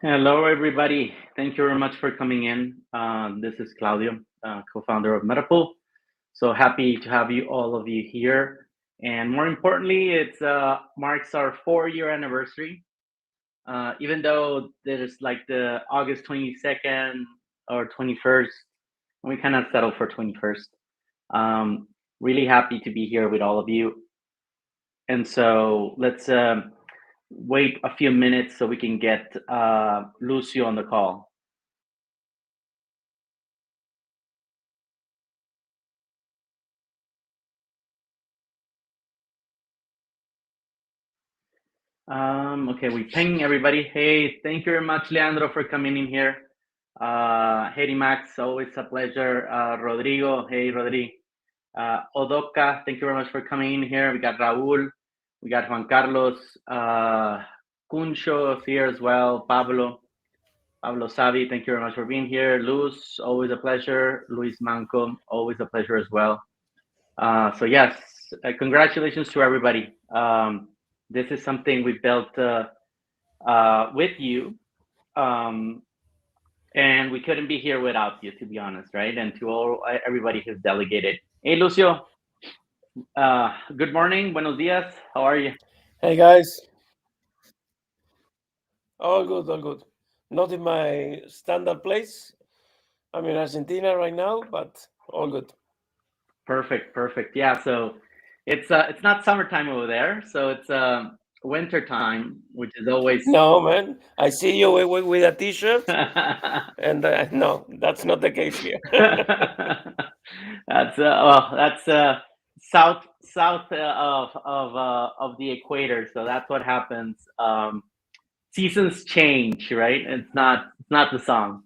Hello, everybody. Thank you very much for coming in. This is Claudio, co-founder of Metapool. So happy to have you all of you here. And more importantly, it marks our 4-year anniversary. Even though there's like the August 22nd or 21st, we kind of settled for 21st. Really happy to be here with all of you. And so let's wait a few minutes so we can get Lucio on the call. Okay, we ping everybody. Hey, thank you very much, Leandro, for coming in here. Hey, Max, always a pleasure. Rodrigo, hey, Rodrigo. Odoka, thank you very much for coming in here. We got Raul, we got Juan Carlos, Cuncho is here as well. Pablo Savi, thank you very much for being here. Luz, always a pleasure. Luis Manco, always a pleasure as well. So yes, congratulations to everybody. This is something we built with you, and we couldn't be here without you, to be honest, right? And to all everybody who's delegated. Hey, Lucio. Good morning. Buenos días. How are you? Hey guys, all good, all good. Not in my standard place. I'm in Argentina right now, but all good. Perfect. Yeah. So it's not summertime over there, so it's winter time, which is always. No, man, I see you with a T-shirt, and no, that's not the case here. That's south of the equator, so that's what happens. Seasons change, right? It's not the song.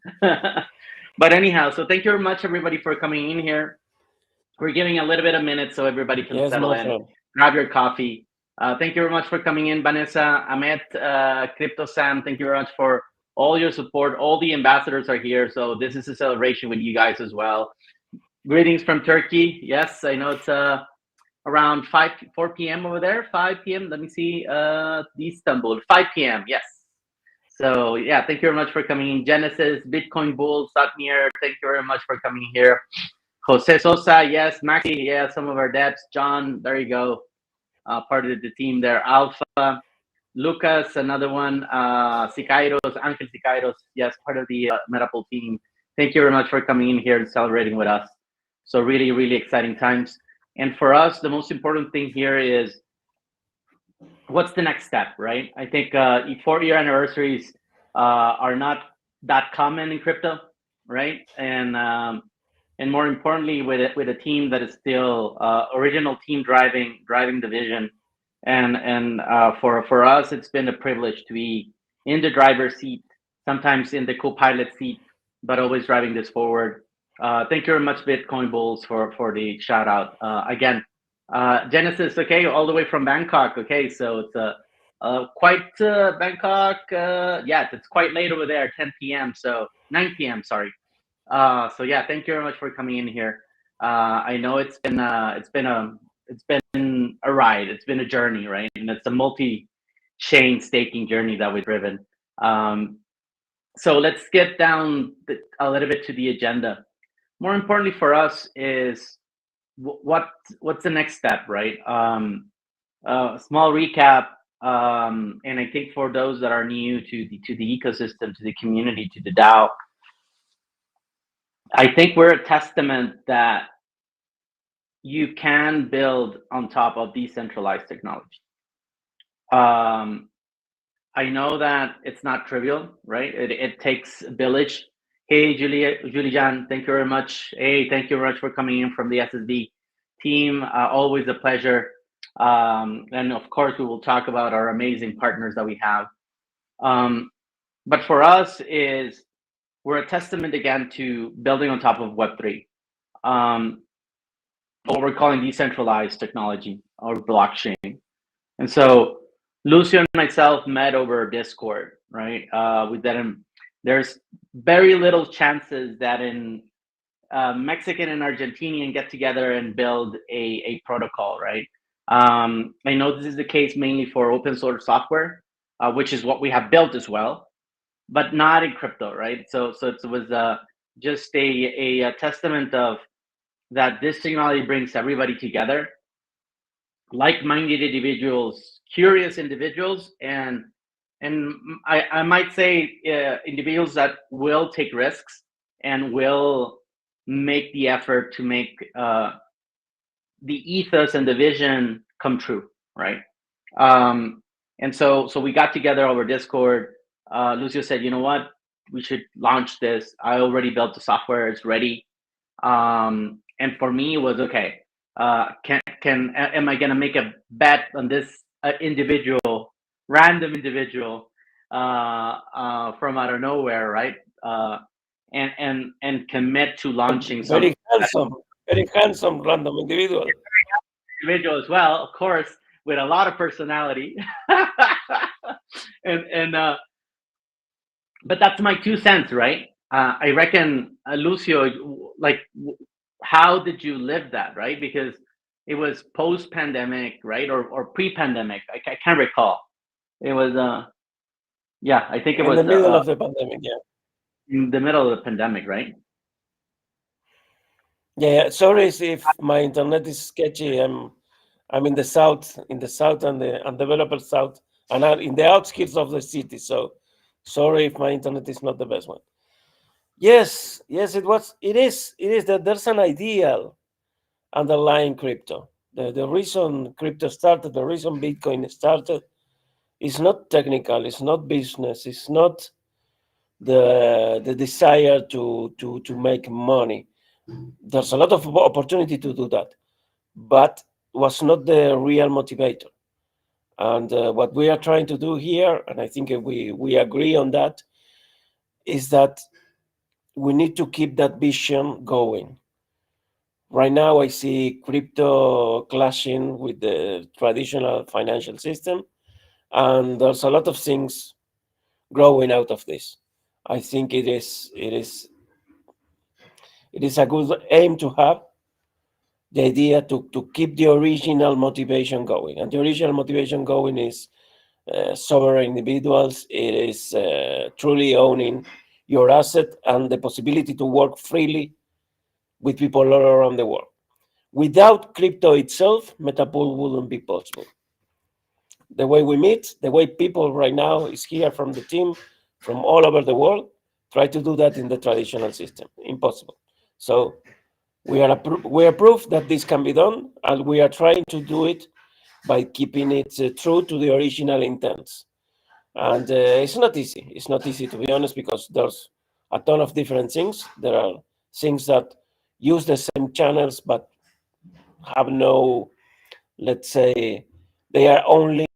But anyhow, so thank you very much, everybody, for coming in here. We're giving a little bit of minutes so everybody can Yes, settle my in, friend. grab your coffee. Thank you very much for coming in, Vanessa, Ahmed, Crypto Sam. Thank you very much for all your support. All the ambassadors are here, so this is a celebration with you guys as well. Greetings from Turkey. Yes, I know it's around 4 p.m. over there. 5 p.m. Let me see. Istanbul. 5 p.m. Yes. So yeah, thank you very much for coming in. Genesis, Bitcoin Bull, Satmir. Thank you very much for coming here. Jose Sosa, yes. Maxi, yeah. Some of our devs. John, there you go. Part of the team there. Alpha, Lucas, another one. Sicairos, Angel Sicairos, yes, part of the Metapol team. Thank you very much for coming in here and celebrating with us. So really, really exciting times. And for us, the most important thing here is what's the next step, right? I think 4-year anniversaries are not that common in crypto, right? And more importantly, with a team that is still original team driving the vision, and for us, it's been a privilege to be in the driver's seat, sometimes in the co-pilot seat, but always driving this forward. Thank you very much, Bitcoin Bulls, for the shout out again. Genesis, okay, all the way from Bangkok. Okay, so it's quite Bangkok. Yeah, it's quite late over there, 10 p.m. So 9 p.m. Sorry. So yeah, thank you very much for coming in here. I know it's been a ride. It's been a journey, right? And it's a multi-chain staking journey that we've driven. So let's get down a little bit to the agenda. More importantly for us is what's the next step, right? Small recap, and I think for those that are new to the ecosystem, to the community, to the DAO, I think we're a testament that you can build on top of decentralized technology. I know that it's not trivial, right? It takes a village. Hey, Julian, thank you very much. Hey, thank you very much for coming in from the SSD team. Always a pleasure. And of course, we will talk about our amazing partners that we have. But for us, we're a testament again to building on top of Web3, what we're calling decentralized technology or blockchain. And so Lucio and myself met over Discord, right? We didn't. There's very little chances that in Mexican and Argentinian get together and build a protocol, right? I know this is the case mainly for open source software, which is what we have built as well. but not in crypto, right? So it was just a testament of that this technology brings everybody together, like-minded individuals, curious individuals, and I might say individuals that will take risks and will make the effort to make the ethos and the vision come true, right? And so we got together over Discord. Lucio said, you know what, we should launch this. I already built the software; it's ready. And for me, it was okay. Am I gonna make a bet on this random individual from out of nowhere, right? And commit to launching something. Very handsome random individual. Individual as well, of course, with a lot of personality. and but that's my 2 cents, right? I reckon, Lucio, like, how did you live that, right? Because it was post-pandemic, right, or pre-pandemic. I can't recall. It was, yeah, I think it in was the middle of the pandemic. Yeah. in the middle of the pandemic, right? Yeah. Sorry if my internet is sketchy. I'm in the south, and the undeveloped south, and I'm in the outskirts of the city. So sorry if my internet is not the best one. Yes, it was. It is. It is that there's an ideal underlying crypto. The reason crypto started, the reason Bitcoin started, is not technical. It's not business. It's not the desire to make money. There's a lot of opportunity to do that, but was not the real motivator. And what we are trying to do here, and I think we agree on that, is that we need to keep that vision going. Right now, I see crypto clashing with the traditional financial system, and there's a lot of things growing out of this. I think it is a good aim to have the idea to keep the original motivation going, and the original motivation going is sovereign individuals. It is truly owning your asset and the possibility to work freely with people all around the world. Without crypto itself, Metapool wouldn't be possible. The way we meet, the way people right now is here from the team, from all over the world, try to do that in the traditional system. Impossible. So we are proof that this can be done, and we are trying to do it by keeping it true to the original intents. And it's not easy. It's not easy, to be honest, because there's a ton of different things. There are things that use the same channels but have no, let's say, they are only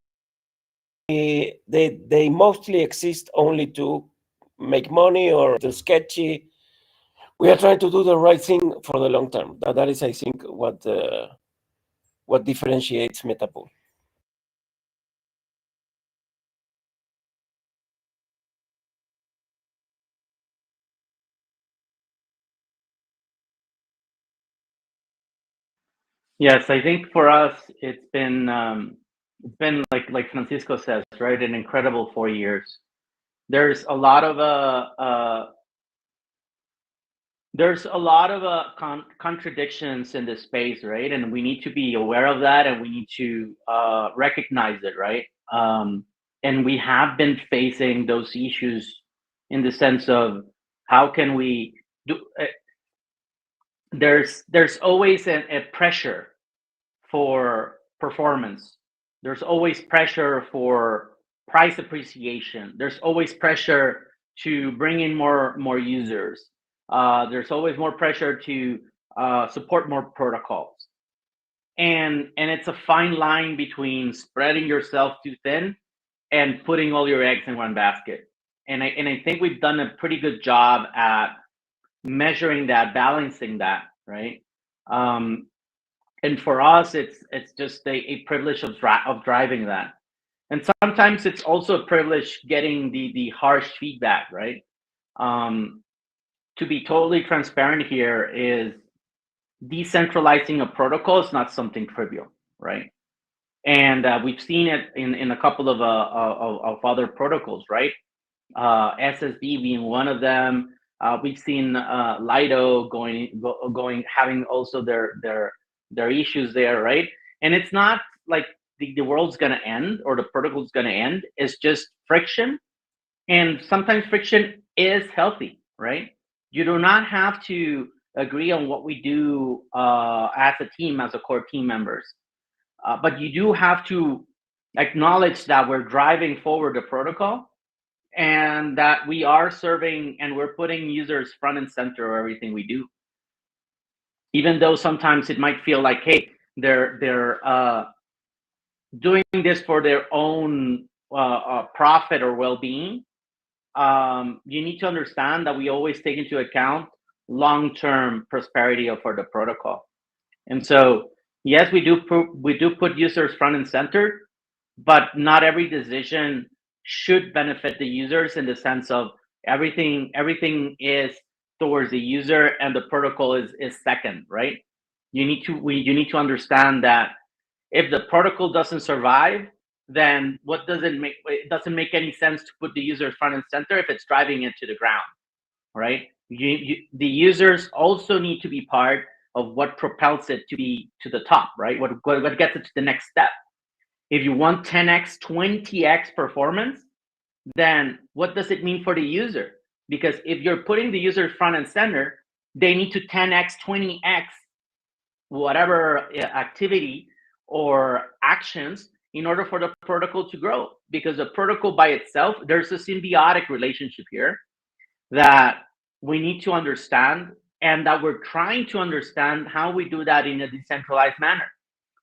they mostly exist only to make money or to sketchy. We are trying to do the right thing for the long term. That is, I think, what differentiates Metapool. Yes, I think for us it's been like Francisco says, right, an incredible 4 years. There's a lot of contradictions in this space, right? And we need to be aware of that, and we need to recognize it, right? And we have been facing those issues in the sense of how can we do. There's always a pressure for performance. There's always pressure for price appreciation. There's always pressure to bring in more users. There's always more pressure to support more protocols. And it's a fine line between spreading yourself too thin and putting all your eggs in one basket. And I think we've done a pretty good job at measuring that, balancing that, right? And for us, it's just a privilege of driving that. And sometimes it's also a privilege getting the harsh feedback, right? To be totally transparent here, is decentralizing a protocol is not something trivial, right? And we've seen it in a couple of other protocols, right? SSD being one of them. We've seen Lido going having also their issues there, right? And it's not like the world's gonna end or the protocol's gonna end. It's just friction, and sometimes friction is healthy, right? You do not have to agree on what we do as a team, as a core team members, but you do have to acknowledge that we're driving forward the protocol and that we are serving and we're putting users front and center of everything we do, even though sometimes it might feel like, hey, they're doing this for their own profit or well-being. You need to understand that we always take into account long-term prosperity for the protocol. And so yes, we do put users front and center, but not every decision should benefit the users in the sense of everything is towards the user and the protocol is second, right? You need to understand that if the protocol doesn't survive, then it doesn't make any sense to put the user front and center if it's driving it to the ground, right? The users also need to be part of what propels it to be to the top, right? What gets it to the next step. If you want 10x, 20x performance, then what does it mean for the user? Because if you're putting the user front and center, they need to 10x, 20x whatever activity or actions in order for the protocol to grow. Because the protocol by itself, there's a symbiotic relationship here that we need to understand, and that we're trying to understand how we do that in a decentralized manner.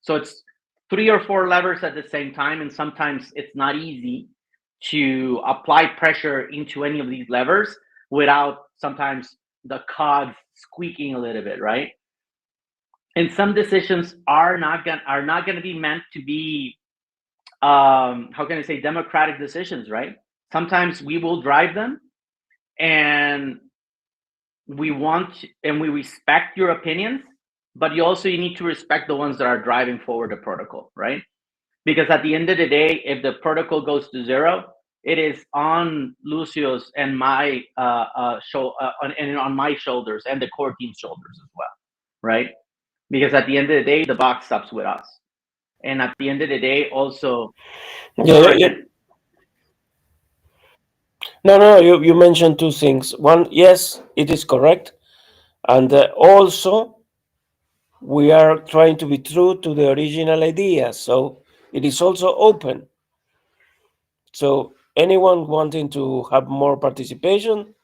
So it's 3 or 4 levers at the same time, and sometimes it's not easy to apply pressure into any of these levers without sometimes the cogs squeaking a little bit, right? And some decisions are not going to be meant to be how can I say, democratic decisions, right? Sometimes we will drive them, and we respect your opinions, but you need to respect the ones that are driving forward the protocol, right? Because at the end of the day, if the protocol goes to zero, it is on Lucio's and my and on my shoulders and the core team's shoulders as well, right? Because at the end of the day, the box stops with us, and at the end of the day, also, Yeah, sorry, yeah. man. No. You mentioned two things. One, yes, it is correct, and also we are trying to be true to the original idea. So it is also open. So anyone wanting to have more participation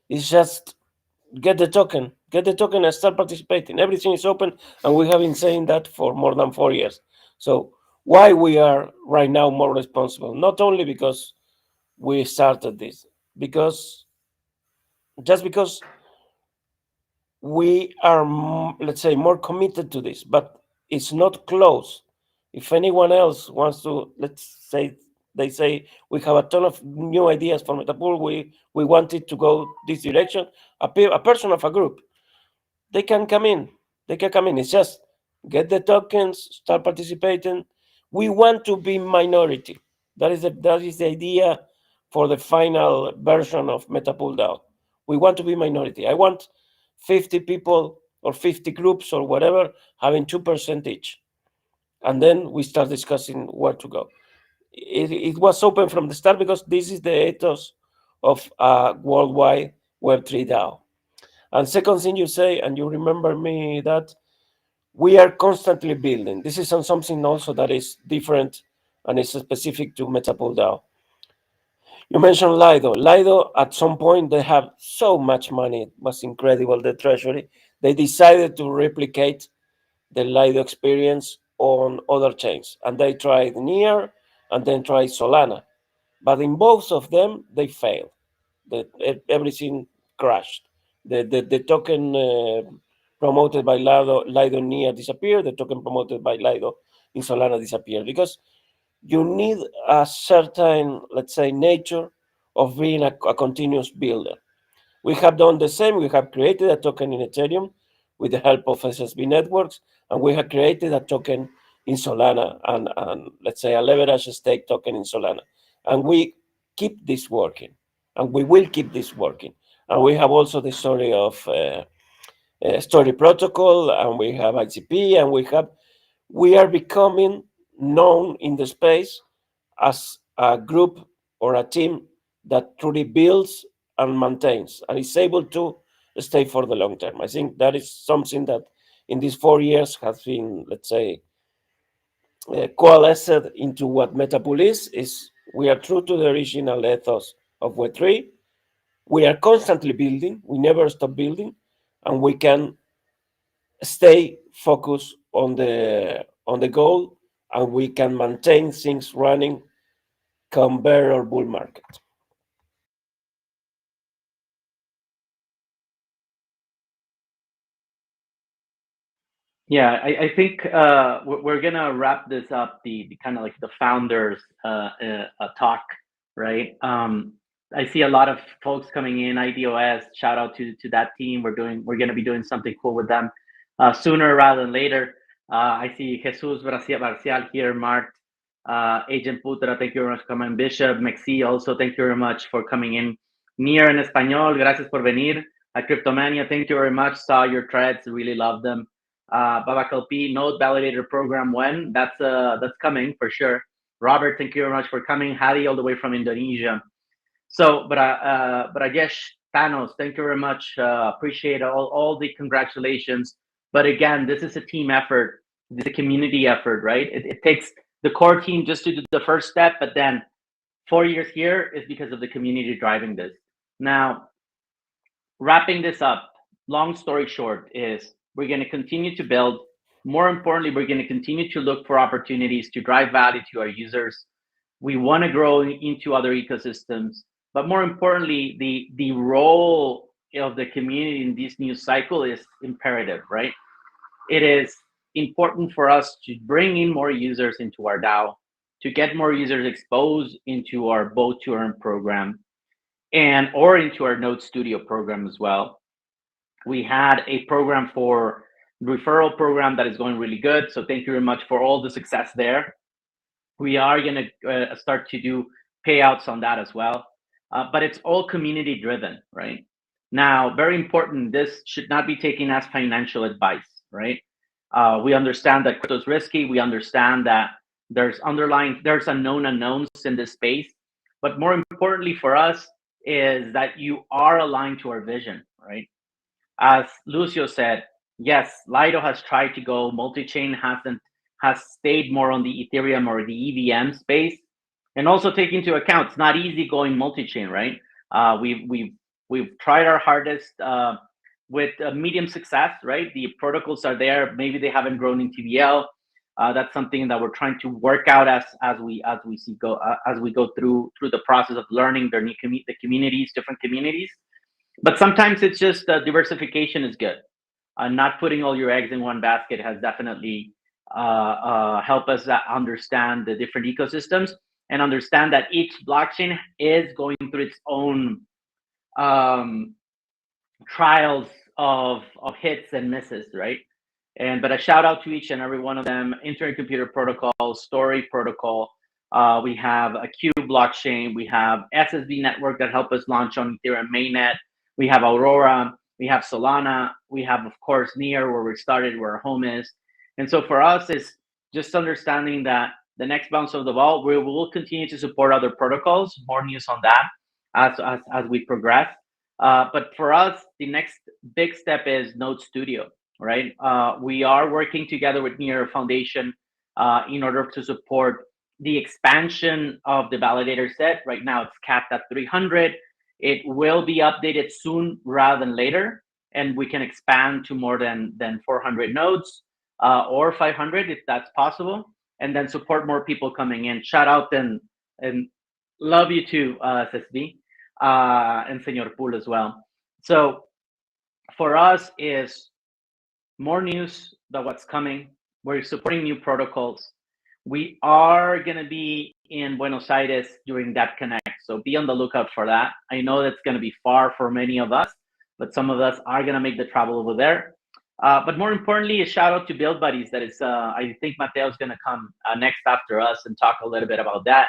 is just get the token and start participating. Everything is open, and we have been saying that for more than 4 years. So why we are right now more responsible? Not only because we started this, because just because we are, let's say, more committed to this, but it's not close. If anyone else wants to, let's say, they say we have a ton of new ideas for Metapool, we want it to go this direction. A person of a group, they can come in. They can come in. It's just get the tokens, start participating. We want to be minority. That is the idea for the final version of Metapool DAO. We want to be minority. I want 50 people or 50 groups or whatever having 2% each. And then we start discussing where to go. It was open from the start because this is the ethos of worldwide Web3 DAO. And second thing you say, and you remember me that we are constantly building. This is on something also that is different and is specific to Metapool DAO. You mentioned Lido. Lido, at some point, they have so much money. It was incredible, the treasury. They decided to replicate the Lido experience on other chains. And they tried Near and then tried Solana. But in both of them, they failed. Everything crashed. The token promoted by Lido Near disappeared. The token promoted by Lido in Solana disappeared because you need a certain, let's say, nature of being a continuous builder. We have done the same. We have created a token in Ethereum with the help of SSB networks, and we have created a token in Solana and let's say a leverage stake token in Solana. And we keep this working. and we will keep this working. And we have also the story of story protocol, and we have ICP, and we are becoming known in the space as a group or a team that truly builds and maintains and is able to stay for the long term. I think that is something that in these 4 years has been, let's say, coalesced into what Metapool is we are true to the original ethos of Web3. We are constantly building, we never stop building, and we can stay focused on the goal, and we can maintain things running come bear or bull market. Yeah, I think we're gonna wrap this up, the kind of like the founders talk, right? I see a lot of folks coming in. IDOS, shout out to that team. We're gonna be doing something cool with them sooner rather than later. I see Jesus Marcial here, Mart, Agent Putra, thank you very much for coming. Bishop, Mexi, also thank you very much for coming in. Nier en español, gracias por venir. Cryptomania, thank you very much. Saw your threads, really love them. Babak LP node validator program when that's coming for sure. Robert, thank you very much for coming. Hadi all the way from Indonesia. So, but I guess Thanos, thank you very much. Appreciate all the congratulations. But again, this is a team effort. This is a community effort, right? It takes the core team just to do the first step, but then 4 years here is because of the community driving this. Now, wrapping this up, long story short is we're going to continue to build. More importantly, we're going to continue to look for opportunities to drive value to our users. We want to grow into other ecosystems, but more importantly, the role of the community in this new cycle is imperative, right? It is important for us to bring in more users into our DAO, to get more users exposed into our Boat to Earn program, or into our Node Studio program as well. We had a program for referral program that is going really good. So thank you very much for all the success there. We are going to start to do payouts on that as well. But it's all community driven, right? Now, very important, this should not be taken as financial advice, right? We understand that crypto is risky. We understand that there's unknown unknowns in this space. But more importantly for us is that you are aligned to our vision, right? As Lucio said, yes, Lido has tried to go multi-chain, has stayed more on the Ethereum or the EVM space, and also take into account it's not easy going multi-chain, right? We've tried our hardest with medium success, right? The protocols are there. Maybe they haven't grown in TVL. That's something that we're trying to work out as we go through the process of learning the communities, different communities. But sometimes it's just diversification is good. Not putting all your eggs in one basket has definitely helped us understand the different ecosystems and understand that each blockchain is going through its own trials of hits and misses, right? But a shout out to each and every one of them: Internet Computer Protocol, Story Protocol. We have a Q blockchain. We have SSB Network that helped us launch on Ethereum mainnet. We have Aurora. We have Solana. We have, of course, Near, where we started, where our home is. And so for us, it's just understanding that the next bounce of the ball, we will continue to support other protocols. More news on that as we progress. But for us, the next big step is Node Studio, right? We are working together with Near Foundation in order to support the expansion of the validator set. Right now, it's capped at 300. It will be updated soon rather than later, and we can expand to more than 400 nodes or 500 if that's possible, and then support more people coming in. Shout out and love you too, SSB, and Senor Pool as well. So for us is more news about what's coming. We're supporting new protocols. We are going to be in Buenos Aires during that connect. So be on the lookout for that. I know that's going to be far for many of us, but some of us are going to make the travel over there. But more importantly, a shout out to Build Buddies. That is, I think Mateo's going to come next after us and talk a little bit about that.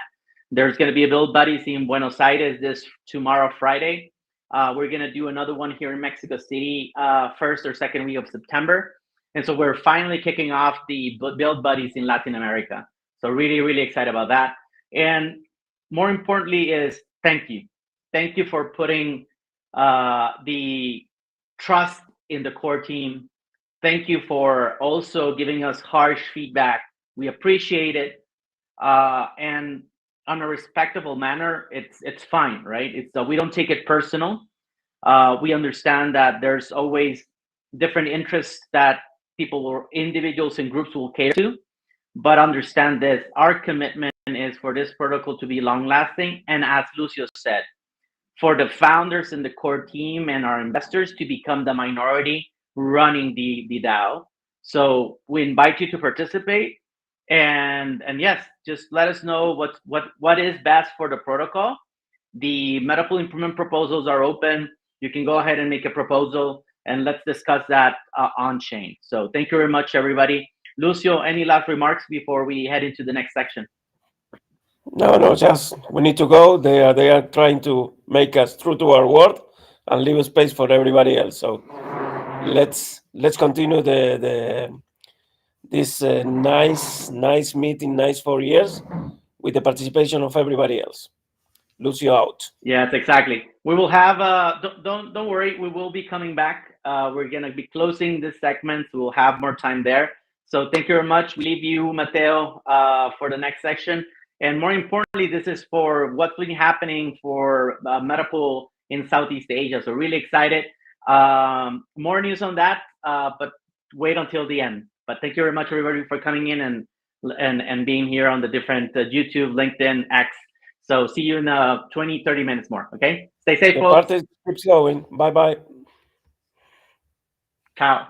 There's going to be a Build Buddies in Buenos Aires this tomorrow, Friday. We're going to do another one here in Mexico City, first or second week of September. And so we're finally kicking off the Build Buddies in Latin America. So really, really excited about that. And more importantly is thank you. Thank you for putting the trust in the core team. Thank you for also giving us harsh feedback. We appreciate it. And on a respectable manner, it's fine, right? It's we don't take it personal. We understand that there's always different interests that people or individuals and groups will cater to, but understand this: our commitment is for this protocol to be long lasting, and as Lucio said, for the founders and the core team and our investors to become the minority running the DAO. So we invite you to participate, and yes, just let us know what is best for the protocol. The meta pool improvement proposals are open. You can go ahead and make a proposal, and let's discuss that on chain. So thank you very much, everybody. Lucio, any last remarks before we head into the next section? No, just we need to go. They are trying to make us true to our word and leave space for everybody else. So let's continue this nice meeting, nice 4 years with the participation of everybody else. Lucio out. Yes, exactly. We will have don't worry, we will be coming back. We're gonna be closing this segment, so we'll have more time there. So thank you very much. We leave you, Mateo, for the next section. And more importantly, this is for what's been happening for Metapool in Southeast Asia. So really excited. More news on that, but wait until the end. But thank you very much, everybody, for coming in and being here on the different YouTube, LinkedIn, X. So see you in 20, 30 minutes more, okay? Stay safe, folks. The party keeps going. Bye-bye. Ciao.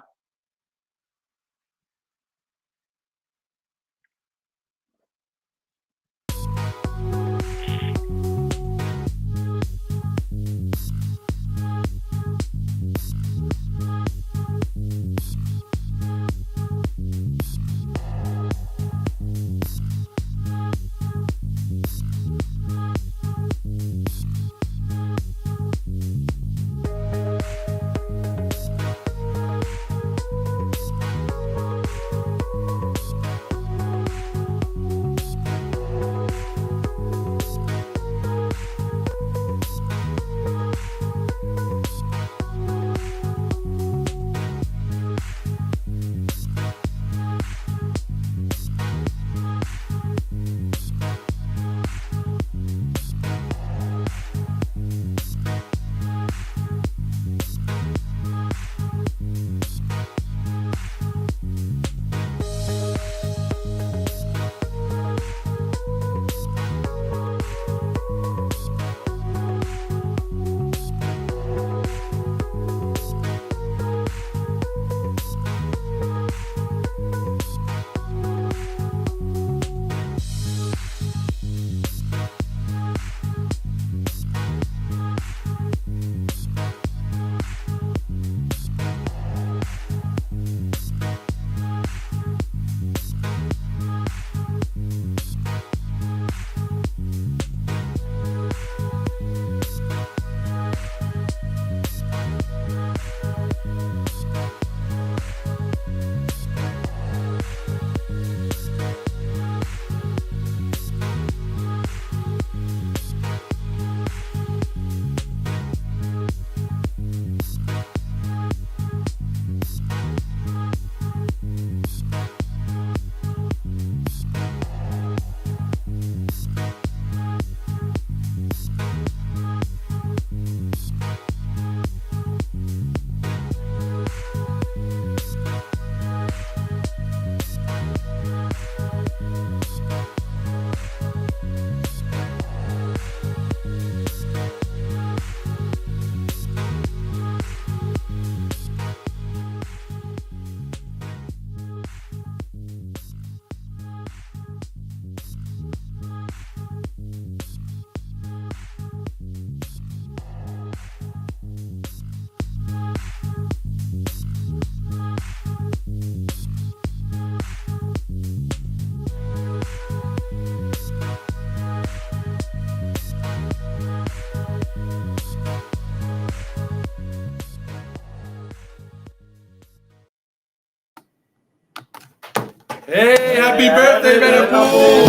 Hey, happy birthday, Metapool!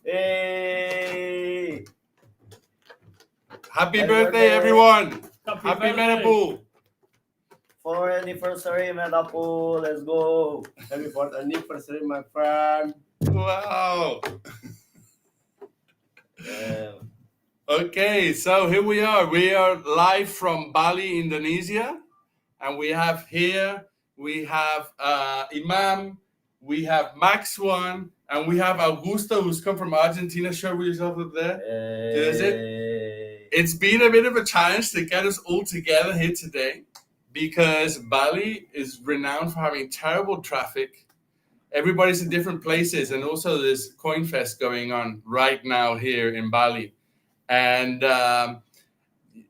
Hey! Happy birthday, everyone! Happy Metapool! For anniversary, Metapool, let's go! Happy 4th anniversary, my friend. Wow! Yeah. Okay, so here we are. We are live from Bali, Indonesia. And we have Imam, we have Max One, and we have Augusto, who's come from Argentina. Show yourself up there. It's been a bit of a challenge to get us all together here today because Bali is renowned for having terrible traffic. Everybody's in different places, and also there's CoinFest going on right now here in Bali. And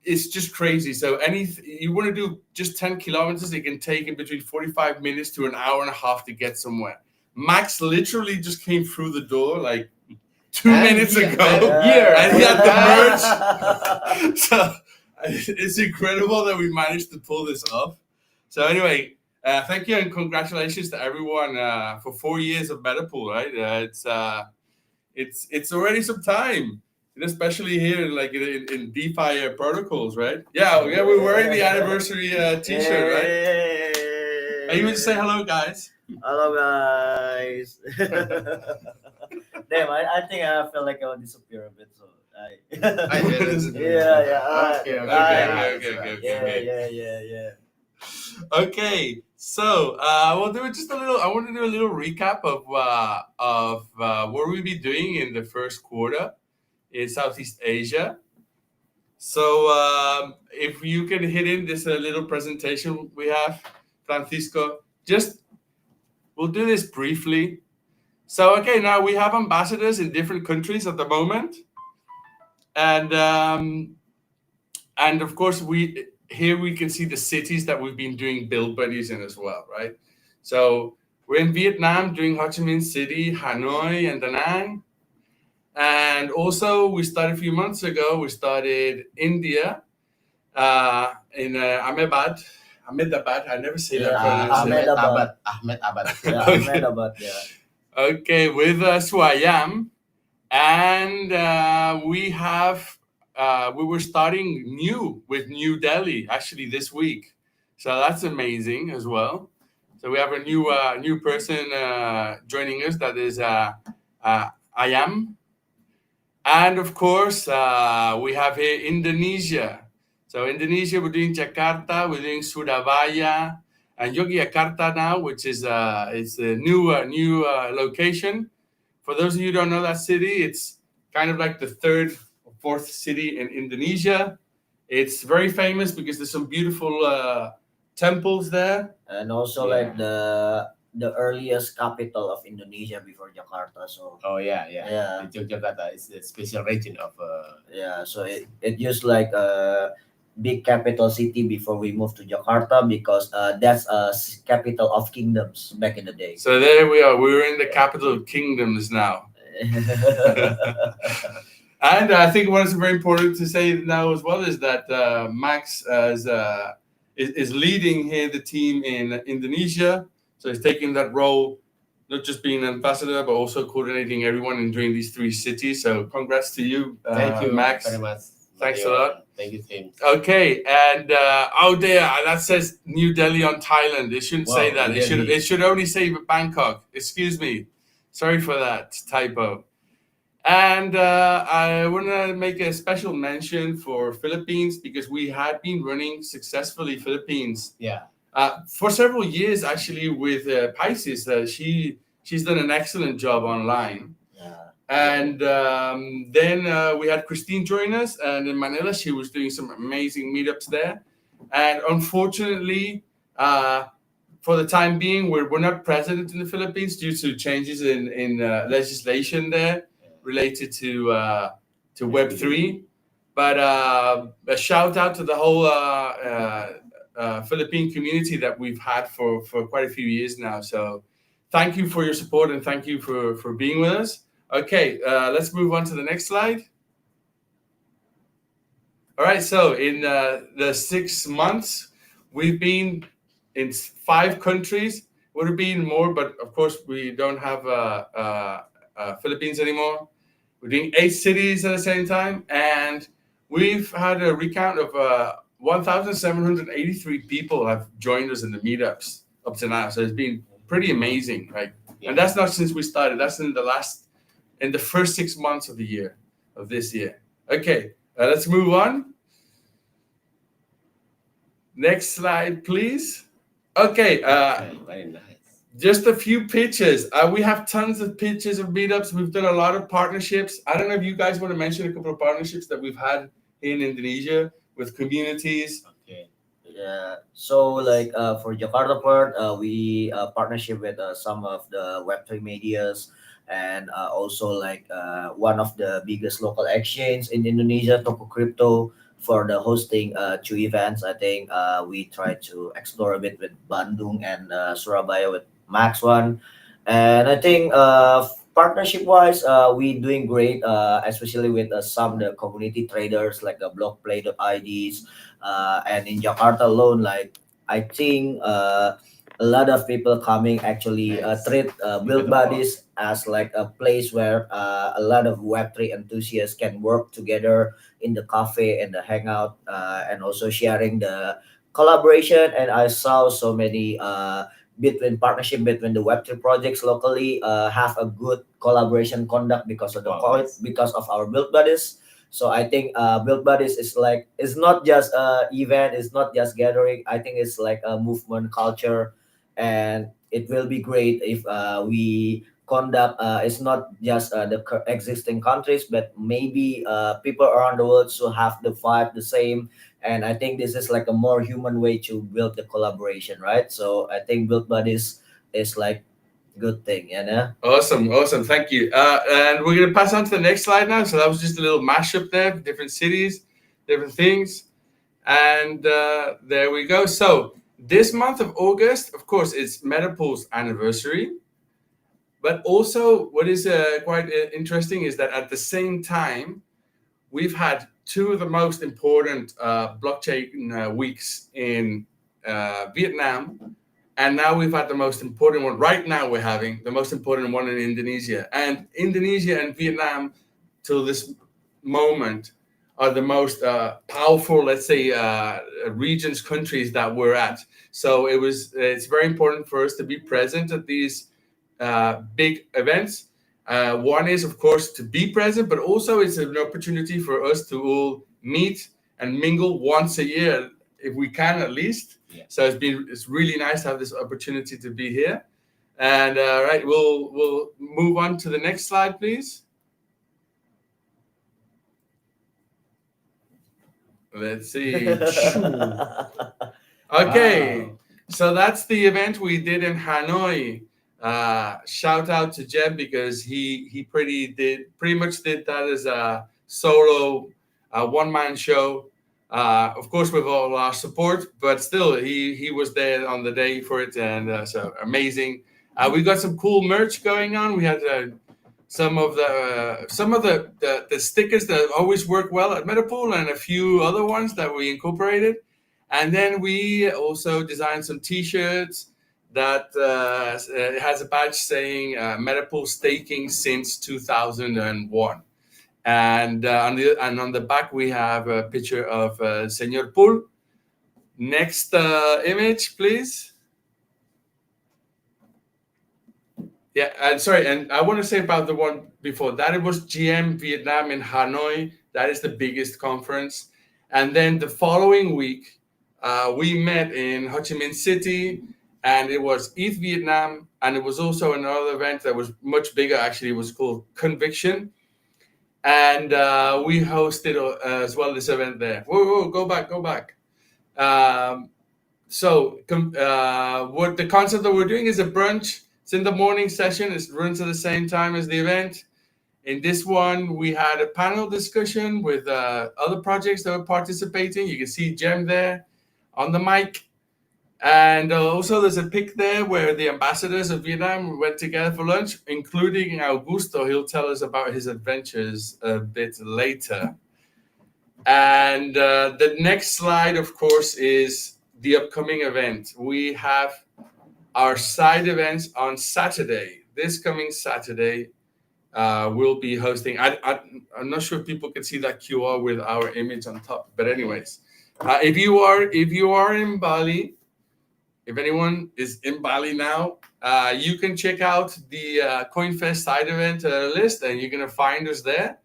it's just crazy. So you want to do just 10 kilometers, it can take in between 45 minutes to an hour and a half to get somewhere. Max literally just came through the door like 2 minutes ago. And he had the merch. So it's incredible that we managed to pull this off. So anyway, thank you and congratulations to everyone for 4 years of Metapool, right? It's already some time. Especially here, like in DeFi protocols, right? Yeah, we're wearing the anniversary T-shirt, right? And you want to say hello, guys? Hello, guys. Damn, I think I feel like I'll disappear a bit. So Yeah. Okay, so we'll do just a little. I want to do a little recap of what we'll be doing in the first quarter in Southeast Asia. So if you can hit in this little presentation we have, Francisco, we'll do this briefly. So, okay, now we have ambassadors in different countries at the moment. And of course, we can see the cities that we've been doing build buddies in as well, right? So we're in Vietnam doing Ho Chi Minh City, Hanoi, and Da Nang. And also, we started a few months ago, we started India in Ahmedabad. I never say that. Ahmedabad. Ahmedabad, yeah. Okay, with Swayam. And we were starting with New Delhi, actually, this week. So that's amazing as well. So we have a new person joining us, that is Ayam. And of course, we have here Indonesia. So Indonesia, we're doing Jakarta, we're doing Surabaya, and Yogyakarta now, which is it's a new location. For those of you who don't know that city, it's kind of like the third or fourth city in Indonesia. It's very famous because there's some beautiful temples there. And also like the earliest capital of Indonesia before Jakarta. So Yogyakarta is the special region of so it used like a big capital city before we moved to Jakarta, because that's a capital of kingdoms back in the day. So there we are. We're in the capital of kingdoms now. And I think what is very important to say now as well is that Max is leading here the team in Indonesia. So he's taking that role, not just being an ambassador, but also coordinating everyone and doing these 3 cities. So congrats to you, thank you, Max. very much. Thanks a lot. Thank you, team. Okay, and that says New Delhi on Thailand. It shouldn't say that. It should only say Bangkok. Excuse me. Sorry for that typo. And I want to make a special mention for Philippines, because we had been running successfully Philippines. Yeah. For several years, actually, with Pisces. She's done an excellent job online. And then we had Christine join us, and in Manila, she was doing some amazing meetups there. And unfortunately, for the time being, we're not present in the Philippines due to changes in legislation there related to Web3. But a shout out to the whole Philippine community that we've had for quite a few years now. So thank you for your support, and thank you for being with us. Okay, let's move on to the next slide. All right, so in the 6 months, we've been in 5 countries. Would have been more, but of course we don't have Philippines anymore. We're doing 8 cities at the same time, and we've had a recount of 1,783 people have joined us in the meetups up to now. So it's been pretty amazing, right? Yeah. And that's not since we started. That's in the first 6 months of this year. Okay, let's move on. Next slide, please. Okay, very nice. just a few pictures. We have tons of pictures of meetups. We've done a lot of partnerships. I don't know if you guys want to mention a couple of partnerships that we've had in Indonesia with communities. Okay. Yeah. So like for Jakarta part, we partnership with some of the Web3 medias, and also like one of the biggest local exchange in Indonesia, Toko Crypto, for the hosting 2 events. I think we try to explore a bit with Bandung and Surabaya with Max One, and I think partnership wise, we doing great, especially with some of the community traders like blockplay.ids, and in Jakarta alone, like I think a lot of people coming actually Nice. treat Build Buddies as like a place where a lot of Web3 enthusiasts can work together in the cafe and the hangout, and also sharing the collaboration. And I saw so many partnership between the Web3 projects locally have a good collaboration conduct because of because of our Build Buddies. So I think Build Buddies is like, it's not just a event, it's not just gathering. I think it's like a movement culture, and it will be great if we conduct. It's not just the existing countries, but maybe people around the world should have the vibe the same. And I think this is like a more human way to build the collaboration, right? So I think Build Buddies is like good thing, you know. Awesome. Thank you. And we're gonna pass on to the next slide now. So that was just a little mashup there, different cities, different things, and there we go. So this month of August, of course, it's mpDAO's anniversary. But also, what is quite interesting is that at the same time, we've had 2 of the most important blockchain weeks in Vietnam. And now we've had the most important one. Right now we're having the most important one in Indonesia. And Indonesia and Vietnam, till this moment, are the most powerful, let's say, regions, countries that we're at. So it's very important for us to be present at these big events. One is, of course, to be present, but also it's an opportunity for us to all meet and mingle once a year, if we can at least. Yeah. So it's really nice to have this opportunity to be here. And right, we'll move on to the next slide, please. Let's see. Okay, Wow. so that's the event we did in Hanoi. Shout out to Jeb, because he pretty much did that as a solo one-man show. Of course, with all our support, but still, he was there on the day for it, and so amazing. We got some cool merch going on. We had some of the stickers that always work well at mpDAO, and a few other ones that we incorporated. And then we also designed some T-shirts that has a badge saying mpDAO staking since 2001. And on the back, we have a picture of Senor Pool. Next image, please. Yeah, and sorry, and I want to say about the one before that, it was GM Vietnam in Hanoi. That is the biggest conference. And then the following week, we met in Ho Chi Minh City, and it was ETH Vietnam. And it was also another event that was much bigger, actually. It was called Conviction. And we hosted as well this event there. Whoa, go back. So what the concept that we're doing is a brunch. It's in the morning session. It runs at the same time as the event. In this one, we had a panel discussion with other projects that were participating. You can see Jem there on the mic. And also there's a pic there where the ambassadors of Vietnam went together for lunch, including Augusto. He'll tell us about his adventures a bit later. And the next slide, of course, is the upcoming event. We have our side events on Saturday. This coming Saturday, we'll be hosting. I'm not sure if people can see that QR with our image on top, but anyways, if you are in Bali, if anyone is in Bali now, you can check out the CoinFest side event list, and you're gonna find us there.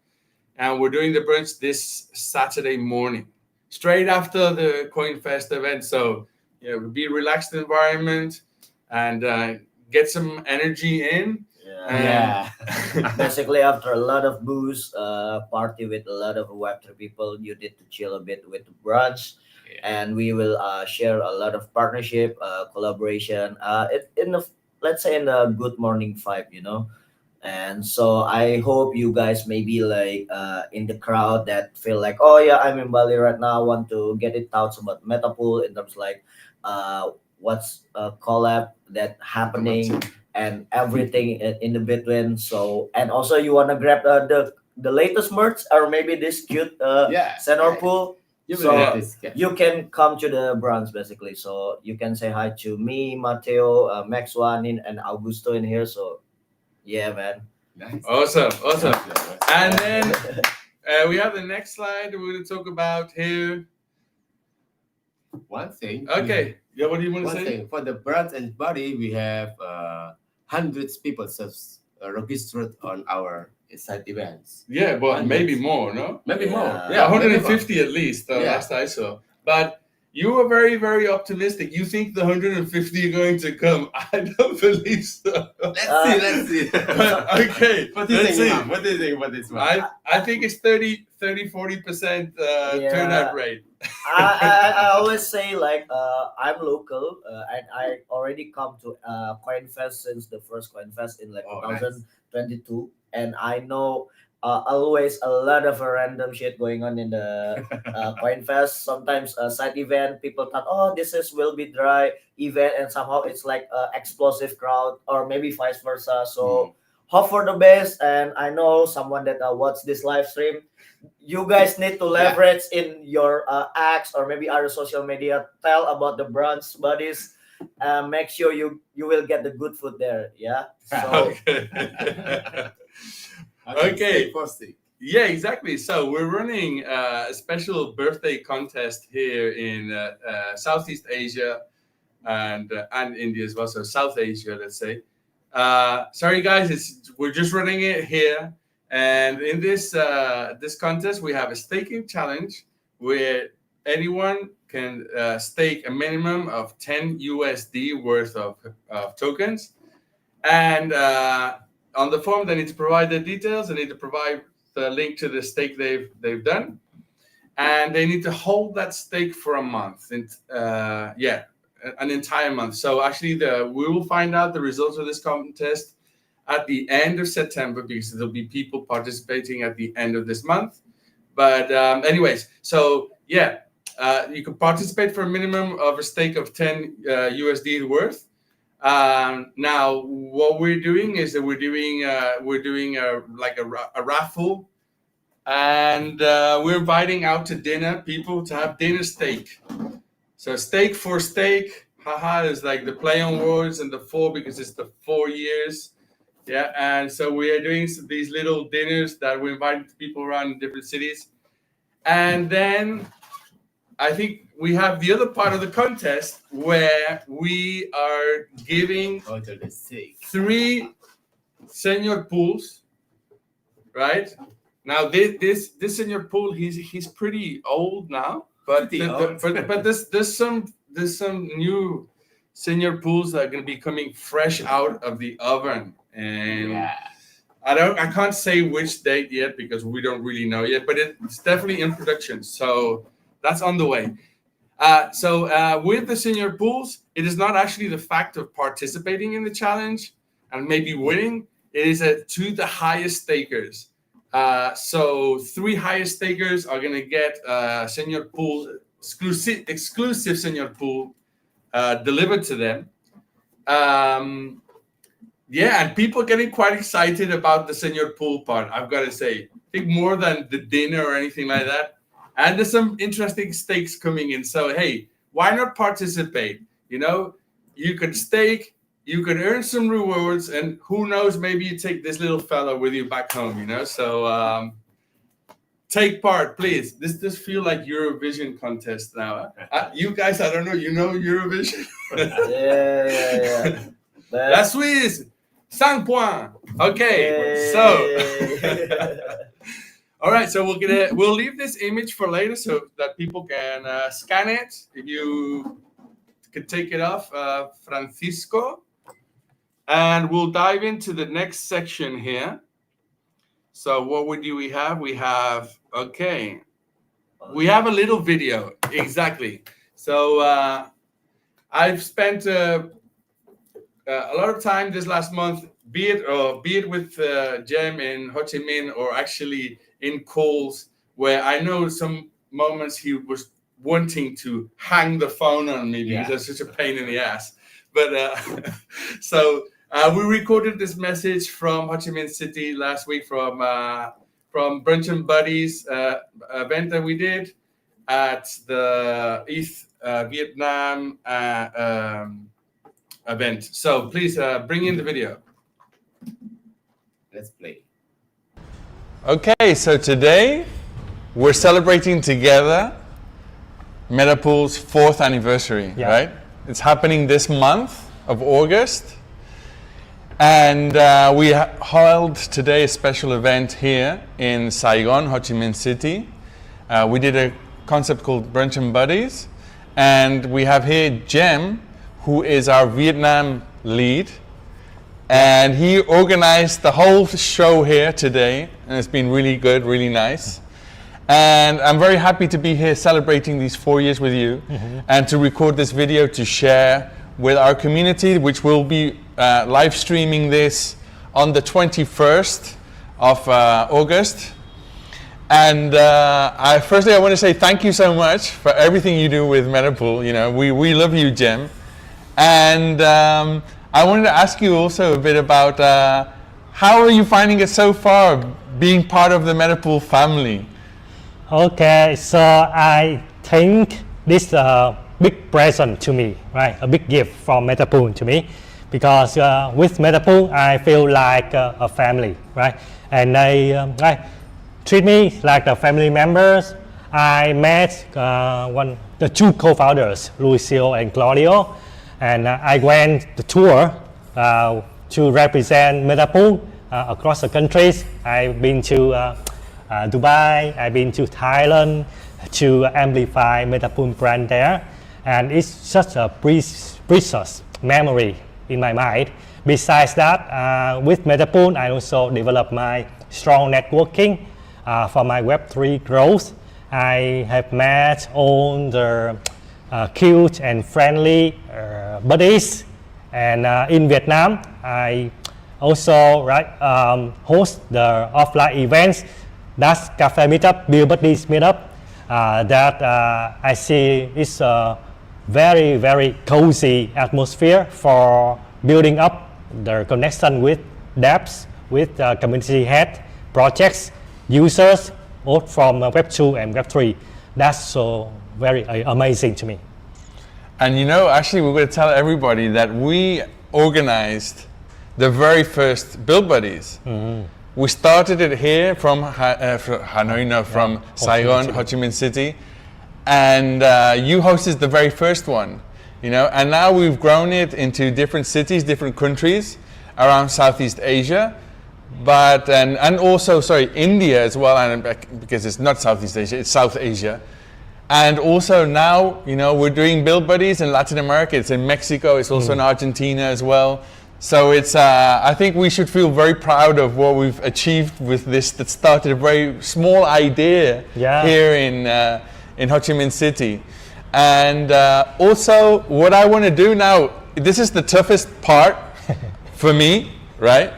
And we're doing the brunch this Saturday morning, straight after the CoinFest event. So be relaxed environment and get some energy in. Yeah. Basically, after a lot of booze, party with a lot of Web3 people, you need to chill a bit with the brunch. And we will share a lot of partnership, collaboration, let's say in a good morning vibe. And so I hope you guys may be like in the crowd that feel like, oh yeah, I'm in Bali right now, want to get it thoughts about Metapool in terms like what's a collab that happening and everything in the between. So, and also you want to grab the latest merch or maybe this cute Senor Pool. So you can come to the branch basically. So you can say hi to me, Matteo, Max Wanin, and Augusto in here. So yeah, man. Nice. Awesome. Yeah. And then we have the next slide. We're going to talk about here. One thing. Okay. Yeah. What do you want to One say? thing for the brand and body, we have hundreds people registered on our side events. Yeah, but Hundreds. maybe more, no? Maybe more. Yeah, maybe 150 at least, last I saw. But you were very, very optimistic. You think the 150 are going to come. I don't believe so. Let's see. But, okay, What do you let's think, see. Imam? What do you think about this one? I think it's 40% turnout rate. I always say like I'm local and I already come to CoinFest since the first CoinFest in like 2022, and I know always a lot of random shit going on in the CoinFest. Sometimes a side event, people thought, oh, this will be dry event, and somehow it's like explosive crowd, or maybe vice versa. So hope for the best, and I know someone that watch this live stream. You guys need to leverage in your acts or maybe other social media. Tell about the brunch buddies. Make sure you will get the good food there. Yeah. So Okay. Yeah, exactly. So we're running a special birthday contest here in Southeast Asia and India as well. So South Asia, let's say. Sorry, guys, we're just running it here. And in this contest, we have a staking challenge where anyone can stake a minimum of 10 USD worth of tokens. And on the form, they need to provide their details. They need to provide the link to the stake they've done, and they need to hold that stake for a month. An entire month. So actually, we will find out the results of this contest at the end of September, because there'll be people participating at the end of this month. But anyways, so yeah, you can participate for a minimum of a stake of 10 USD worth. Now, what we're doing is that we're doing a raffle, and we're inviting out to dinner people to have dinner steak. So steak for steak, haha, is like the play on words, and the 4 because it's the 4 years. Yeah, and so we are doing these little dinners that we're inviting people around in different cities. And then I think we have the other part of the contest where we are giving 3 senior pools, right? Now this senior pool, he's pretty old now, but there's some new senior pools that are going to be coming fresh out of the oven, and I can't say which date yet because we don't really know yet, but it's definitely in production. So that's on the way. With the senior pools, it is not actually the fact of participating in the challenge and maybe winning. It is to the highest stakers. So 3 highest stakers are going to get senior pool, exclusive senior pool delivered to them. And people are getting quite excited about the senior pool part, I've got to say. I think more than the dinner or anything like that. And there's some interesting stakes coming in. So, hey, why not participate? You know, you could stake, you could earn some rewards, and who knows, maybe you take this little fella with you back home, you know? So take part, please. This does feel like Eurovision contest now. You guys, I don't know, you know Eurovision? Yeah. La Suisse, 5 points. Okay, so... All right, so we'll leave this image for later so that people can scan it. If you could take it off, Francisco, and we'll dive into the next section here. So what do we have? We have we have a little video, exactly. So I've spent a lot of time this last month, be it with Jem in Ho Chi Minh or actually in calls where I know some moments he was wanting to hang the phone on me because it's such a pain in the ass. But so we recorded this message from Ho Chi Minh City last week from Brunch and Buddies event that we did at the East Vietnam event. So please bring in the video. Let's play. Okay, so today we're celebrating together MetaPool's 4th anniversary, right? It's happening this month of August. And we held today a special event here in Saigon, Ho Chi Minh City. We did a concept called Brunch and Buddies. And we have here Jem, who is our Vietnam lead. And he organized the whole show here today, and it's been really good, really nice. And I'm very happy to be here celebrating these 4 years with you, and to record this video to share with our community, which will be live streaming this on the 21st of August. And firstly, I want to say thank you so much for everything you do with MetaPool. You know, we love you, Jem. And I wanted to ask you also a bit about how are you finding it so far, being part of the MetaPool family? Okay, so I think this is a big present to me, right? A big gift from MetaPool to me, because with MetaPool I feel like a family, right? And they treat me like the family members. I met the 2 co-founders, Lucio and Claudio. And I went the tour to represent MetaPool across the countries. I've been to Dubai, I've been to Thailand to amplify MetaPool brand there. And it's such a precious memory in my mind. Besides that, with MetaPool, I also developed my strong networking for my Web3 growth. I have met all the cute and friendly buddies, and in Vietnam I also host the offline events. That's Cafe Meetup, Beer Buddies Meetup, that I see is a very, very cozy atmosphere for building up the connection with devs, with community head, projects, users, both from Web 2 and Web 3. That's so very amazing to me. And you know, actually, we're going to tell everybody that we organized the very first Build Buddies. We started it here from Hanoi, no, from Saigon, Ho Chi Minh City, and you hosted the very first one, you know. And now we've grown it into different cities, different countries around Southeast Asia, but and also India as well, and because it's not Southeast Asia, it's South Asia. And also now, you know, we're doing Build Buddies in Latin America. It's in Mexico. It's also in Argentina as well. So it's, I think we should feel very proud of what we've achieved with this. That started a very small idea here in Ho Chi Minh City. And also, what I want to do now, this is the toughest part for me, right?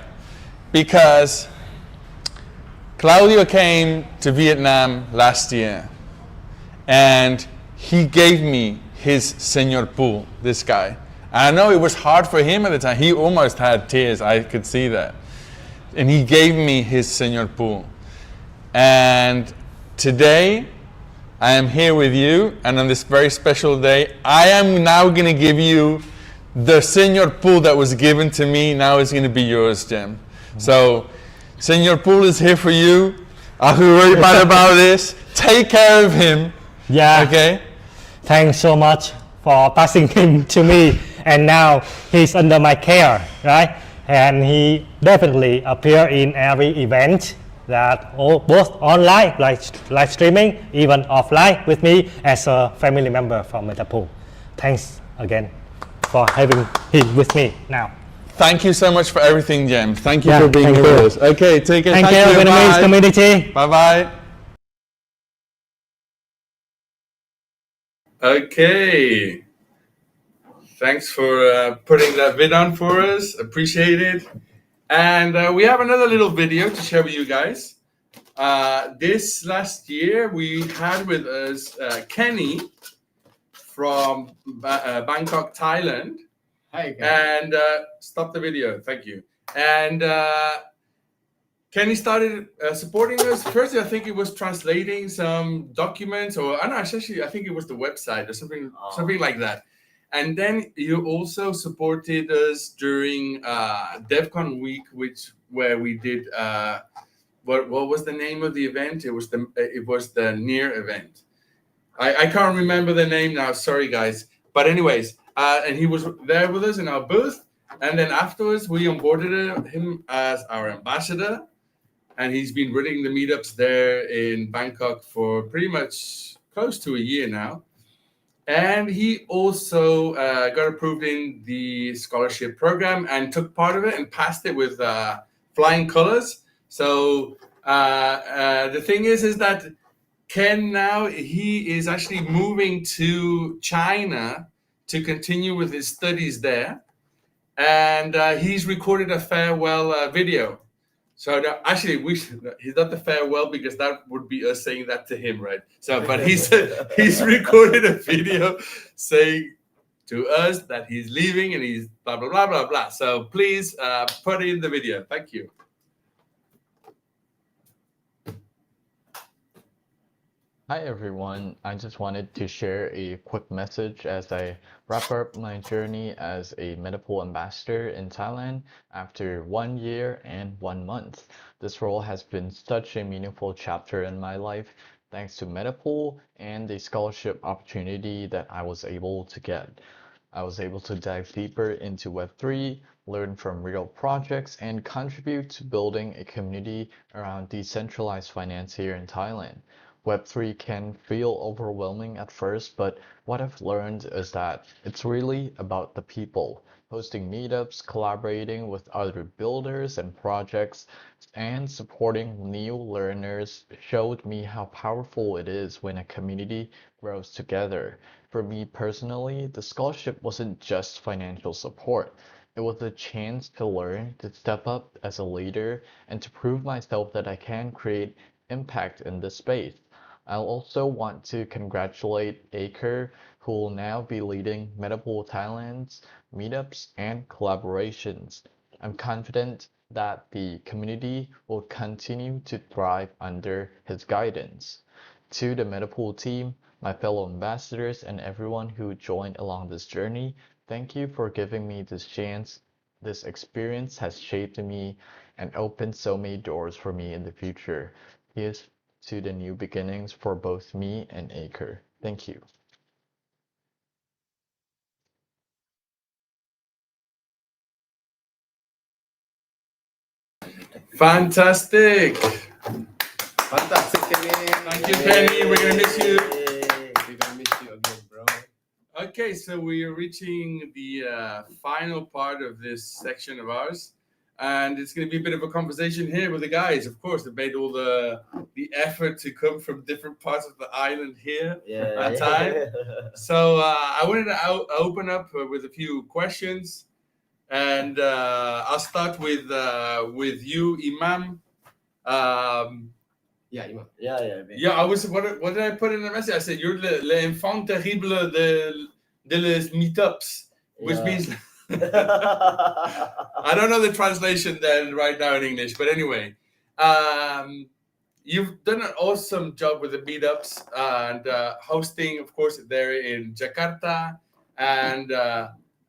Because Claudio came to Vietnam last year. And he gave me his Senor Pool, this guy. And I know it was hard for him at the time. He almost had tears, I could see that. And he gave me his Senor Pool. And today, I am here with you, and on this very special day, I am now going to give you the senior pool that was given to me. Now it's going to be yours, Jem. So, senior pool is here for you. I feel very bad about this. Take care of him. Yeah. Okay? Thanks so much for passing him to me. And now he's under my care, right? And he definitely appear in every event that both online, like live streaming, even offline with me as a family member from MetaPool. Thanks again for having him with me now. Thank you so much for everything, Jem. Thank you Yeah, for being thank with you. us. Okay, take care. Thank you, Vietnamese community. Bye-bye. Okay. Thanks for putting that vid on for us. Appreciate it. And we have another little video to share with you guys. This last year, we had with us Kenny from Bangkok, Thailand. Hi, guys. And stop the video. Thank you. And Kenny started supporting us. First, I think it was translating some documents, or I think it was the website or something like that. And then you also supported us during DevCon week, where we did what was the name of the event? It was the NEAR event. I can't remember the name now. Sorry, guys. But anyways, and he was there with us in our booth. And then afterwards, we onboarded him as our ambassador. And he's been running the meetups there in Bangkok for pretty much close to a year now. And he also got approved in the scholarship program and took part of it and passed it with flying colors. So the thing is that Ken now, he is actually moving to China to continue with his studies there. And he's recorded a farewell video. So no, actually, he's not the farewell, because that would be us saying that to him, right? So, but he's recorded a video saying to us that he's leaving and he's blah blah blah blah blah. So please put in the video. Thank you. Hi everyone, I just wanted to share a quick message as I wrap up my journey as a MetaPool ambassador in Thailand after 1 year and 1 month. This role has been such a meaningful chapter in my life thanks to MetaPool and the scholarship opportunity that I was able to get. I was able to dive deeper into Web3, learn from real projects, and contribute to building a community around decentralized finance here in Thailand. Web3 can feel overwhelming at first, but what I've learned is that it's really about the people. Hosting meetups, collaborating with other builders and projects, and supporting new learners showed me how powerful it is when a community grows together. For me personally, the scholarship wasn't just financial support. It was a chance to learn, to step up as a leader, and to prove myself that I can create impact in this space. I also want to congratulate Aker, who will now be leading MetaPool Thailand's meetups and collaborations. I'm confident that the community will continue to thrive under his guidance. To the MetaPool team, my fellow ambassadors, and everyone who joined along this journey, thank you for giving me this chance. This experience has shaped me and opened so many doors for me in the future. Here's to the new beginnings for both me and Aker. Thank you. Fantastic. Fantastic, Kenny. Thank you, Kenny. We're gonna miss you. We're gonna miss you again, bro. Okay, so we are reaching the final part of this section of ours. And it's going to be a bit of a conversation here with the guys. Of course, they made all the effort to come from different parts of the island here at time. So I wanted to open up with a few questions, and I'll start with you, Imam. Yeah, Imam. Yeah. I was. What did I put in the message? I said you're l'enfant terrible de les meetups, which means. I don't know the translation then right now in English, but anyway, you've done an awesome job with the meetups and hosting, of course, there in Jakarta, and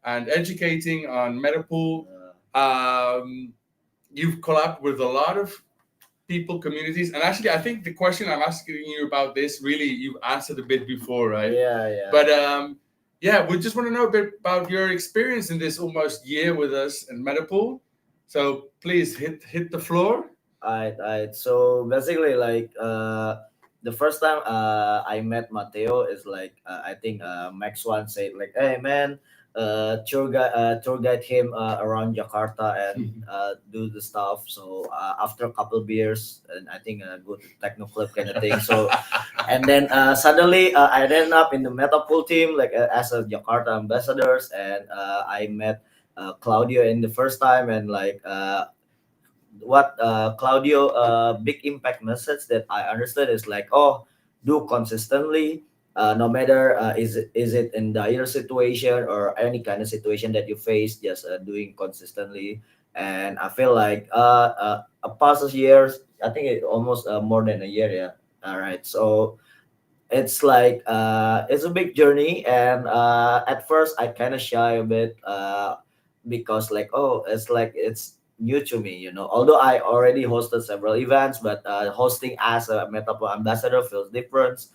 educating on Metapool. You've collabed with a lot of people, communities, and actually, I think the question I'm asking you about this really you've answered a bit before, right? Yeah. But yeah, we just want to know a bit about your experience in this almost year with us in Metapool. So please hit the floor. Alright. So basically, like the first time I met Mateo is like I think Max one said like, "Hey man, tour guide him around Jakarta and do the stuff." So after a couple beers, and I think go to techno club kind of thing. So and then suddenly I ended up in the Metapool team like as a Jakarta ambassadors, and I met Claudio in the first time, and like what Claudio big impact message that I understood is like, oh, do consistently, no matter is it in dire situation or any kind of situation that you face, just doing consistently. And I feel like a past years, I think it almost more than a year, yeah. All right, so it's like it's a big journey, and at first I kind of shy a bit because like, oh, it's like it's new to me, you know, although I already hosted several events, but hosting as a Metapool ambassador feels different.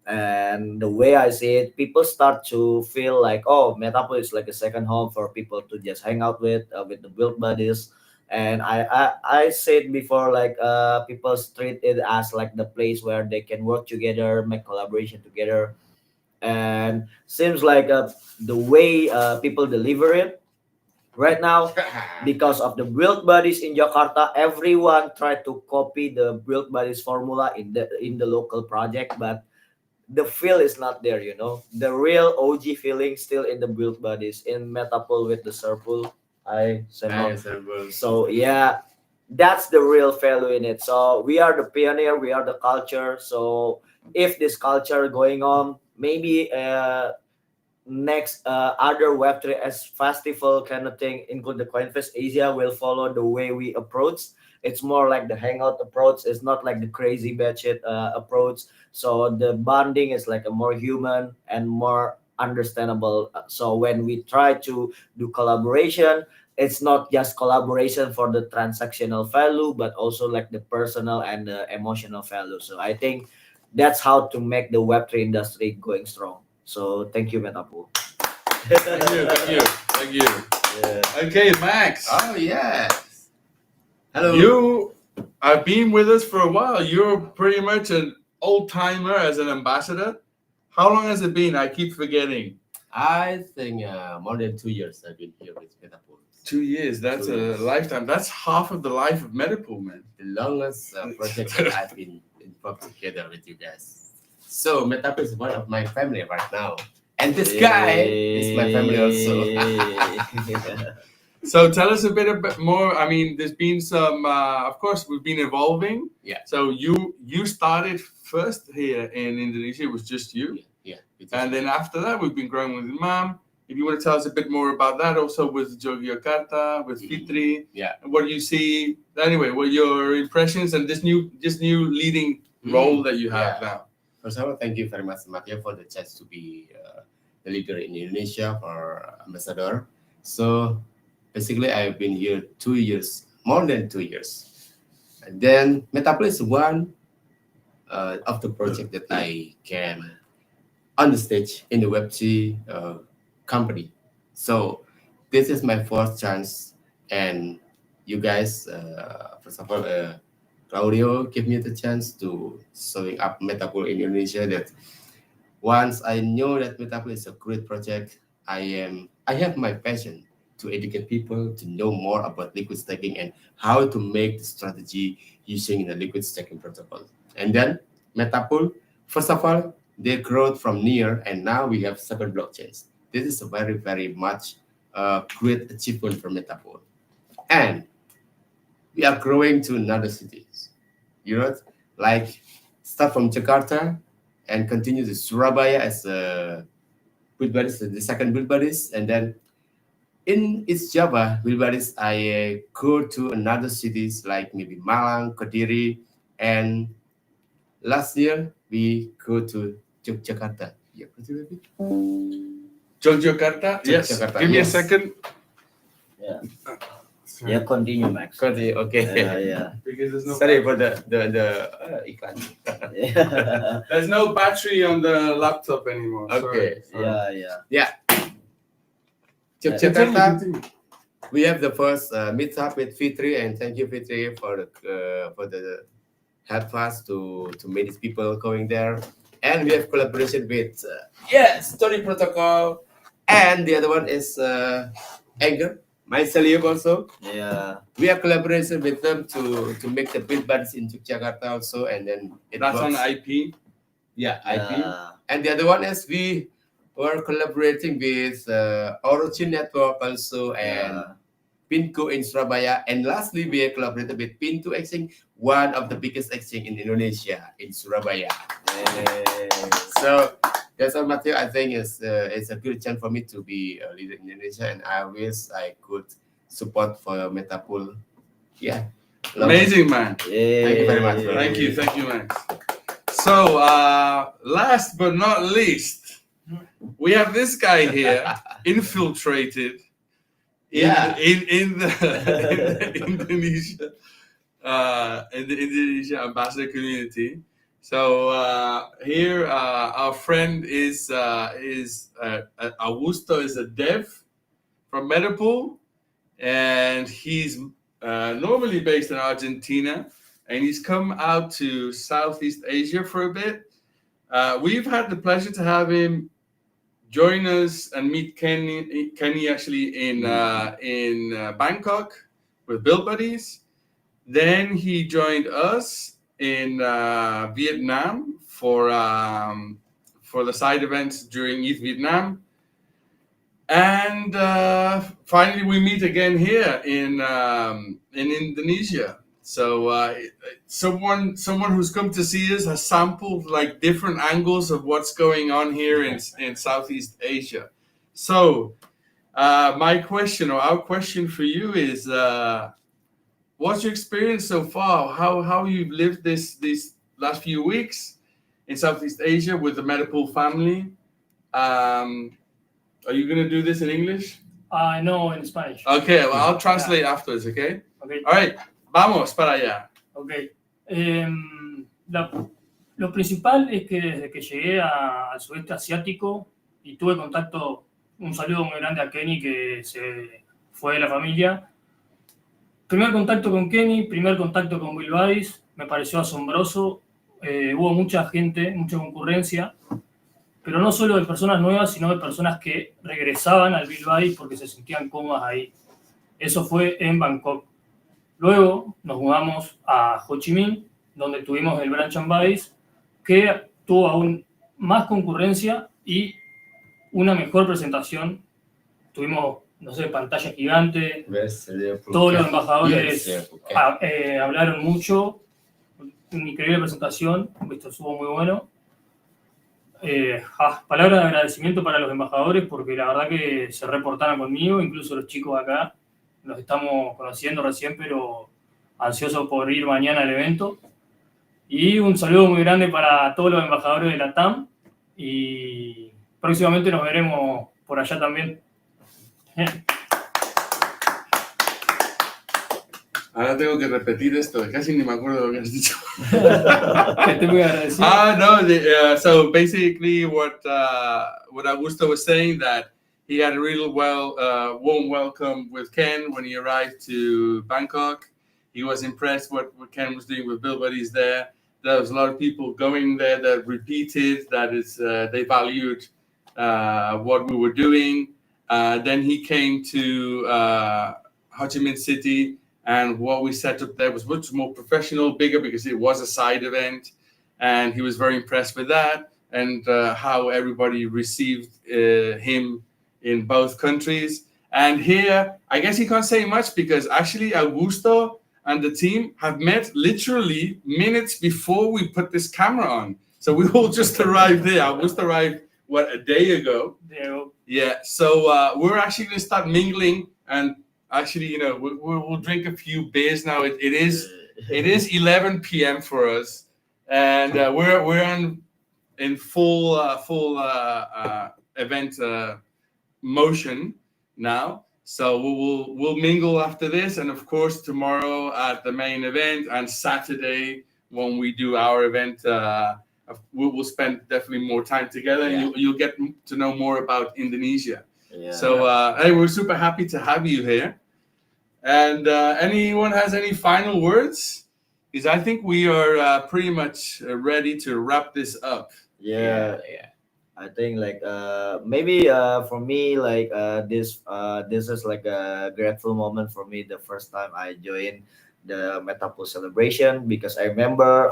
And the way I see it, people start to feel like, oh, Metapool is like a second home for people to just hang out with the build buddies. And I said before, like people treat it as like the place where they can work together, make collaboration together. And seems like the way people deliver it right now, because of the build buddies in Jakarta, everyone tried to copy the build buddies formula in the local project, but the feel is not there, you know. The real OG feeling still in the build buddies in Metapool with the circle. So yeah, that's the real value in it. So we are the pioneer, we are the culture. So if this culture going on, maybe next other Web3 festival kind of thing, include the CoinFest Asia, will follow the way we approach. It's more like the hangout approach. It's not like the crazy batshit approach. So the bonding is like a more human and more understandable. So when we try to do collaboration, it's not just collaboration for the transactional value, but also like the personal and the emotional value. So I think that's how to make the Web3 industry going strong. So thank you, Metapool. Thank you. Yeah. Okay, Max. Oh yes. Hello. You have been with us for a while. You're pretty much an old timer as an ambassador. How long has it been? I keep forgetting. I think more than 2 years I've been here with Metapool. 2 years. That's 2 a years. lifetime. That's half of the life of Metapool, man. The longest project that I've been involved together with you guys. So Metapool is one of my family right now, and this guy is my family also. So tell us a bit more. I mean, there's been some. Of course, we've been evolving. Yeah. So you started first here in Indonesia. It was just you. Yeah. And then after that, we've been growing with Imam. If you want to tell us a bit more about that, also with Yogyakarta, with Fitri, Yeah. and what you see. Anyway, what your impressions and this new leading role that you have Yeah. now. First of all, thank you very much, Mattia, for the chance to be the leader in Indonesia for ambassador. So basically, I've been here 2 years, more than 2 years. And then Metapool is one of the project that I can on the stage in the Web3 company. So this is my first chance, and you guys, first of all, Claudio gave me the chance to showing up Metapool in Indonesia. That once I know that Metapool is a great project, I have my passion to educate people to know more about liquid staking and how to make the strategy using the liquid staking protocol. And then Metapool, first of all, they growth from near, and now we have 7 blockchains. This is a very, very much great achievement for Metapool. And we are growing to another cities. You know, like start from Jakarta and continue to Surabaya as a build buddies, the second build buddies, and then in East Java build buddies, I go to another cities like maybe Malang, Kediri, and last year we go to Yogyakarta. Yeah, could you repeat? Yogyakarta? Yes. Yogyakarta, Give me a yes. second. Yeah. Yeah, continue, Max. Continue, okay. Yeah. Because there's no Sorry for the iklan. Yeah. There's no battery on the laptop anymore. Okay. Sorry. Yeah. Yogyakarta. We have the first meetup with Fitri, and thank you, Fitri, for the help us to meet these people going there. And we have collaboration with Story Protocol, and the other one is Anger, myself also. Yeah. We have collaboration with them to make the build buddies in Yogyakarta also, and then That's on IP. Yeah, IP. Yeah. And the other one is we were collaborating with Origin Network also, and Pinco in Surabaya. And lastly, we have collaborated with Pintu Exchange, one of the biggest exchange in Indonesia, in Surabaya. So that's all, Matthew. I think it's a good chance for me to be a leader in Indonesia, and I wish I could support for Metapool. Yeah. Amazing, man. Thank you very much, bro. Thank you, Max. So, last but not least, we have this guy here, infiltrated in the Indonesia ambassador community. So here, our friend is Augusto, is a dev from Metapool, and he's normally based in Argentina, and he's come out to Southeast Asia for a bit. We've had the pleasure to have him join us and meet Kenny actually in Bangkok with Build Buddies. Then he joined us in Vietnam for the side events during ETH Vietnam. And finally, we meet again here in Indonesia. So someone who's come to see us has sampled like different angles of what's going on here in Southeast Asia. So my question, or our question for you is, what's your experience so far? How you've lived these last few weeks in Southeast Asia with the Metapool family? Are you going to do this in English? No, in Spanish. Okay, well, I'll translate afterwards, okay? Okay. All right, vamos para allá. Ok. Lo principal es que desde que llegué al sudeste asiático y tuve contacto, un saludo muy grande a Kenny que se fue de la familia. Primer contacto con Kenny, primer contacto con Bill Buddies, me pareció asombroso. Hubo mucha gente, mucha concurrencia, pero no solo de personas nuevas, sino de personas que regresaban al Bill Buddies porque se sentían cómodas ahí. Eso fue en Bangkok. Luego nos mudamos a Ho Chi Minh, donde tuvimos el Branch and Buddies, que tuvo aún más concurrencia y una mejor presentación. Tuvimos, no sé, pantalla gigante, todos los embajadores hablaron mucho, una increíble presentación, esto estuvo muy bueno. Palabras de agradecimiento para los embajadores porque la verdad que se reportaron conmigo, incluso los chicos acá, los estamos conociendo recién, pero ansiosos por ir mañana al evento. Y un saludo muy grande para todos los embajadores de la TAM y próximamente nos veremos por allá también. Ahora tengo que repetir esto, casi ni me acuerdo lo que has dicho. Estoy muy agradecido. No, so basically what Augusto was saying, that he had a real warm welcome with Ken when he arrived to Bangkok. He was impressed what Ken was doing with Build Buddies there. There was a lot of people going there that repeated that they valued what we were doing. Then he came to Ho Chi Minh City, and what we set up there was much more professional, bigger, because it was a side event. And he was very impressed with that and how everybody received him in both countries. And here, I guess he can't say much because actually Augusto and the team have met literally minutes before we put this camera on. So we all just arrived there. Augusto arrived, a day ago? Yeah, so we're actually going to start mingling, and actually, we'll drink a few beers now. It is 11 p.m. for us, and we're in full event motion now. So we'll mingle after this, and of course tomorrow at the main event, and Saturday when we do our event, we'll spend definitely more time together, and you'll get to know more about Indonesia. So hey, we're super happy to have you here. And anyone has any final words? Because I think we are pretty much ready to wrap this up. Yeah. I think like maybe for me like this is like a grateful moment for me, the first time I joined the Metapool celebration, because I remember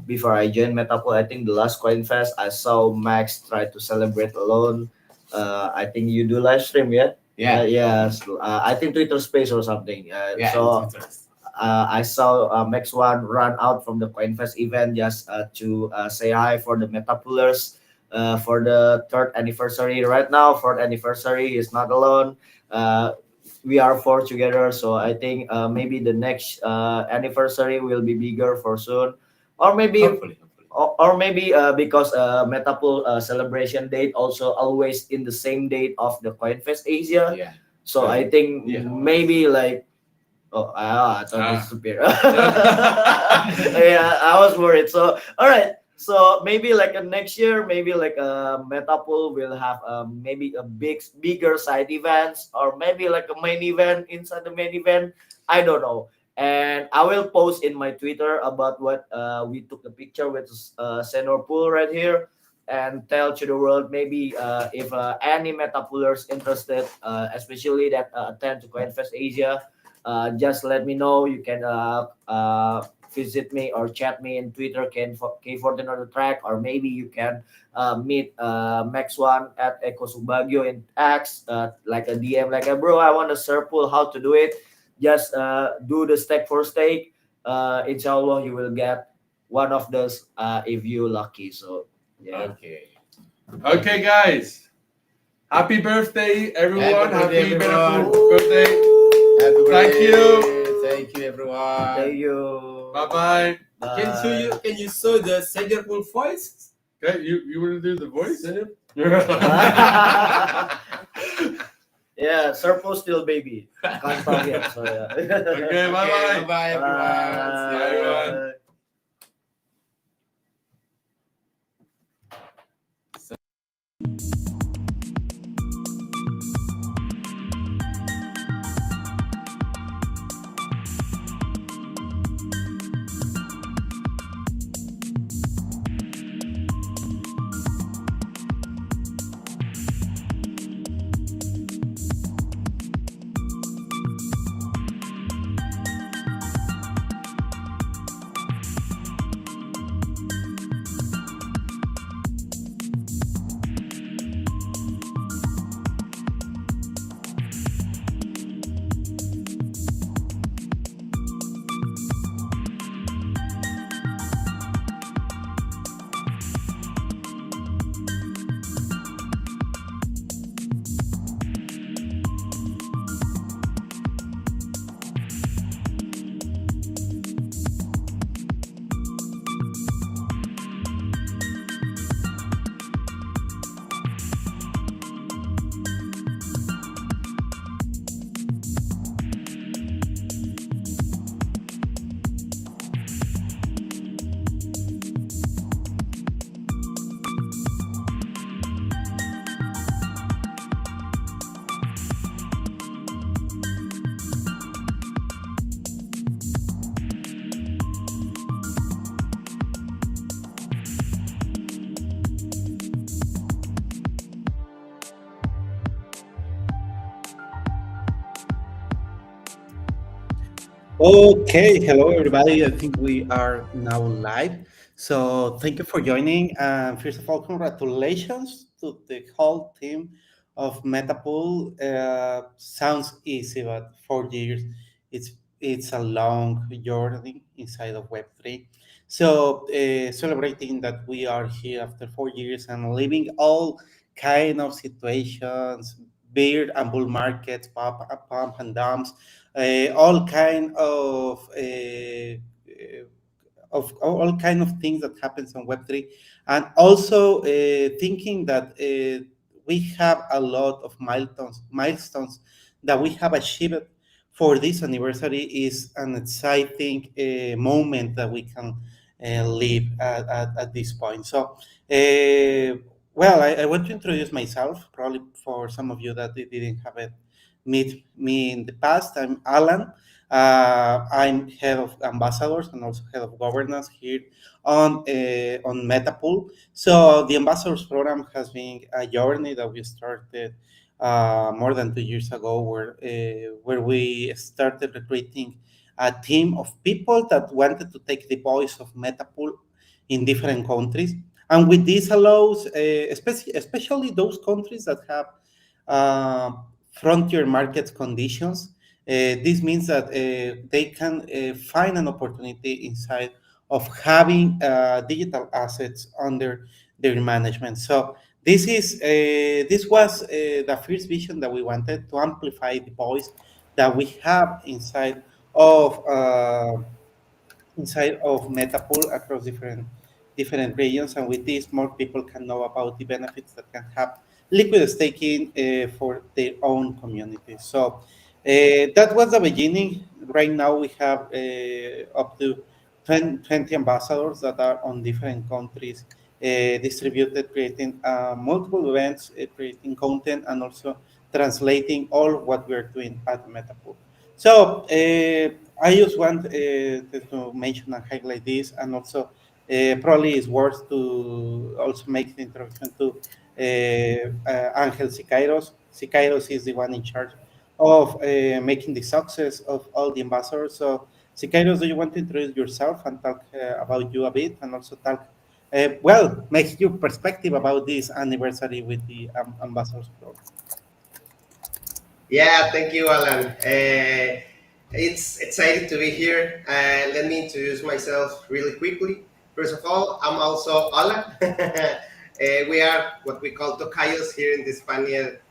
before I joined Metapool, I think the last Coin Fest I saw Max try to celebrate alone. I think you do live stream, yeah? Yes. I think Twitter Space or something. I saw Max One run out from the CoinFest event just to say hi for the Metapoolers for the third anniversary. Right now, fourth anniversary is not alone. We are four together, so I think maybe the next anniversary will be bigger for soon, or maybe. Hopefully. Or maybe because Metapool celebration date also always in the same date of the CoinFest Asia. Yeah. So I think maybe like I thought it's superior. Yeah, I was worried. So all right. So maybe like next year, maybe like Metapool will have maybe a bigger side events, or maybe like a main event inside the main event. I don't know. And I will post in my Twitter about what we took a picture with Senor Pool right here, and tell to the world maybe if any Metapoolers interested, especially that attend to CoinFest Asia, just let me know. You can visit me or chat me in Twitter, K14 on the track, or maybe you can meet Max One at Eko Subagio in X, like a DM, like a bro, I want a Serpool, how to do it. Just do the stake for stake. Inshallah, you will get one of those if you lucky. So yeah. Okay, guys. Happy birthday, everyone. Happy birthday, everyone. Birthday. Happy Thank birthday. you. Thank you, everyone. Thank you. Bye-bye. Can you show the Senor voice? Okay, you want to do the voice? Yeah, Serpo still baby. Can't talk yet. So yeah. Okay, bye-bye. Bye, everyone. See you, everyone. Okay, hello everybody. I think we are now live. So thank you for joining. First of all, congratulations to the whole team of Metapool. Sounds easy, but 4 years, it's a long journey inside of Web3. So celebrating that we are here after 4 years and living all kind of situations, bear and bull markets, pump and dumps, all kind of of all kind of things that happens on Web3, and also thinking that we have a lot of milestones that we have achieved for this anniversary is an exciting moment that we can live at this point. So, well, I want to introduce myself, probably for some of you that didn't have it meet me in the past. I'm Alan. I'm head of ambassadors and also head of governance here on Metapool. So the ambassadors program has been a journey that we started more than 2 years ago, where we started recruiting a team of people that wanted to take the voice of Metapool in different countries. And with this allows, especially those countries that have uh, frontier market conditions, this means that they can find an opportunity inside of having digital assets under their management. So this was the first vision that we wanted to amplify the voice that we have of uh, inside of Metapool across different regions, and with this, more people can know about the benefits that can have liquid staking for their own communities. So that was the beginning. Right now, we have up to 20 ambassadors that are on different countries, distributed, creating multiple events, creating content, and also translating all what we're doing at Metapool. So I just want to mention and highlight this, and also probably it's worth to also make the introduction to Angel Sicairos. Sicairos is the one in charge of making the success of all the ambassadors. So Sicairos, do you want to introduce yourself and talk about you a bit, and also talk, well, make your perspective about this anniversary with the ambassadors program? Yeah, thank you, Alan. It's exciting to be here. Let me introduce myself really quickly. First of all, I'm also Alan. We are what we call tocayos here in the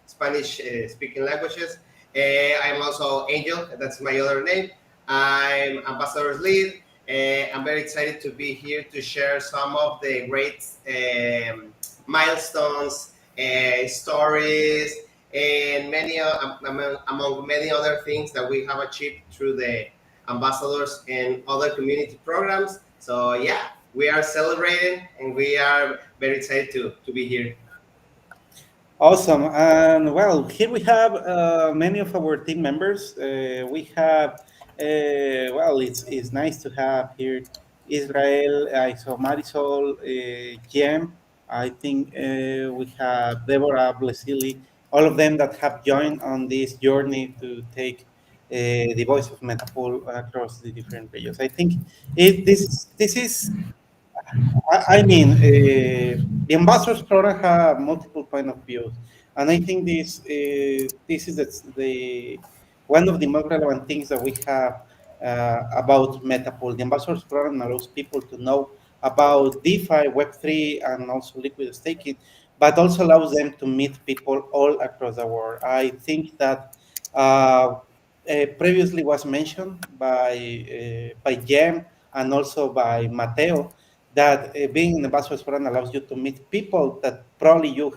Spanish speaking languages. I'm also Angel, that's my other name. I'm ambassador's lead. I'm very excited to be here to share some of the great milestones, stories, and many among many other things that we have achieved through the ambassadors and other community programs. So yeah, we are celebrating and we are very excited to be here. Awesome. And well, here we have many of our team members. We have, well, it's nice to have here Israel, I saw Marisol, Jem. I think we have Deborah Blesili, all of them that have joined on this journey to take the voice of Metapool across the different regions. I think this is I mean, the ambassadors program have multiple point of views, and I think this is the one of the most relevant things that we have about Metapool. The ambassadors program allows people to know about DeFi, Web3, and also liquid staking, but also allows them to meet people all across the world. I think that previously was mentioned by Jem and also by Mateo that being in the Ambassadors Program allows you to meet people that probably you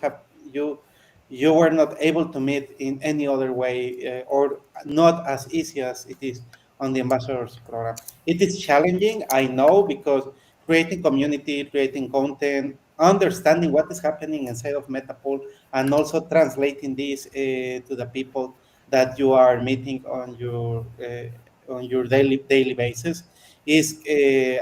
were not able to meet in any other way or not as easy as it is on the Ambassadors Program. It is challenging, I know, because creating community, creating content, understanding what is happening inside of Metapool, and also translating this to the people that you are meeting on your daily basis is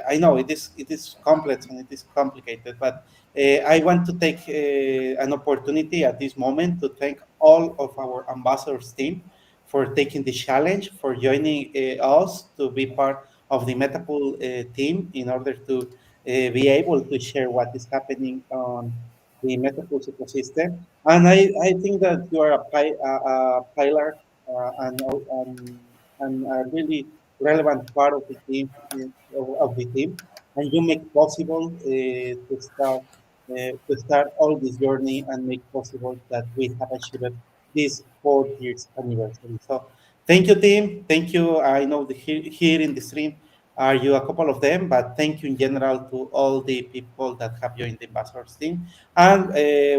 I know it is complex and it is complicated, but I want to take an opportunity at this moment to thank all of our ambassadors team for taking the challenge, for joining us to be part of the Metapool team in order to be able to share what is happening on the Metapool ecosystem. And I think that you are a pillar and a really relevant part of the team of the team, and you make possible to start all this journey and make possible that we have achieved this 4 years anniversary. So thank you, team. Thank you. I know here in the stream are you a couple of them, but thank you in general to all the people that have joined the ambassadors team. And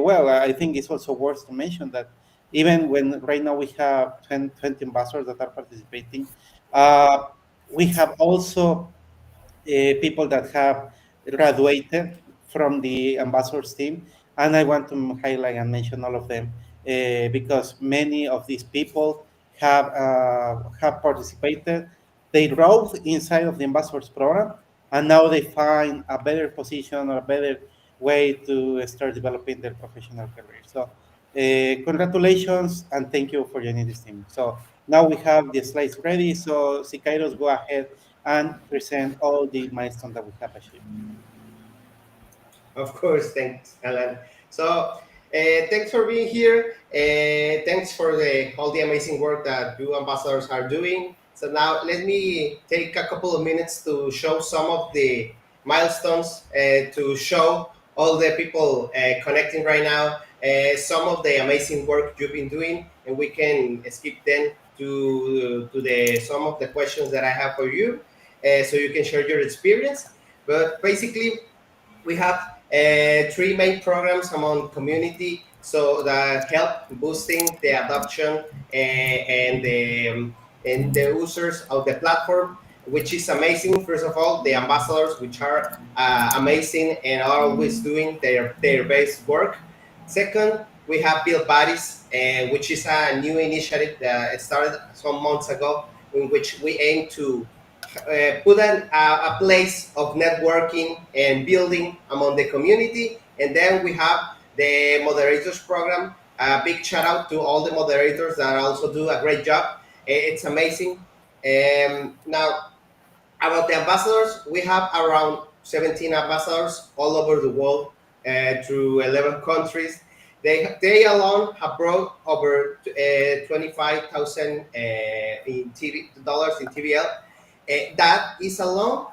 well, I think it's also worth to mention that even when right now we have 20 ambassadors that are participating, we have also people that have graduated from the ambassadors team, and I want to highlight and mention all of them because many of these people have participated. They growth inside of the ambassadors program, and now they find a better position or a better way to start developing their professional career. So, congratulations and thank you for joining this team. So now we have the slides ready. So, Sikairos, go ahead and present all the milestones that we have achieved. Of course, thanks, Alan. So, thanks for being here. Thanks for all the amazing work that you ambassadors are doing. So now let me take a couple of minutes to show some of the milestones to show all the people connecting right now some of the amazing work you've been doing, and we can skip then to some of the questions that I have for you, so you can share your experience. But basically, we have three main programs among community, so that help boosting the adoption and the users of the platform, which is amazing. First of all, the ambassadors, which are amazing and are always doing their best work. Second, we have Build Buddies, which is a new initiative that started some months ago, in which we aim to put a place of networking and building among the community. And then we have the moderators program. A big shout out to all the moderators that also do a great job. It's amazing. Now, about the ambassadors, we have around 17 ambassadors all over the world through 11 countries. They alone have brought over 25,000 in dollars in TVL. That is alone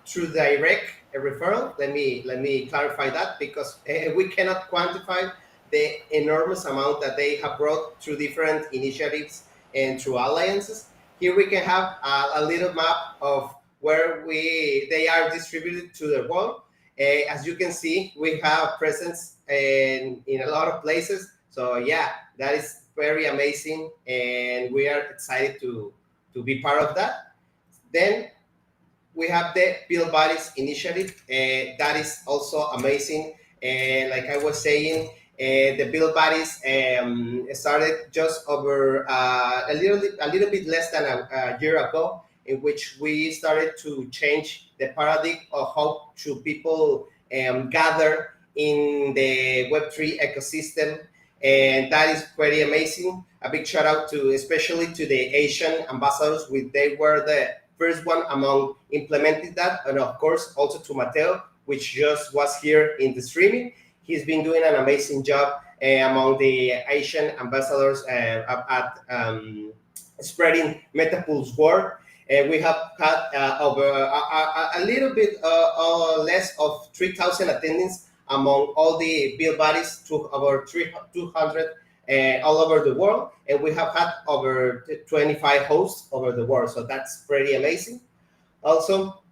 through direct referral. Let me clarify that, because we cannot quantify the enormous amount that they have brought through different initiatives and through alliances. Here we can have a little map of where they are distributed to the world. As you can see, we have presence in a lot of places. So yeah, that is very amazing, and we are excited to be part of that. Then we have the Build Buddies initiative. That is also amazing. Like I was saying, the Build Buddies started just over a little bit less than a year ago, in which we started to change the paradigm of how should people gather in the Web3 ecosystem. And that is pretty amazing. A big shout out to, especially to the Asian ambassadors, they were the first one among implementing that. And of course, also to Mateo, which just was here in the streaming. He's been doing an amazing job among the Asian ambassadors at spreading Metapool's word. We have had over a little bit less of 3,000 attendings among all the Build Buddies, to over 200 all over the world, and we have had over 25 hosts over the world. So that's pretty amazing. Also,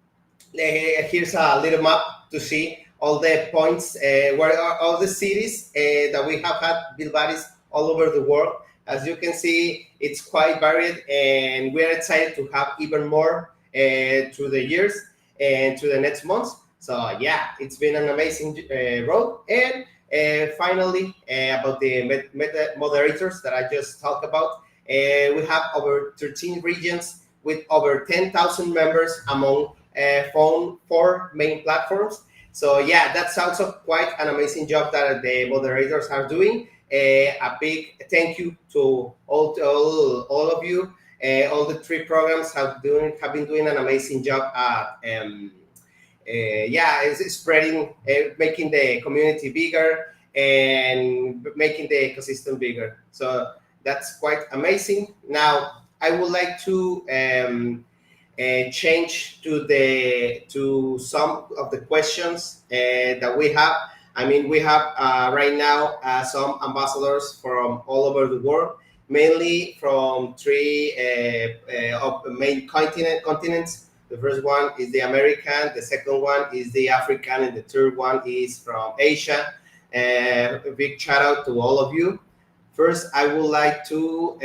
here's a little map to see all the points where are all the cities that we have had Build Buddies all over the world. As you can see, it's quite varied, and we're excited to have even more through the years and through the next months. So yeah, it's been an amazing road. And finally, about the moderators that I just talked about, we have over 13 regions with over 10,000 members among 4 main platforms. So yeah, that's also quite an amazing job that the moderators are doing. A big thank you to all of you. All the 3 programs have been doing an amazing job at it's spreading, making the community bigger and making the ecosystem bigger. So that's quite amazing. Now I would like to change to some of the questions that we have. I mean, we have right now some ambassadors from all over the world, mainly from 3 of the main continents. The first one is the American, the second one is the African, and the third one is from Asia. A big shout out to all of you. First, I would like to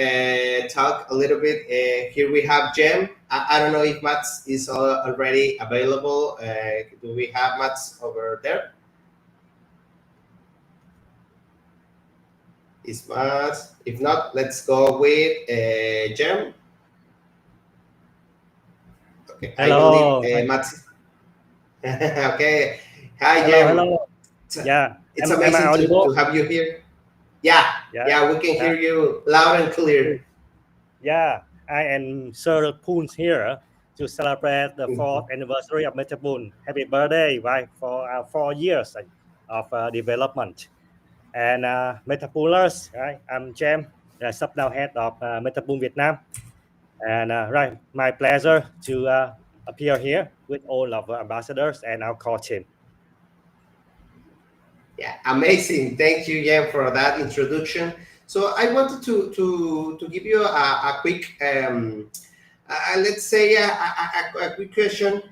talk a little bit. Here we have Jem. I don't know if Mats is already available. Do we have Mats over there? Is Mats? If not, let's go with Jem. Okay, Hello. I believe Mats. Okay. Hi, Hello, Jem. hello. Yeah. It's Am I amazing to audible? have you here. Yeah, we can hear you loud and clear. Yeah, I am Sir Poons here to celebrate the 4th anniversary of MetaPoon. Happy birthday, right, for our 4 years of development. And MetaPoolers, right, I'm Jem, the sub-now head of MetaPoon Vietnam. And right, my pleasure to appear here with all of our ambassadors and our core team. Yeah, amazing. Thank you, Jem, for that introduction. So I wanted to give you a quick, let's say a quick question.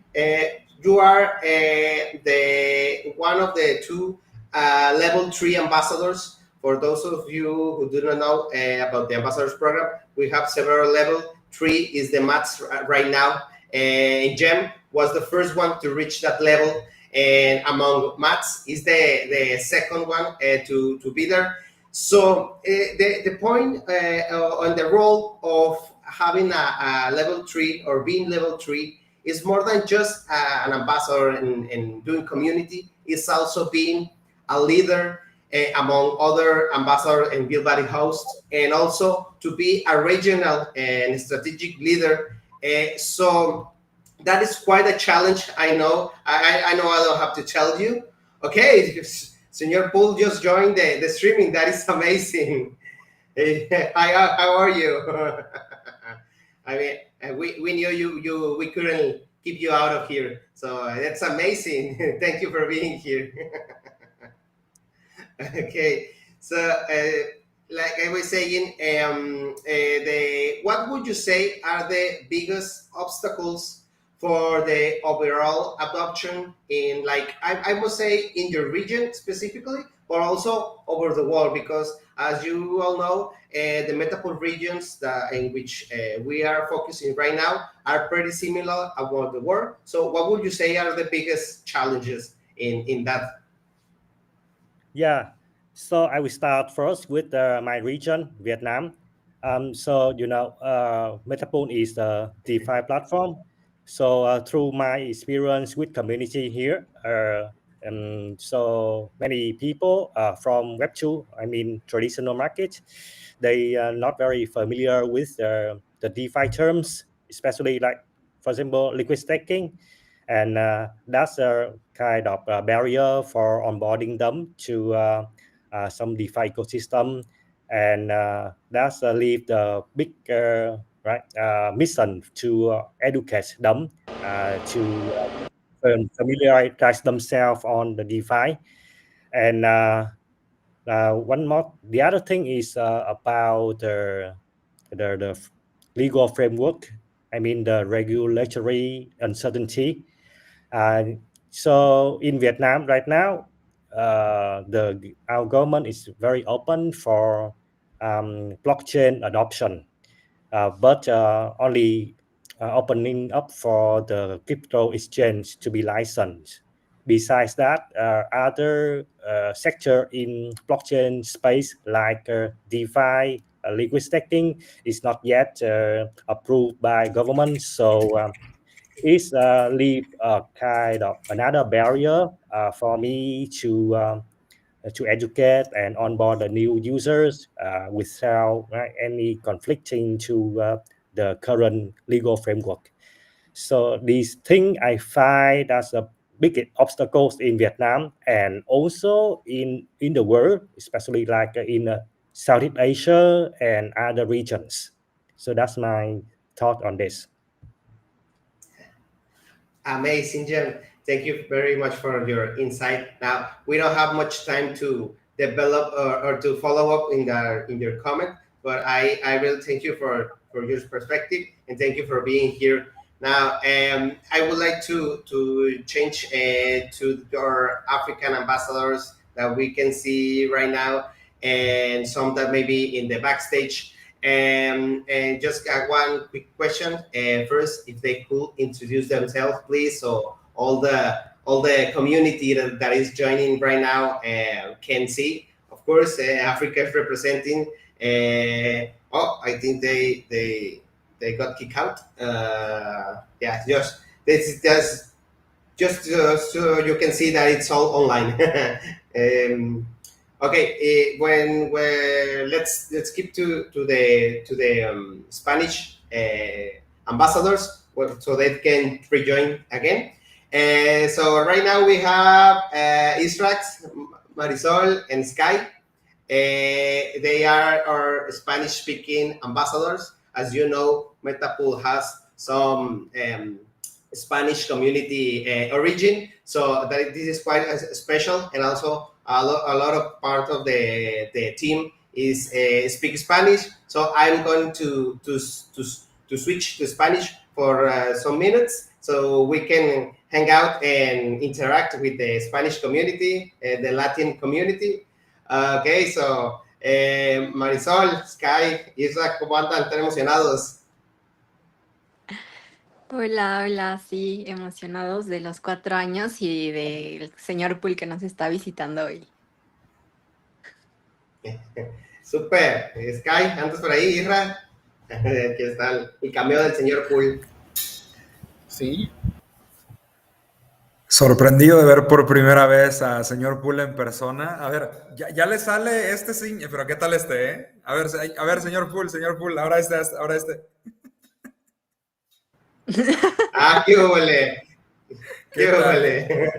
You are the one of the two level 3 ambassadors. For those of you who do not know about the ambassadors program, we have several level. 3 is the Mats right now, and Jem was the first one to reach that level. And among Mats is the second one to be there. So the point on the role of having a level 3 or being level 3 is more than just an ambassador and doing community. It's also being a leader among other ambassador and build body hosts, and also to be a regional and strategic leader. So that is quite a challenge. I know. I know. I don't have to tell you. Okay, Senor Pool just joined the streaming. That is amazing. Hi, how are you? I mean, we knew you. We couldn't keep you out of here. So that's amazing. Thank you for being here. Okay, so like I was saying, what would you say are the biggest obstacles for the overall adoption in, like, I must say, in your region specifically, but also over the world? Because as you all know, the MetaPool regions in which we are focusing right now are pretty similar around the world. So what would you say are the biggest challenges in that? Yeah, so I will start first with my region, Vietnam. So, MetaPool is a DeFi platform. So through my experience with community here, so many people from Web2, I mean traditional market, they are not very familiar with the DeFi terms, especially like, for example, liquid staking. And that's a kind of a barrier for onboarding them to some DeFi ecosystem. And that's leave the big mission to educate them to familiarize themselves on the DeFi. And one more, the other thing is about the legal framework. I mean the regulatory uncertainty. So in Vietnam right now, our government is very open for blockchain adoption, but only opening up for the crypto exchange to be licensed. Besides that, other sector in blockchain space like DeFi, liquid staking is not yet approved by government. So is leave kind of another barrier for me to educate and onboard the new users without any conflicting to the current legal framework. So these things I find as a big obstacles in Vietnam and also in the world, especially like in Southeast Asia and other regions. So that's my thought on this. Amazing, Jem. Thank you very much for your insight. Now, we don't have much time to develop or to follow up in your comment, but I will thank you for your perspective, and thank you for being here Now, I would like to change to our African ambassadors that we can see right now, and some that may be in the backstage. And just one quick question. First, if they could introduce themselves, please, so all the community that is joining right now can see. Of course, Africa is representing. I think they got kicked out. Yeah, just this is just so you can see that it's all online. Okay, when let's keep to the Spanish ambassadors so they can rejoin again. So right now we have Israx, Marisol, and Sky. They are our Spanish-speaking ambassadors. As you know, Metapool has some Spanish community origin, so that this is quite special, and also a lot of part of the team is speak Spanish. So I'm going to switch to Spanish for some minutes, so we can hang out and interact with the Spanish community, the Latin community. Okay, so Marisol, Sky, Isaac, ¿cómo andan? ¿Están emocionados? Hola, hola, sí, emocionados de los 4 años y del señor Pool que nos está visitando hoy. Super, Sky, andas por ahí, Isra. Aquí está el cameo del señor Pool. Sí. Sorprendido de ver por primera vez a señor Pool en persona. A ver, ya le sale este sí, pero ¿qué tal este, eh? A ver, señor Pool, ahora este. Ah, qué huele. Qué huele.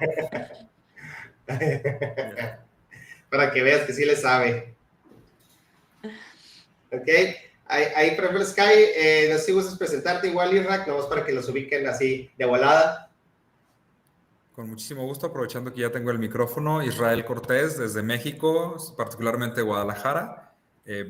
Para que veas que sí le sabe. Ok, ahí por ejemplo, Sky, no sé si gustas presentarte igual, Irrak, nomás para que los ubiquen así de volada. Con muchísimo gusto, aprovechando que ya tengo el micrófono, Israel Cortés desde México, particularmente Guadalajara.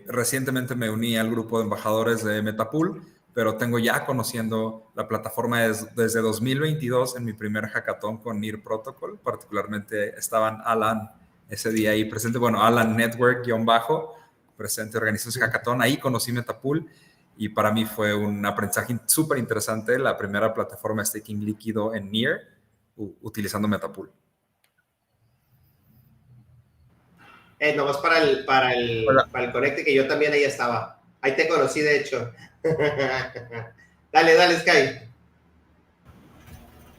Recientemente me uní al grupo de embajadores de Metapool, pero tengo ya conociendo la plataforma desde 2022 en mi primer hackathon con NIR Protocol. Particularmente estaban Alan ese día ahí presente, bueno, Alan Network-bajo, presente organizando ese hackathon. Ahí conocí Metapool y para mí fue un aprendizaje súper interesante, la primera plataforma de staking líquido en NIR, utilizando Metapool. Nomás para el conecte, que yo también ahí estaba. Ahí te conocí, de hecho. Dale, Sky.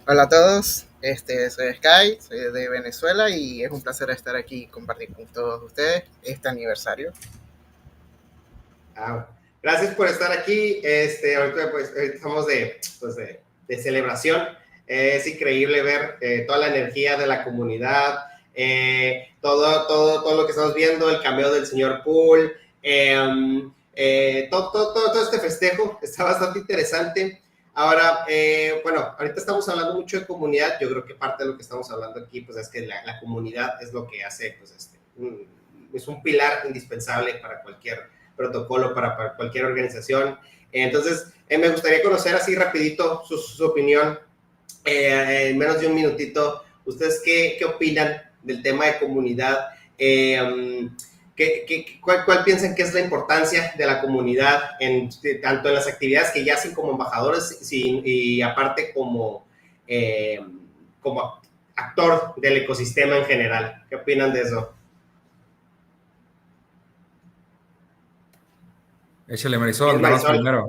Hola a todos, soy Sky, soy de Venezuela y es un placer estar aquí y compartir con todos ustedes este aniversario. Gracias por estar aquí. Ahorita pues estamos de celebración. Es increíble ver toda la energía de la comunidad, todo lo que estamos viendo, el cameo del señor Pool, todo este festejo está bastante interesante. Ahora, bueno, ahorita estamos hablando mucho de comunidad. Yo creo que parte de lo que estamos hablando aquí, pues es que la comunidad es lo que hace, pues es un pilar indispensable para cualquier protocolo, para cualquier organización. Entonces, me gustaría conocer así rapidito su opinión, en menos de un minutito. ¿Ustedes qué opinan del tema de comunidad? ¿Cuál piensan que es la importancia de la comunidad tanto en las actividades que ya hacen como embajadores y aparte como actor del ecosistema en general? ¿Qué opinan de eso? Échale, Marisol, vamos primero.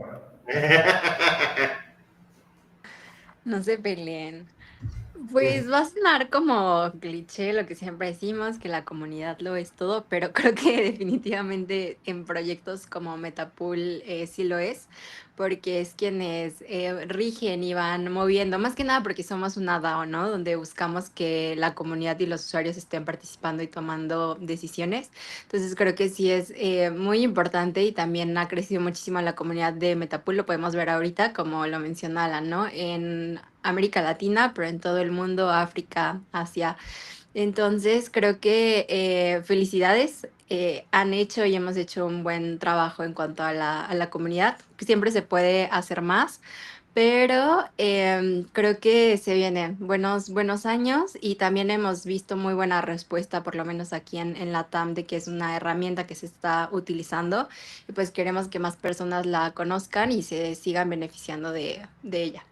No se peleen. Pues va a sonar como cliché lo que siempre decimos, que la comunidad lo es todo, pero creo que definitivamente en proyectos como Metapool sí lo es, porque es quienes rigen y van moviendo, más que nada porque somos una DAO, ¿no? Donde buscamos que la comunidad y los usuarios estén participando y tomando decisiones. Entonces creo que sí es muy importante y también ha crecido muchísimo la comunidad de Metapool, lo podemos ver ahorita, como lo menciona Alan, ¿no? En América Latina, pero en todo el mundo, África, Asia. Entonces, creo que felicidades, han hecho y hemos hecho un buen trabajo en cuanto a la comunidad, que siempre se puede hacer más, pero creo que se vienen buenos años y también hemos visto muy buena respuesta, por lo menos aquí en la TAM, de que es una herramienta que se está utilizando y pues queremos que más personas la conozcan y se sigan beneficiando de ella.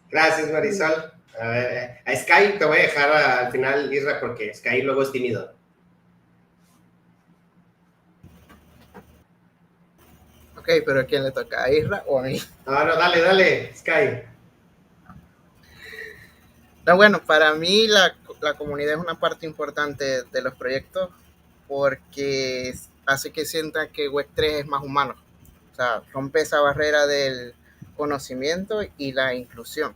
Gracias, Marisol. A Sky te voy a dejar al final, Isra, porque Sky luego es tímido. Ok, pero ¿a quién le toca? ¿A Isra o a mí? No, dale, Sky. No, bueno, para mí la comunidad es una parte importante de los proyectos porque hace que sientan que Web3 es más humano. O sea, rompe esa barrera del conocimiento y la inclusión.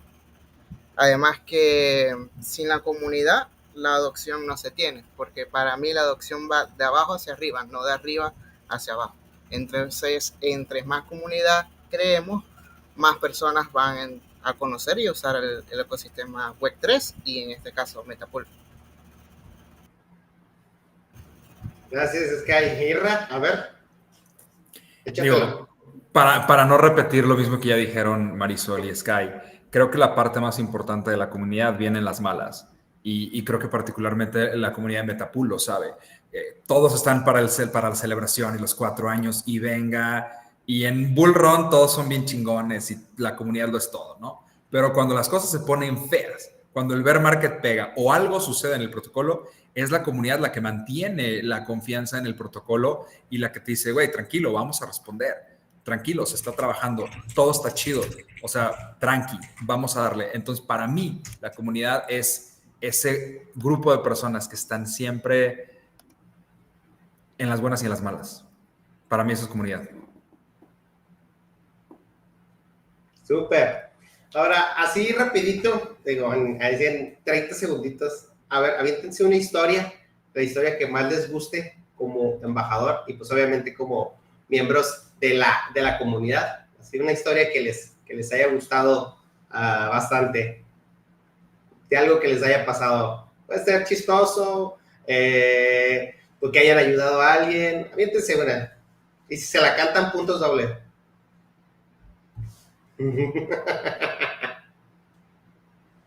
Además que sin la comunidad la adopción no se tiene, porque para mí la adopción va de abajo hacia arriba, no de arriba hacia abajo. Entonces, entre más comunidad creemos, más personas van a conocer y usar el ecosistema Web3 y en este caso Metapool. Gracias, Sky. Irra, a ver. Échatelo. Digo, para no repetir lo mismo que ya dijeron Marisol y Sky, creo que la parte más importante de la comunidad viene en las malas. Y creo que particularmente la comunidad de Metapool lo sabe. Todos están para la celebración y los 4 años y venga. Y en Bull Run todos son bien chingones y la comunidad lo es todo, ¿no? Pero cuando las cosas se ponen feas, cuando el bear market pega o algo sucede en el protocolo, es la comunidad la que mantiene la confianza en el protocolo y la que te dice, güey, tranquilo, vamos a responder. Tranquilo, se está trabajando, todo está chido. O sea, tranqui, vamos a darle. Entonces, para mí, la comunidad es ese grupo de personas que están siempre en las buenas y en las malas. Para mí eso es comunidad. Súper. Ahora, así rapidito, digo, en 30 segunditos, a ver, aviéntense una historia, la historia que más les guste como embajador y pues obviamente como miembros de la comunidad. Así una historia que les haya gustado bastante, de algo que les haya pasado. Puede ser chistoso, porque hayan ayudado a alguien. Aviéntense una. Y si se la cantan, puntos doble.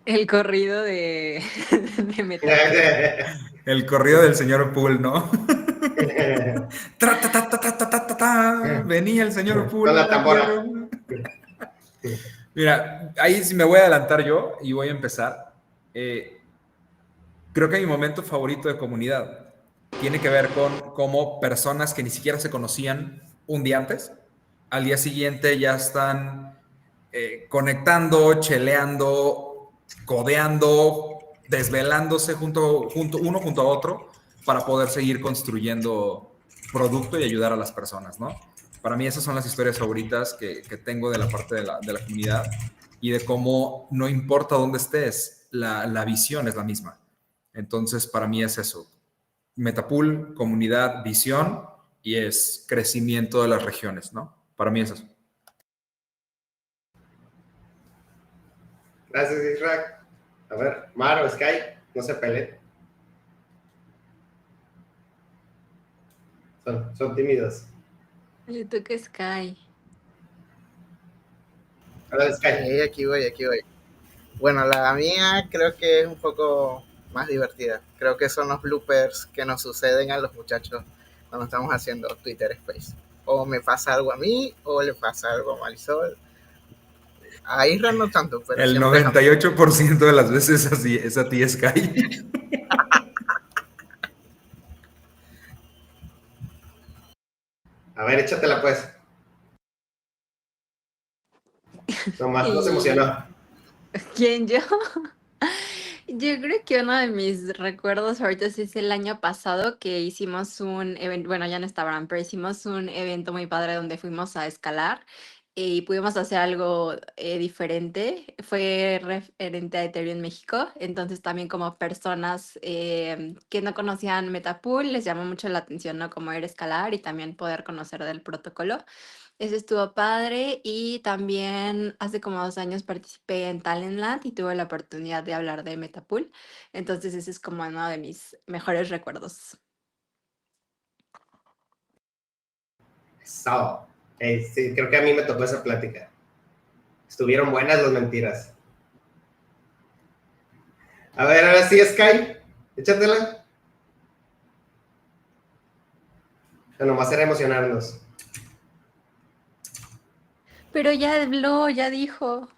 El corrido de Metapool. El corrido del señor Poole, ¿no? Venía el señor Poole. Con la tambora. Mira, ahí sí me voy a adelantar yo y voy a empezar. Creo que mi momento favorito de comunidad tiene que ver con cómo personas que ni siquiera se conocían un día antes, al día siguiente ya están conectando, cheleando, codeando, desvelándose uno junto a otro para poder seguir construyendo producto y ayudar a las personas, ¿no? Para mí esas son las historias favoritas que tengo de la parte de la comunidad y de cómo no importa dónde estés, la visión es la misma. Entonces, para mí es eso. Metapool, comunidad, visión y es crecimiento de las regiones, ¿no? Para mí es eso. Gracias, Israel. A ver, Mar o Sky, no se peleen. Son tímidos. Le toca Sky. Hola, Sky. Aquí voy. Bueno, la mía creo que es un poco más divertida. Creo que son los bloopers que nos suceden a los muchachos cuando estamos haciendo Twitter Space. O me pasa algo a mí, o le pasa algo a Marisol. A Isra no tanto, pero el 98% de las veces así es a ti, Sky. A ver, échatela pues. Nomás no se emocionó. ¿Quién, yo? Yo creo que uno de mis recuerdos ahorita es el año pasado que hicimos un evento, bueno, ya no estaban, pero hicimos un evento muy padre donde fuimos a escalar y pudimos hacer algo diferente. Fue referente a Ethereum en México, entonces también como personas que no conocían Metapool, les llamó mucho la atención, ¿no? Como ir a escalar y también poder conocer del protocolo. Eso estuvo padre y también hace como 2 años participé en Talentland y tuve la oportunidad de hablar de Metapool. Entonces ese es como uno de mis mejores recuerdos. Eso. Sí, creo que a mí me tocó esa plática. Estuvieron buenas las mentiras. A ver, ahora sí, Sky, échatela. Ya nomás era emocionarnos. Pero ya habló, ya dijo.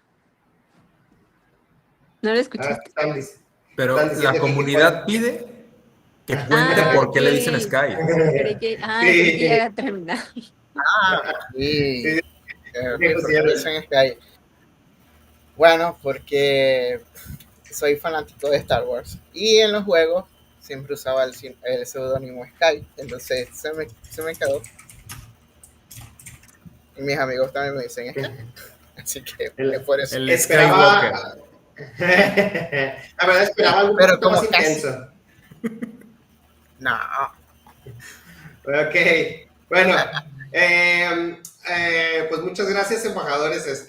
¿No lo escuchaste? Pero la comunidad pide que cuente por qué le dicen Sky. Creí que ya había terminado. Sí. ¿Por qué me dicen Sky? Bueno, porque soy fanático de Star Wars y en los juegos siempre usaba el seudónimo Sky, entonces se me quedó. Y mis amigos también me dicen Sky. Así que es por eso. El Skywalker. La verdad esperaba algo pero un poquito como más intenso. No. Ok, bueno, pues muchas gracias, embajadores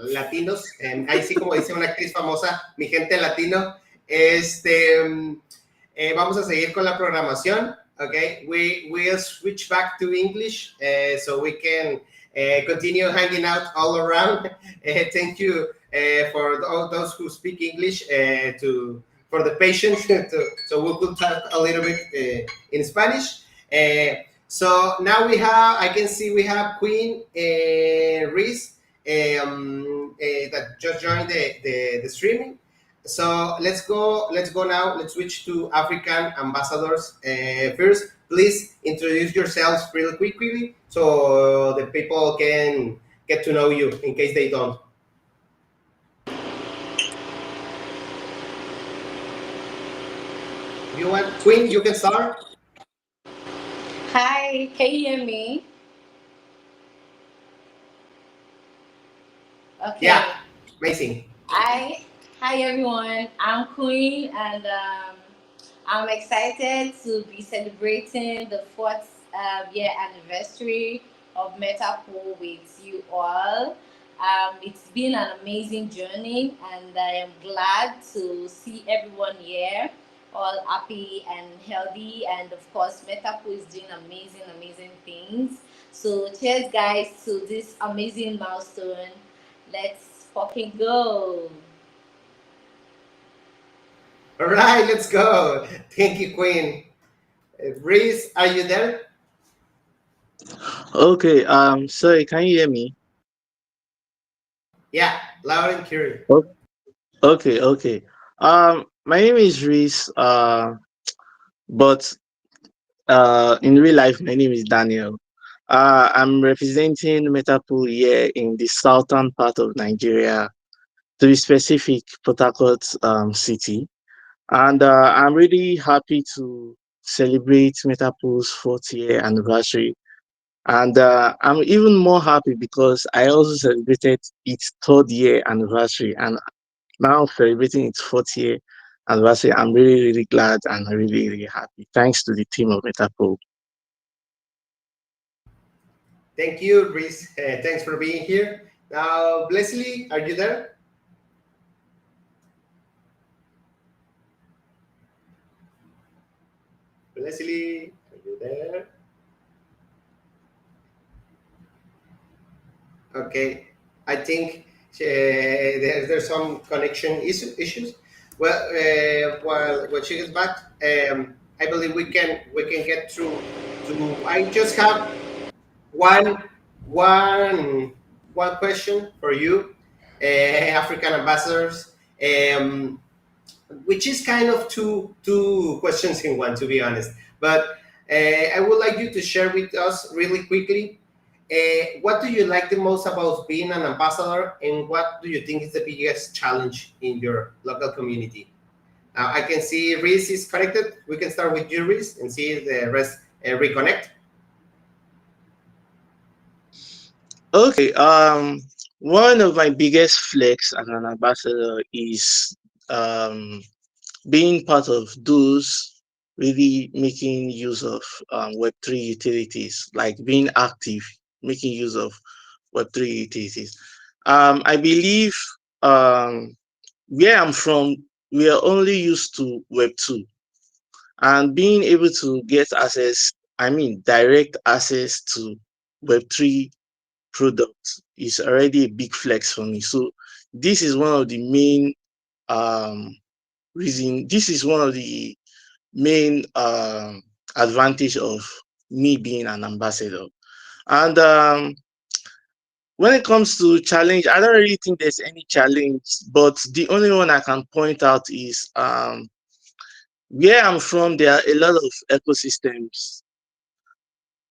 latinos. Ahí sí, como dice una actriz famosa, mi gente latino. Vamos a seguir con la programación. Okay, we'll switch back to English so we can continue hanging out all around. Thank you for all those who speak English for the patience. So we could talk a little bit in Spanish. So now I can see we have Queen Reese that just joined the streaming. So let's go now. Let's switch to African ambassadors. First, please introduce yourselves really quickly so the people can get to know you in case they don't. You want Queen? You can start. Hi, can you hear me? Okay. Yeah, amazing. Hi everyone. I'm Queen, and I'm excited to be celebrating the 4th year anniversary of MetaPool with you all. It's been an amazing journey, and I am glad to see everyone here, all happy and healthy. And of course, MetaPool is doing amazing things. So cheers, guys, to this amazing milestone. Let's fucking go. All right, let's go. Thank you, Queen. Reese, are you there? Okay, sorry, can you hear me? Yeah, loud and clear. Okay. My name is Reese, but in real life, my name is Daniel. I'm representing Metapool here in the southern part of Nigeria, to be specific, Port Harcourt city. And I'm really happy to celebrate Metapool's 4th year anniversary. And I'm even more happy because I also celebrated its 3rd year anniversary, and now celebrating its 4th year anniversary. I'm really glad and really happy. Thanks to the team of Metapool. Thank you, Reese. Thanks for being here. Now, Leslie, are you there? Leslie, are you there? Okay, I think there's some connection issues. Well, while she gets back, I believe we can get through. I just have one question for you, African ambassadors, which is kind of two questions in one, to be honest. But I would like you to share with us really quickly. What do you like the most about being an ambassador, and what do you think is the biggest challenge in your local community? Now, I can see Reese is connected. We can start with you, Reese, and see if the rest reconnect. Okay, one of my biggest flex as an ambassador is being part of those really making use of Web3 utilities, like being active, making use of Web3 utilities. I believe where I'm from, we are only used to Web2, and being able to get access, direct access to Web3 product is already a big flex for me. So this is one of the main reason. This is one of the main advantage of me being an ambassador. And when it comes to challenge, I don't really think there's any challenge, but the only one I can point out is where I'm from, there are a lot of ecosystems.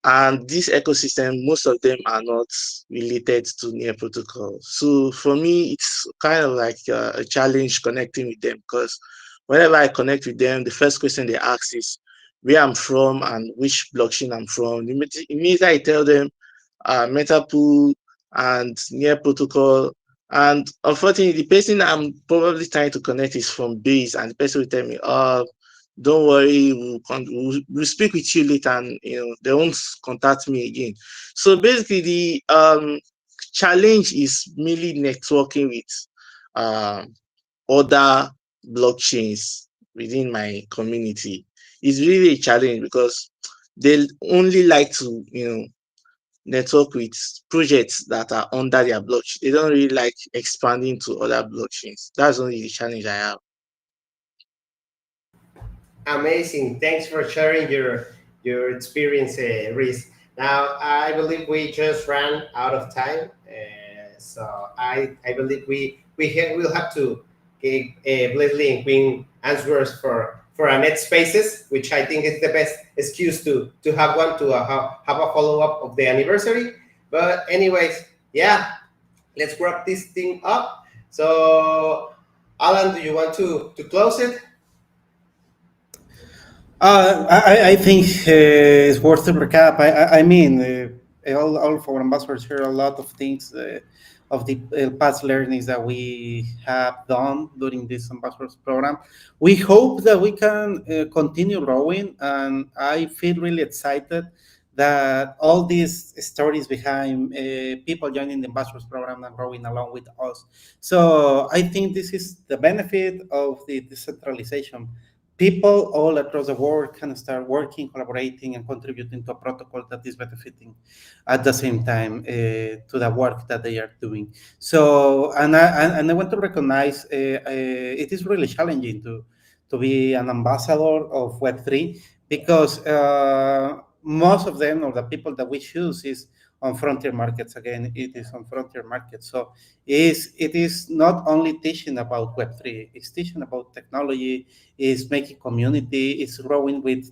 And this ecosystem, most of them are not related to near protocol. So for me, it's kind of like a challenge connecting with them, because whenever I connect with them, the first question they ask is where I'm from and which blockchain I'm from. Immediately I tell them Metapool and near protocol. And unfortunately, the person I'm probably trying to connect is from Base, and the person will tell me, oh, don't worry, we'll speak with you later, and they won't contact me again. So basically, the challenge is mainly networking with other blockchains within my community. It's really a challenge because they only like to network with projects that are under their blockchain. They don't really like expanding to other blockchains. That's only the challenge I have. Amazing. Thanks for sharing your experience, Reese. Now, I believe we just ran out of time, so I believe we'll have to give Blakely and Queen answers for our next spaces, which I think is the best excuse to have one to have a follow up of the anniversary. But anyways, yeah, let's wrap this thing up. So, Alan, do you want to close it? I think it's worth to recap. I mean, all of our ambassadors share a lot of things of the past learnings that we have done during this ambassadors program. We hope that we can continue growing, and I feel really excited that all these stories behind people joining the ambassadors program and growing along with us. So I think this is the benefit of the decentralization. People all across the world can start working, collaborating, and contributing to a protocol that is benefiting at the same time to the work that they are doing. So, and I want to recognize it is really challenging to be an ambassador of Web3 because most of them, or the people that we choose, is on frontier markets. Again, it is on frontier markets. So it is not only teaching about Web3, it's teaching about technology, is making community, is growing with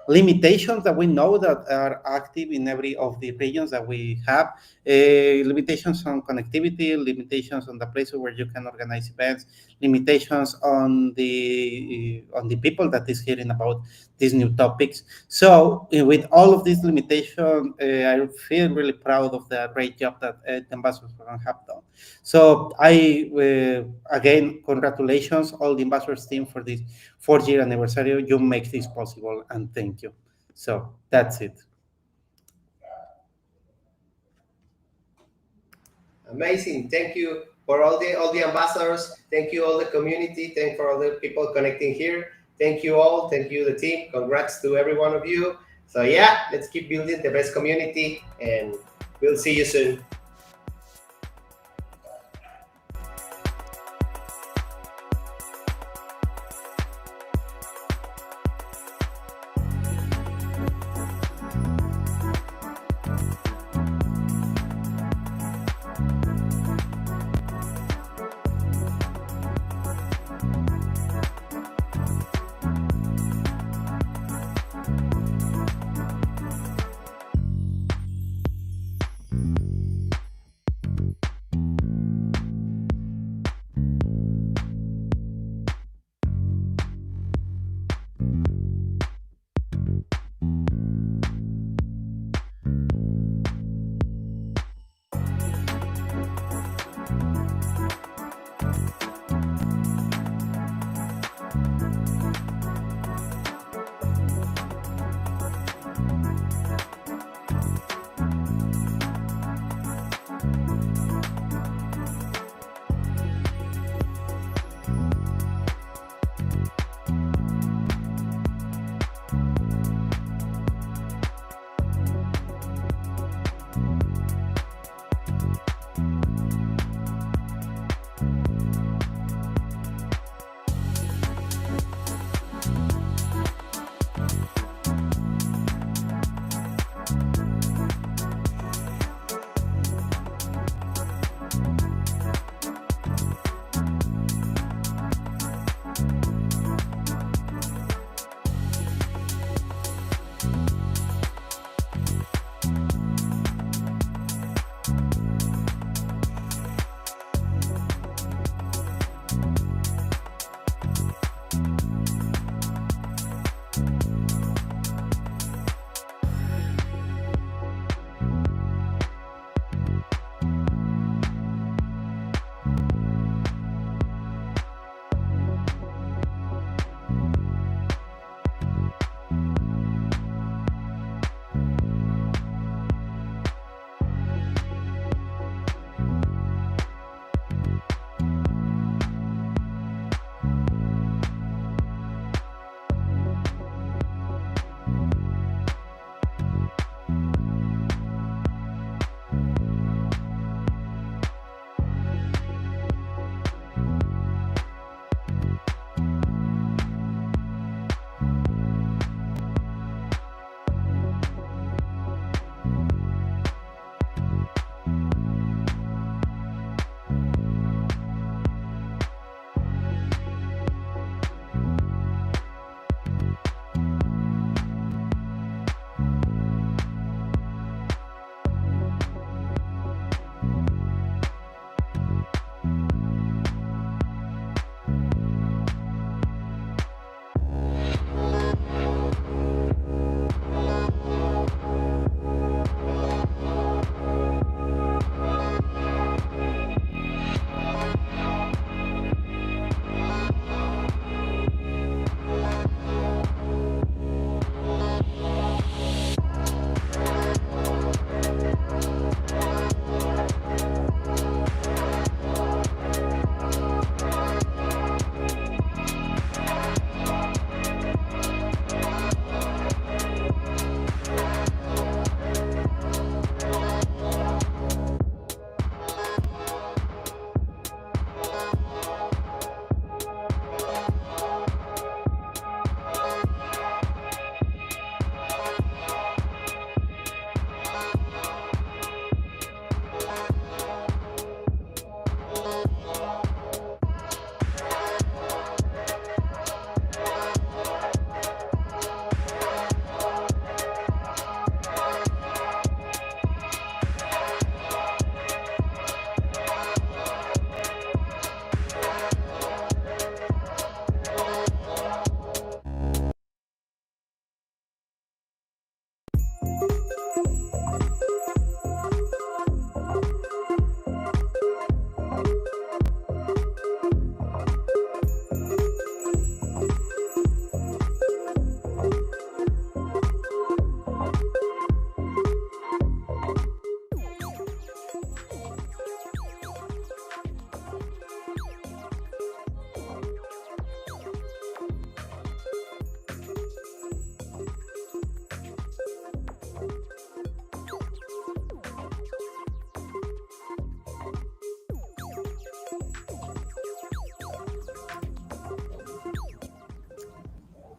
limitations that we know that are active in every of the regions that we have, limitations on connectivity, limitations on the places where you can organize events, limitations on the people that is hearing about these new topics. So with all of these limitations, I feel really proud of the great job that the ambassadors have done. So again, congratulations all the ambassadors team for this 4th-year anniversary. You make this possible, and thank you. So that's it. Amazing. Thank you for all the ambassadors. Thank you all the community. Thank for all the people connecting here. Thank you all. Thank you the team. Congrats to every one of you. So yeah, let's keep building the best community, and we'll see you soon.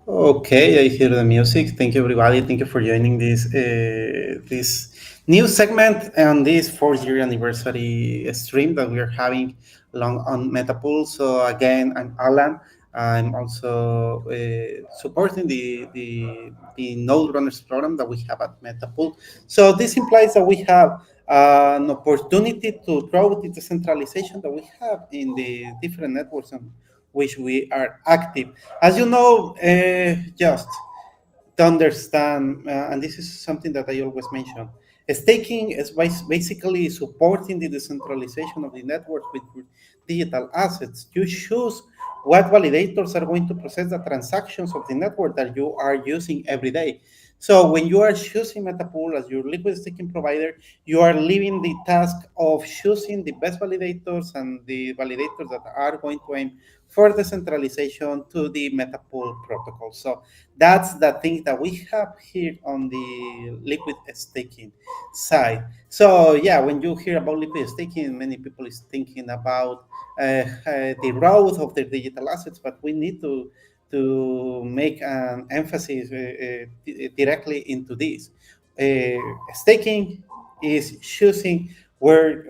Okay, I hear the music. Thank you, everybody. Thank you for joining this new segment and this 4th-year anniversary stream that we are having along on Metapool. So again, I'm Alan. I'm also supporting the Node Runners program that we have at Metapool. So this implies that we have an opportunity to grow the decentralization that we have in the different networks on which we are active. As you know, just to understand, and this is something that I always mention, staking is basically supporting the decentralization of the network with digital assets. You choose what validators are going to process the transactions of the network that you are using every day. So when you are choosing Metapool as your liquid staking provider, you are leaving the task of choosing the best validators and the validators that are going to aim for decentralization to the Metapool protocol. So that's the thing that we have here on the liquid staking side. So yeah, when you hear about liquid staking, many people is thinking about the growth of their digital assets, but we need to make an emphasis directly into this. Staking is choosing where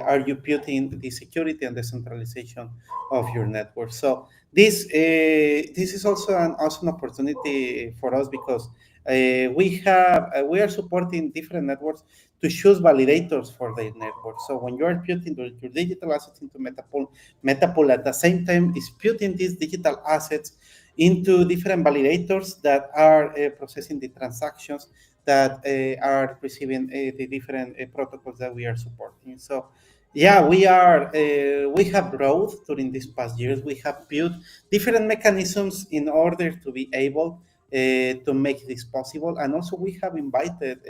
are you putting the security and the centralization of your network. So this is also an awesome opportunity for us because we are supporting different networks to choose validators for their network. So when you are putting your digital assets into Metapool, Metapool at the same time is putting these digital assets into different validators that are processing the transactions that are receiving the different protocols that we are supporting. So yeah, we have growth during these past years. We have built different mechanisms in order to be able to make this possible. And also we have invited,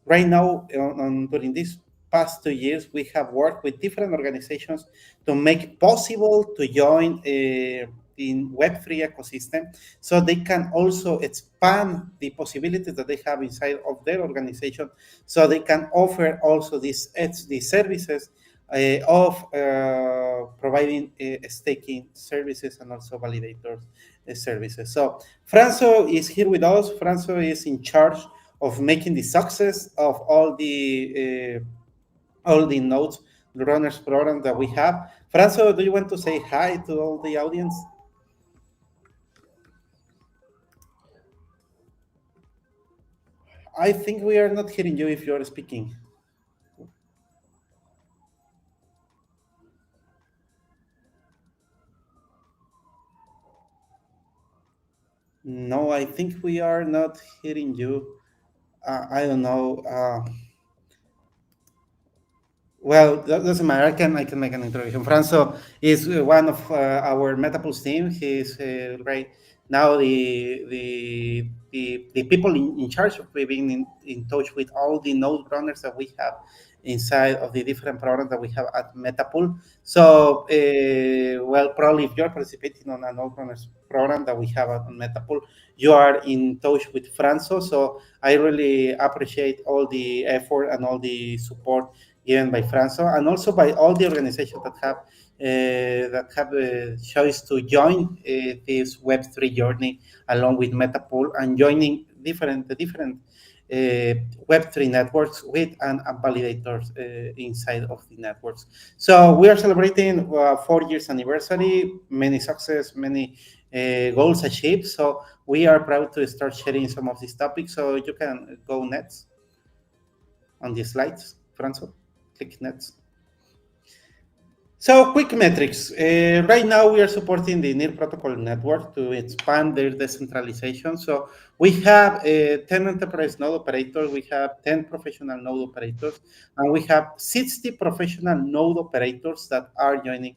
right now during these past 2 years, we have worked with different organizations to make possible to join in Web3 ecosystem, so they can also expand the possibilities that they have inside of their organization, so they can offer also these services of providing staking services and also validators services. So Franco is here with us. Franco is in charge of making the success of all the nodes runners program that we have. Franco, do you want to say hi to all the audience? I think we are not hearing you if you are speaking. No, I think we are not hearing you. I don't know. Well, that doesn't matter. I can make an introduction. Franco is one of our Metapulse team. He's right now the people in charge of being in touch with all the node runners that we have inside of the different programs that we have at Metapool. So, probably if you're participating on a node runners program that we have on Metapool, you are in touch with Franco. So I really appreciate all the effort and all the support given by Franco, and also by all the organizations that have choice to join this Web3 journey along with Metapool and joining different Web3 networks with and validators inside of the networks. So we are celebrating 4 years anniversary, many success, many goals achieved. So we are proud to start sharing some of these topics. So you can go next on the slides, Franco. Click next. So quick metrics. Right now we are supporting the NIR protocol network to expand their decentralization. So we have 10 enterprise node operators, we have 10 professional node operators, and we have 60 professional node operators that are joining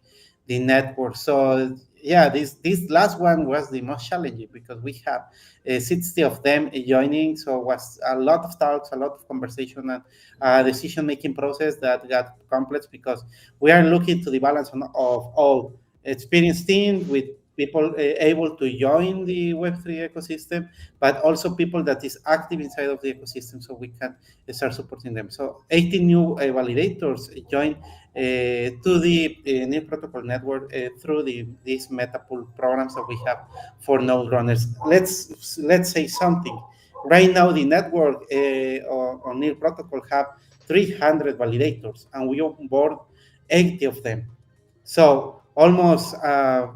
the network. So yeah, this last one was the most challenging because we have 60 of them joining. So it was a lot of talks, a lot of conversation, and decision-making process that got complex because we are looking to the balance of all experienced team with people able to join the Web3 ecosystem, but also people that is active inside of the ecosystem, so we can start supporting them. So 18 new validators join to the new protocol network through these metapool programs that we have for node runners. Let's say something. Right now, the network on NIR protocol have 300 validators, and we onboard 80 of them. So almost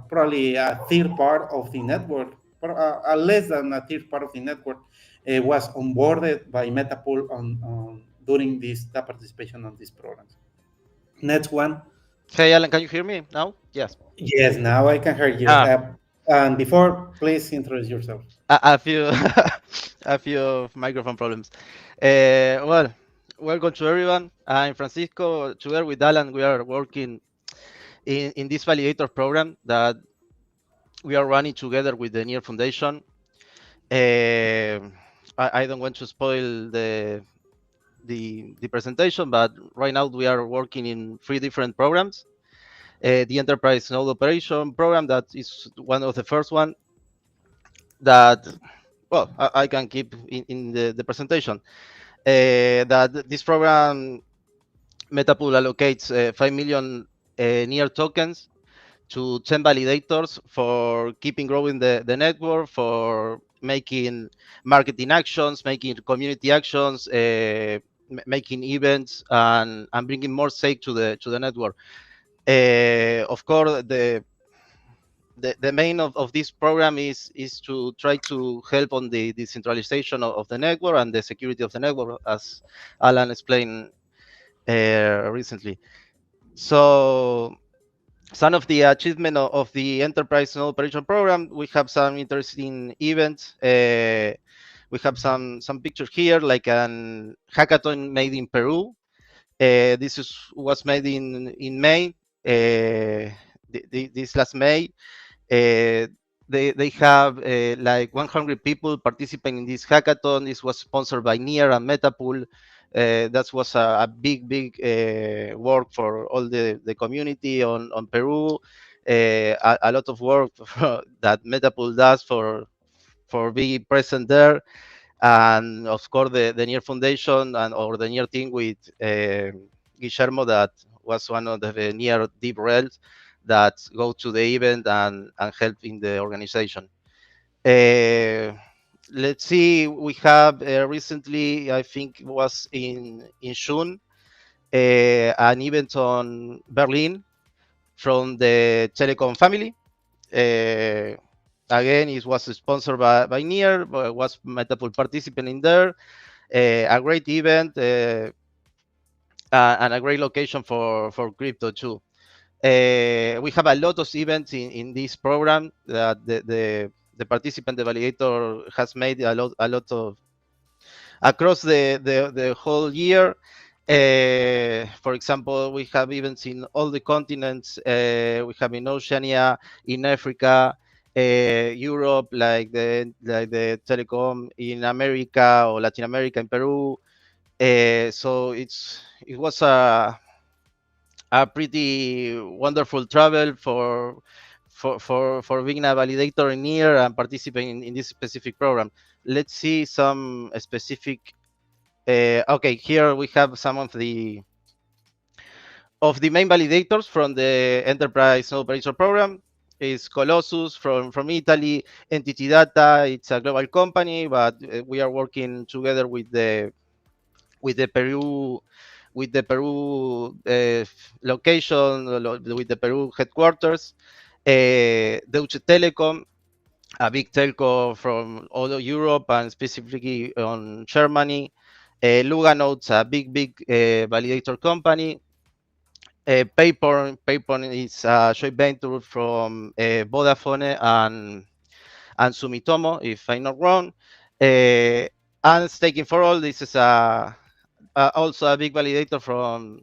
probably a third part of the network, less than a third part of the network, was onboarded by Metapool on during this participation on these programs. Next one. Hey, Alan, can you hear me now? Yes. Yes, now I can hear you. And before, please introduce yourself. A few, a few microphone problems. Well, welcome to everyone. I'm Francisco. Together with Alan, we are working in this validator program that we are running together with the NIR Foundation. I don't want to spoil the presentation, but right now we are working in 3 different programs. The Enterprise Node Operation program, that is one of the first one that, well, I can keep in the presentation. That this program, Metapool allocates 5 million NIR tokens to 10 validators for keeping growing the network, for making marketing actions, making community actions, making events, and bringing more sake to the network. Of course, the main of this program is to try to help on the decentralization of the network and the security of the network, as Alan explained recently. So some of the achievement of the Enterprise Node Operation Program, we have some interesting events. We have some pictures here, like an hackathon made in Peru. This was made in May, this last May. They have like 100 people participating in this hackathon. This was sponsored by NIR and Metapool. That was a big work for all the community on Peru. A lot of work that Metapool does for being present there, and of course the NIR Foundation or the NIR team with Guillermo, that was one of the NIR deep rails that go to the event and help in the organization. Let's see, we have recently, I think it was in June, an event on Berlin from the Telecom family. Again, it was sponsored by NIR, but was Metapool participant in there. A great event and a great location for crypto too. We have a lot of events in this program that the participant, the validator, has made a lot of across the whole year. For example, we have events in all the continents. We have in Oceania, in Africa, Europe, like the telecom in America or Latin America, in Peru. So it was a pretty wonderful travel for being a validator in NIR and participating in this specific program. Let's see some specific. Okay, here we have some of the main validators from the Enterprise Node Operation program. Is Colossus from Italy. Entity Data, it's a global company, but we are working together with the Peru location, with the Peru headquarters. Deutsche Telekom, a big telco from all of Europe and specifically on Germany. Luganotes, a big validator company. Payporn is a joint venture from Vodafone and Sumitomo, if I'm not wrong. And Staking for All, this is also a big validator from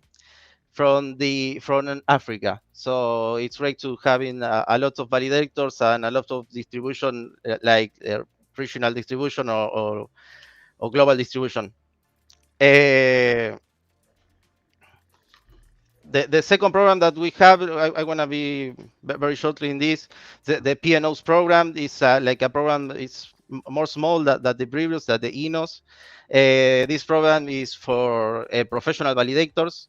Africa. So it's great to having a lot of validators and a lot of distribution, like regional distribution or global distribution. The second program that we have, I want to be very shortly in this. The PNOs program is like a program. It's more small than the previous, than the ENOS. This program is for professional validators.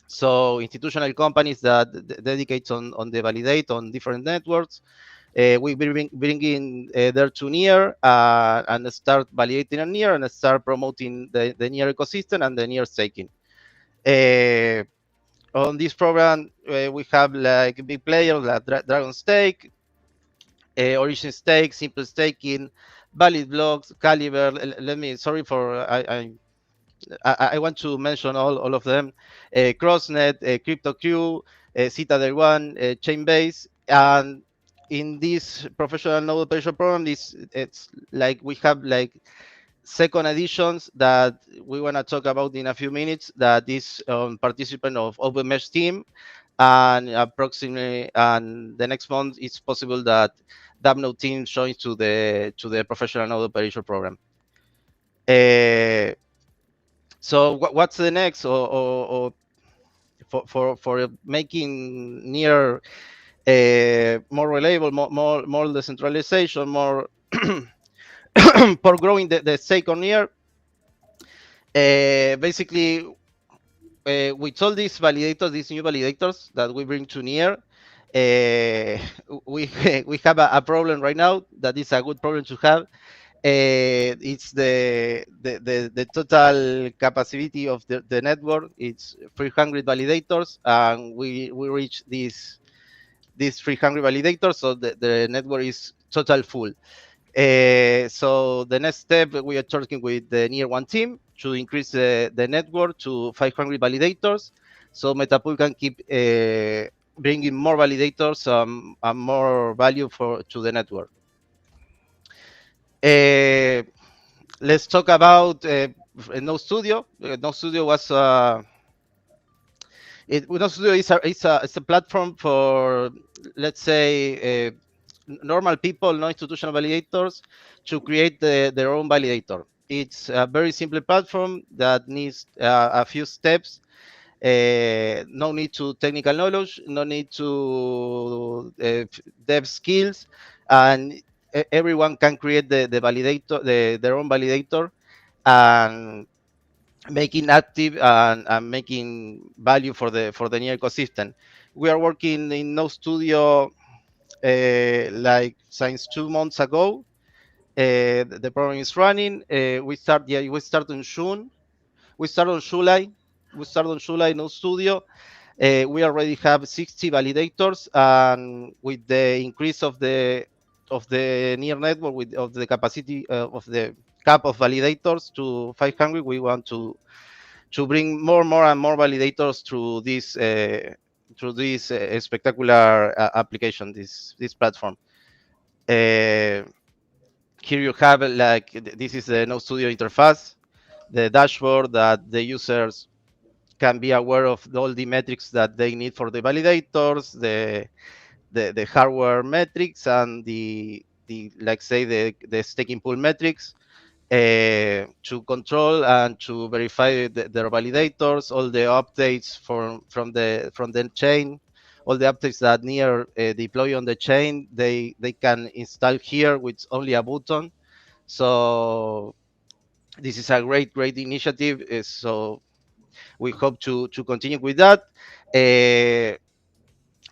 So institutional companies that dedicate on the validate on different networks. We bring in there to near and start validating on near and start promoting the near ecosystem and the near staking. On this program, we have like big players like Dragon Stake, Origin Stake, Simple Staking, Valid Blocks, Caliber. Let me, sorry for, I want to mention all of them. Crossnet, CryptoQ, Citadel One, Chainbase. And in this professional node operation program, it's like we have like second editions that we want to talk about in a few minutes, that is participant of Open Mesh team, and approximately and the next month it's possible that Dabno team joins to the professional node operation program. So what's the next, or for making near more reliable, more decentralization, more for growing the stake on near. Basically, with all these validators, these new validators that we bring to near, we we have a problem right now that is a good problem to have. It's the total capacity of the network. It's 300 validators, and we reach these 300 validators, so the network is total full. So the next step, we are talking with the Near One team to increase the network to 500 validators, so Metapool can keep bringing more validators and more value to the network. Let's talk about Node Studio. Node Studio was Node Studio is a platform for, let's say, normal people, non-institutional validators, to create their own validator. It's a very simple platform that needs a few steps. No need to technical knowledge, no need to dev skills, and everyone can create the validator, their own validator, and making active and making value for the near ecosystem. We are working in Node Studio like since 2 months ago. The program is running. We start in June. We start on July. We start on July Node Studio. We already have 60 validators, and with the increase of the near network, of the capacity of the cap of validators to 500, we want to bring more and more validators through this spectacular application, this platform. Here you have like this is the Node Studio interface, the dashboard that the users can be aware of all the metrics that they need for the validators, the hardware metrics, and the like say the staking pool metrics, to control and to verify their validators, all the updates from the chain, all the updates that near deploy on the chain, they can install here with only a button. So this is a great initiative. So we hope to continue with that.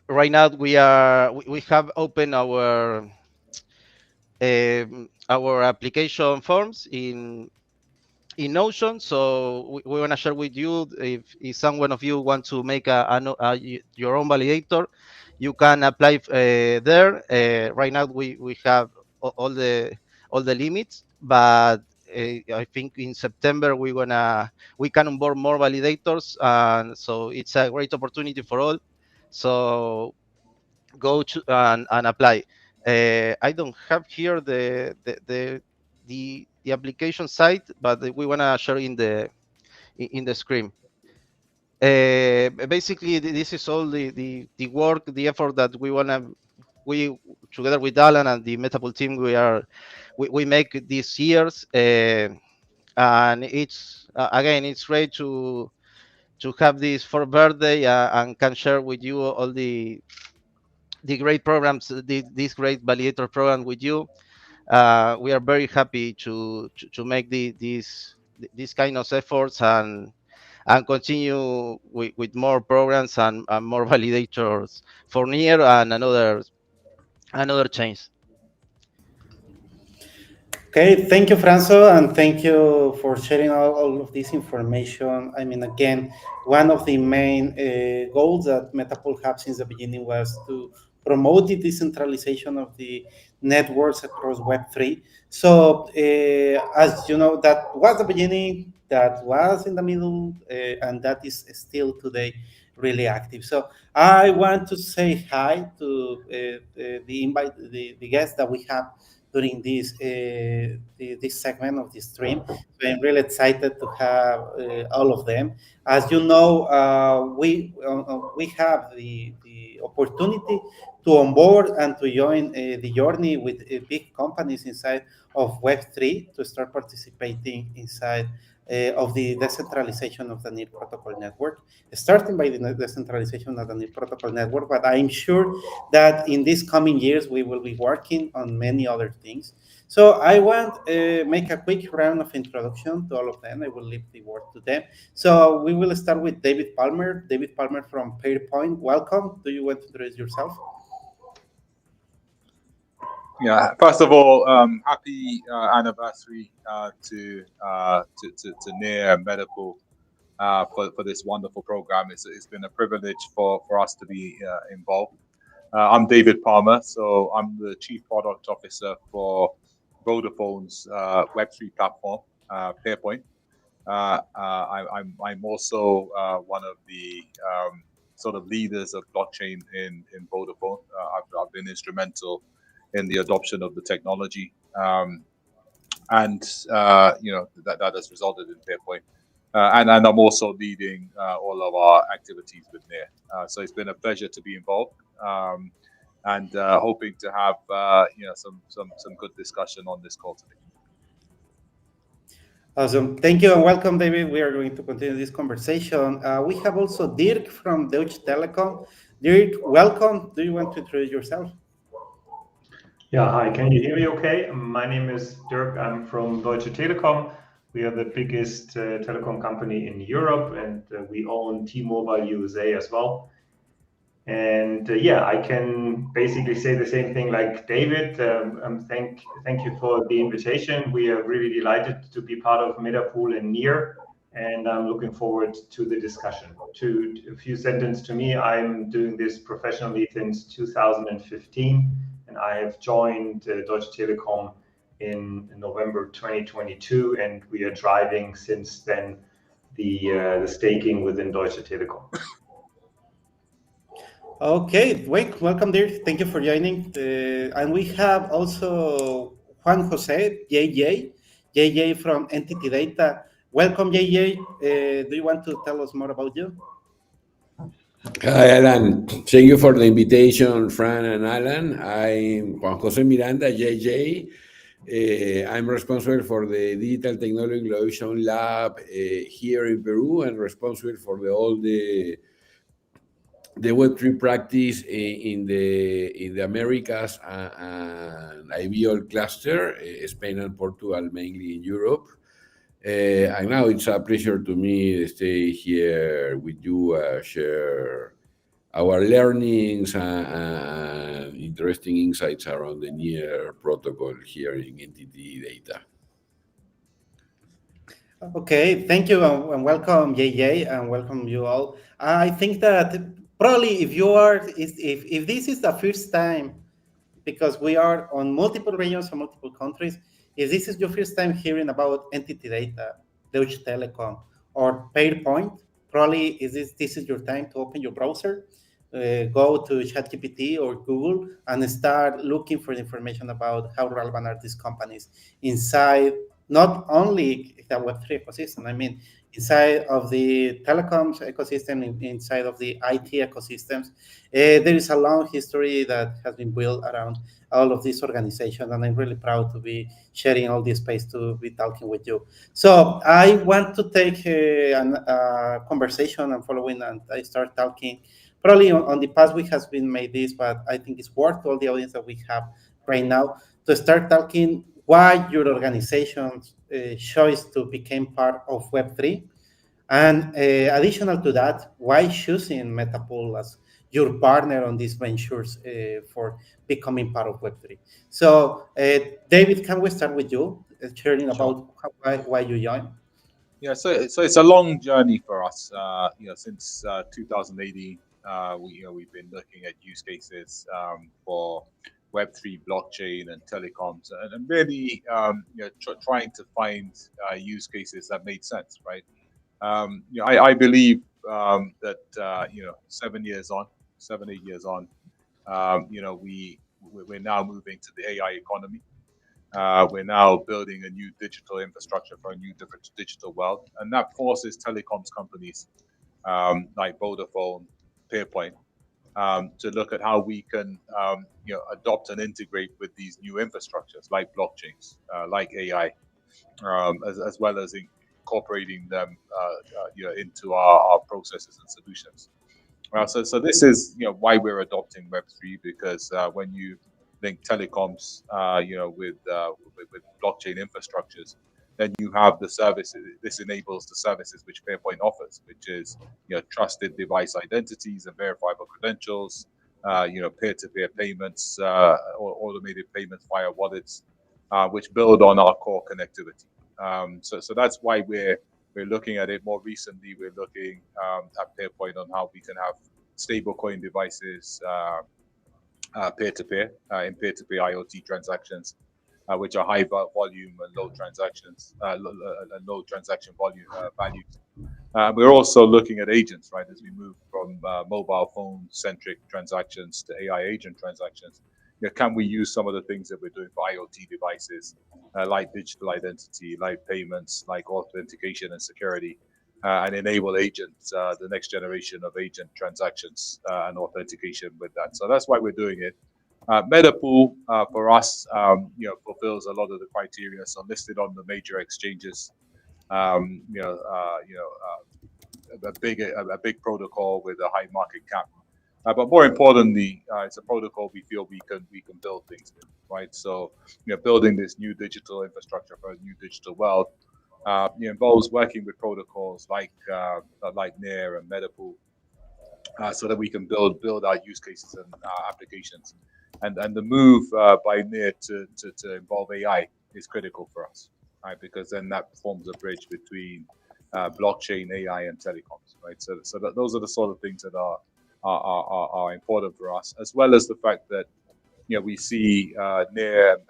Right now we have opened our application forms in Notion. So we want to share with you, if someone of you want to make your own validator, you can apply there. Right now we have all the limits, but I think in September we can onboard more validators, and so it's a great opportunity for all. So go to and apply. I don't have here the application site, but we want to share in the screen. Basically, this is all the work, the effort that we together with Alan and the Metapool team, we make these years, and it's again, it's great to have this for birthday and can share with you all the great programs, this great validator program with you. We are very happy to make these kind of efforts and continue with more programs and more validators for near and another change. Okay, thank you, Franzo, and thank you for sharing all of this information. I mean, again, one of the main goals that Metapool had since the beginning was to promote the decentralization of the networks across Web3. So, as you know, that was the beginning, that was in the middle, and that is still today really active. So, I want to say hi to the guests that we have during this segment of the stream. So I'm really excited to have all of them. As you know, we have the opportunity to onboard and to join the journey with big companies inside of Web3 to start participating inside of the decentralization of the NIR protocol network, starting by the decentralization of the NIR protocol network. But I'm sure that in these coming years, we will be working on many other things. So I want to make a quick round of introduction to all of them. I will leave the word to them. So we will start with David Palmer. David Palmer from PairPoint. Welcome. Do you want to introduce yourself? Yeah. First of all, happy anniversary to NIR and Medical for this wonderful program. It's been a privilege for us to be involved. I'm David Palmer, so I'm the Chief Product Officer for Vodafone's Web3 platform, PairPoint. I'm also one of the sort of leaders of blockchain in Vodafone. I've been instrumental in the adoption of the technology, and that has resulted in PairPoint. And I'm also leading all of our activities with NIR. So it's been a pleasure to be involved, and hoping to have some good discussion on this call today. Awesome. Thank you and welcome, David. We are going to continue this conversation. We have also Dirk from Deutsche Telekom. Dirk, welcome. Do you want to introduce yourself? Yeah, hi. Can you hear me okay? My name is Dirk. I'm from Deutsche Telekom. We are the biggest telecom company in Europe, and we own T-Mobile USA as well. And yeah, I can basically say the same thing like David. Thank you for the invitation. We are really delighted to be part of Metapool and NIR, and I'm looking forward to the discussion. To a few sentences to me, I'm doing this professionally since 2015, and I have joined Deutsche Telekom in November 2022, and we are driving since then the staking within Deutsche Telekom. Okay, welcome there. Thank you for joining. And we have also Juan Jose, JJ from Entity Data. Welcome, JJ. Do you want to tell us more about you? Hi, Alan. Thank you for the invitation, Fran and Alan. I'm Juan Jose Miranda, JJ. I'm responsible for the Digital Technology Innovation Lab here in Peru, and responsible for all the Web3 practice in the Americas and IBO cluster, Spain and Portugal, mainly in Europe. And now it's a pleasure to me to stay here with you, share our learnings and interesting insights around the NIR protocol here in Entity Data. Okay, thank you and welcome, JJ, and welcome you all. I think that probably if this is the first time, because we are on multiple regions and multiple countries, if this is your first time hearing about Entity Data, Deutsche Telekom, or PairPoint, probably this is your time to open your browser, go to ChatGPT or Google, and start looking for information about how relevant are these companies inside not only the Web3 ecosystem. I mean, inside of the telecoms ecosystem, inside of the IT ecosystems. There is a long history that has been built around all of these organizations, and I'm really proud to be sharing all this space to be talking with you. So I want to take a conversation and following, and I start talking. Probably on the past week has been made this, but I think it's worth all the audience that we have right now to start talking why your organization chose to become part of Web3. And additional to that, why choosing Metapool as your partner on these ventures for becoming part of Web3? So, David, can we start with you, sharing about why you joined? Yeah, so it's a long journey for us. Since 2018, we've been looking at use cases for Web3 blockchain and telecoms, and really trying to find use cases that made sense, right? I believe that 7 years on, 7-8 years on, we're now moving to the AI economy. We're now building a new digital infrastructure for a new different digital world, and that forces telecoms companies like Vodafone, Peerpoint, to look at how we can adopt and integrate with these new infrastructures like blockchains, like AI, as well as incorporating them into our processes and solutions. So this is why we're adopting Web3, because when you link telecoms with blockchain infrastructures, then you have the services. This enables the services which Fairpoint offers, which is trusted device identities and verifiable credentials, peer-to-peer payments, or automated payments via wallets, which build on our core connectivity. So that's why we're looking at it. More recently, we're looking at Peerpoint on how we can have stablecoin devices peer-to-peer in peer-to-peer IoT transactions, which are high volume and low transactions, low transaction volume values. We're also looking at agents, right? As we move from mobile phone-centric transactions to AI agent transactions, can we use some of the things that we're doing for IoT devices, like digital identity, like payments, like authentication and security, and enable agents, the next generation of agent transactions and authentication with that. So that's why we're doing it. Metapool for us, fulfills a lot of the criteria. So listed on the major exchanges, a big protocol with a high market cap. But more importantly, it's a protocol we feel we can build things with, right? So building this new digital infrastructure for a new digital world involves working with protocols like NEAR and Metapool, so that we can build our use cases and applications. And the move by NEAR to involve AI is critical for us, right? Because then that forms a bridge between blockchain, AI, and telecoms, right? So those are the sort of things that are important for us, as well as the fact that we see NEAR and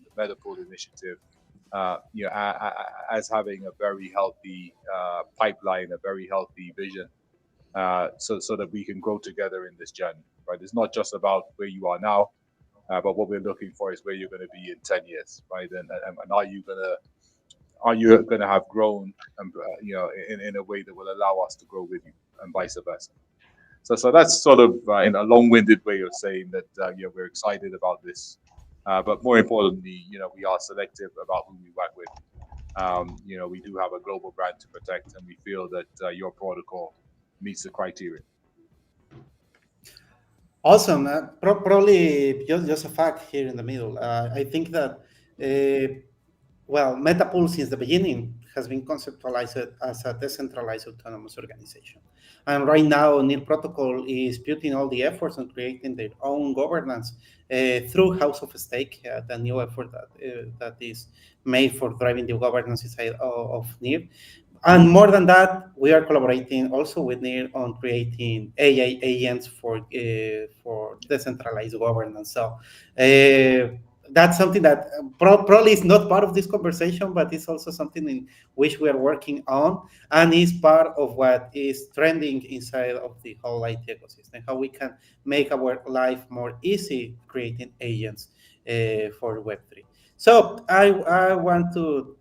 the Metapool initiative as having a very healthy pipeline, a very healthy vision, so that we can grow together in this journey, right? It's not just about where you are now, but what we're looking for is where you're going to be in 10 years, right? And are you gonna have grown, in a way that will allow us to grow with you, and vice versa. So that's sort of in a long-winded way of saying that we're excited about this, but more importantly, we are selective about who we work with. We do have a global brand to protect, and we feel that your protocol meets the criteria. Awesome. Probably just a fact here in the middle. I think that, Metapool since the beginning has been conceptualized as a decentralized autonomous organization. And right now, NIR Protocol is putting all the efforts on creating their own governance through House of Stake, the new effort that is made for driving the governance inside of NIR. And more than that, we are collaborating also with NIR on creating AI agents for decentralized governance. So that's something that probably is not part of this conversation, but it's also something in which we are working on, and is part of what is trending inside of the whole IT ecosystem, how we can make our life more easy creating agents for Web3. So I want to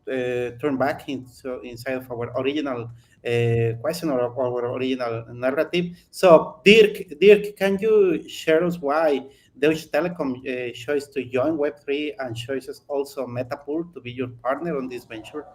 turn back inside of our original question or our original narrative. So Dirk, can you share us why Deutsche Telekom chose to join Web3 and chooses also Metapool to be your partner on this venture?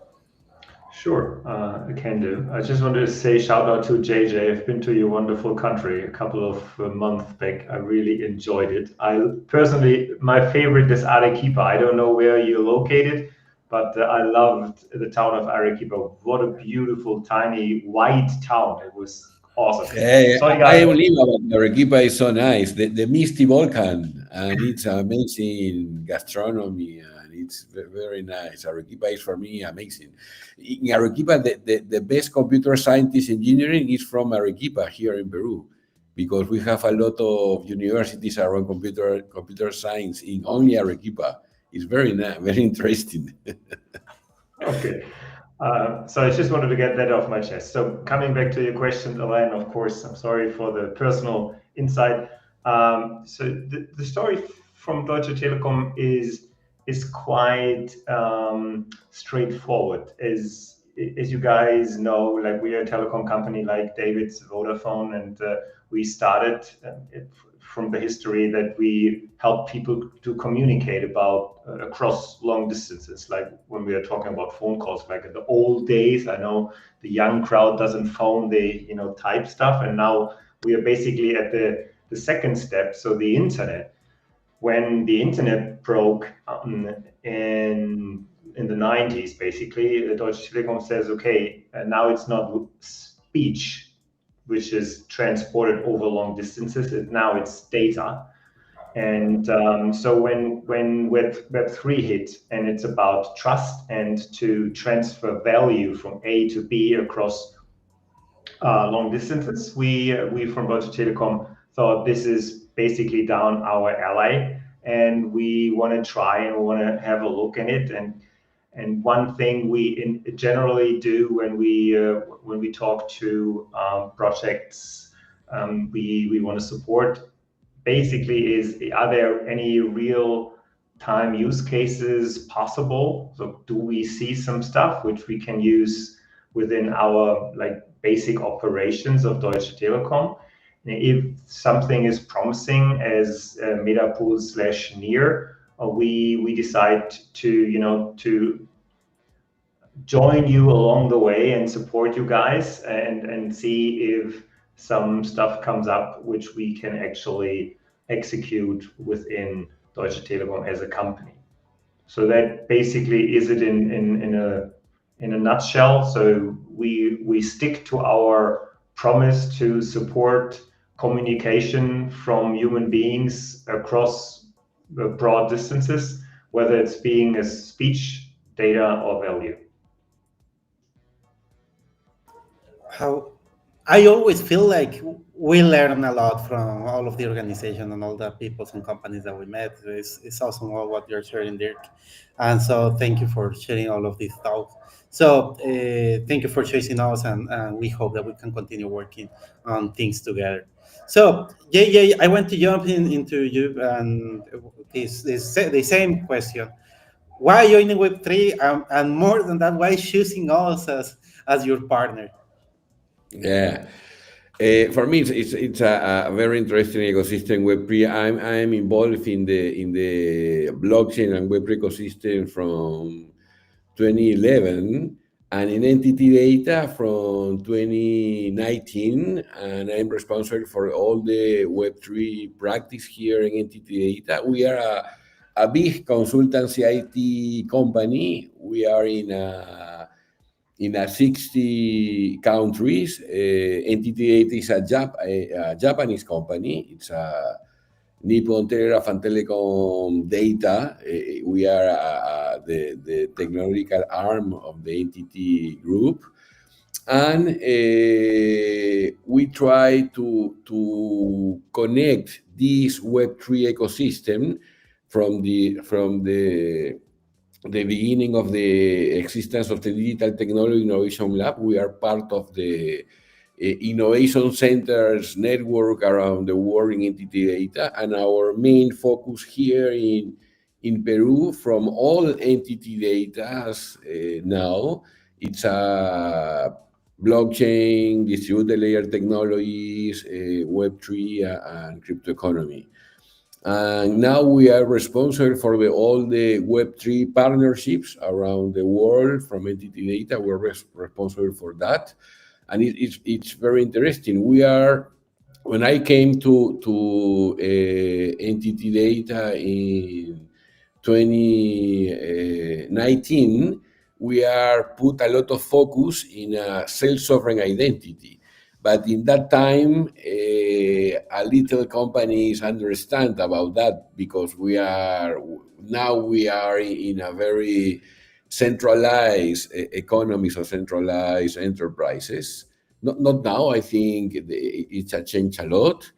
Sure, I can do. I just wanted to say shout out to JJ. I've been to your wonderful country a couple of months back. I really enjoyed it. I personally, my favorite is Arequipa. I don't know where you're located, but I loved the town of Arequipa. What a beautiful, tiny, white town. It was awesome. Sorry, I guys. live about Arequipa is so nice. The Misty Volcan, and it's amazing gastronomy, and it's very nice. Arequipa is for me amazing. In Arequipa, the best computer scientist engineering is from Arequipa here in Peru, because we have a lot of universities around computer science in only Arequipa. It's very nice, very interesting. Okay. So I just wanted to get that off my chest. So coming back to your question, Elaine, of course, I'm sorry for the personal insight. So the story from Deutsche Telekom is quite straightforward. As you guys know, like we are a telecom company like David's Vodafone, and we started from the history that we help people to communicate about across long distances, like when we are talking about phone calls, like in the old days. I know the young crowd doesn't phone, they type stuff, and now we are basically at the second step, so the internet. When the internet broke in the 90s, basically, the Deutsche Telekom says, okay, now it's not speech which is transported over long distances. Now it's data. And so when Web3 hit, and it's about trust and to transfer value from A to B across long distances, we from Deutsche Telekom thought this is basically down our alley, and we want to try and we want to have a look in it. And one thing we generally do when we talk to projects we want to support basically is, are there any real time use cases possible? So do we see some stuff which we can use within our like basic operations of Deutsche Telekom? If something is promising as metapool/near, we decide to join you along the way and support you guys and see if some stuff comes up which we can actually execute within Deutsche Telekom as a company. So that basically is it in a nutshell. So we stick to our promise to support communication from human beings across broad distances, whether it's being a speech, data, or value. How I always feel like we learn a lot from all of the organization and all the people and companies that we met. It's awesome all what you're sharing, Dirk. And so thank you for sharing all of these thoughts. So thank you for choosing us, and we hope that we can continue working on things together. So JJ, I want to jump into you and the same question. Why joining Web3, and more than that, why choosing us as your partner? Yeah. For me, it's a very interesting ecosystem. Web3. I'm involved in the blockchain and Web3 ecosystem from 2011, and in entity data from 2019. And I'm responsible for all the Web3 practice here in entity data. We are a big consultancy IT company. We are in 60 countries. Entity Data is a Japanese company. It's a Nippon Telegraph and Telecom Data. We are the technological arm of the entity group. And we try to connect this Web3 ecosystem from the beginning of the existence of the Digital Technology Innovation Lab. We are part of the innovation centers network around the world in entity data, and our main focus here in in Peru from all entity data now. It's a blockchain, distributed layer technologies, Web3, and crypto economy. And now we are responsible for all the Web3 partnerships around the world from entity data. We're responsible for that. And it's very interesting. When I came to entity data in 2019, we are put a lot of focus in a self-sovereign identity. But in that time, a little companies understand about that because we are in a very centralized economies or centralized enterprises. Not now, I think it's a change a lot.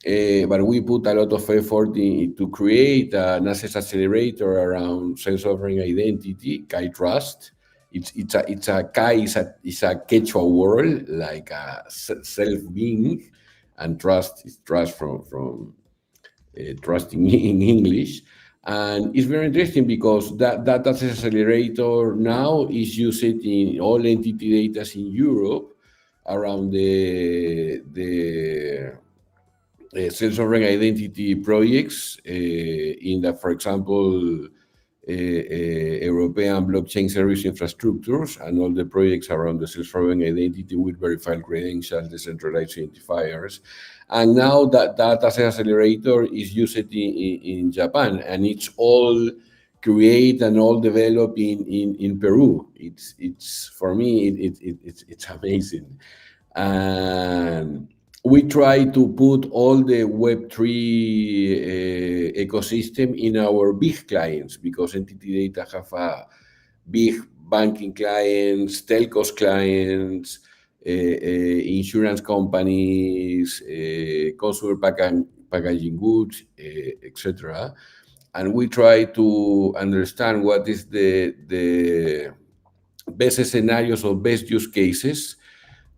But we put a lot of effort to create an access accelerator around self-sovereign identity, Kai Trust. Kai is a Quechua word, like a self-being, and trust is trust from trusting in English. And it's very interesting because that access accelerator now is used in all entity data in Europe around the self-sovereign identity projects in the, for example, European blockchain service infrastructures and all the projects around the self-sovereign identity with verified credentials, decentralized identifiers. And now that access accelerator is used in Japan, and it's all create and all developed in Peru. It's for me it's amazing. And we try to put all the Web3 ecosystem in our big clients because entity data have a big banking clients, telcos clients, insurance companies, consumer packaging goods, etc. And we try to understand what is the best scenarios or best use cases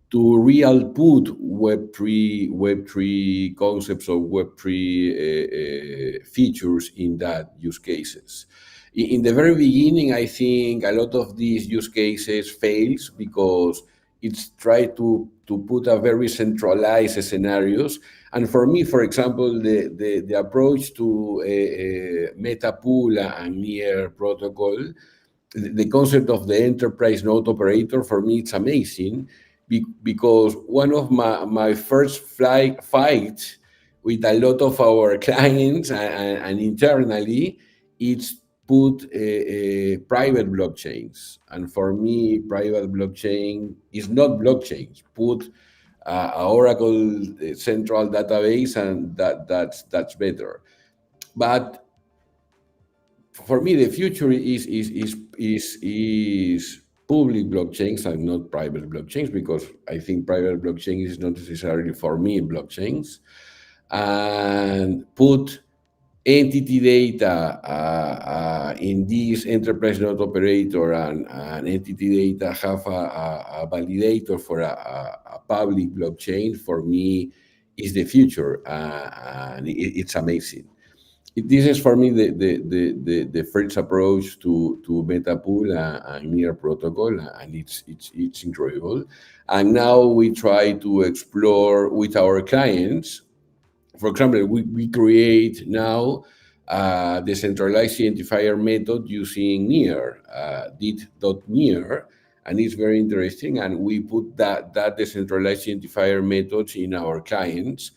to real put Web3 concepts or Web3 features in that use cases. In the very beginning, I think a lot of these use cases fails because it's tried to put a very centralized scenarios. And for me, for example, the approach to metapool and near protocol, the concept of the enterprise node operator, for me, it's amazing because one of my first fights with a lot of our clients and internally, it's put private blockchains. And for me, private blockchain is not blockchains. Put a Oracle central database, and that's better. But for me, the future is public blockchains and not private blockchains, because I think private blockchain is not necessarily for me blockchains. And put entity data in this enterprise node operator and entity data have a validator for a public blockchain, for me, is the future, and it's amazing. This is for me the first approach to metapool and near protocol, and it's incredible. And now we try to explore with our clients. For example, we create now the decentralized identifier method using near dit.near, and it's very interesting. And we put that decentralized identifier methods in our clients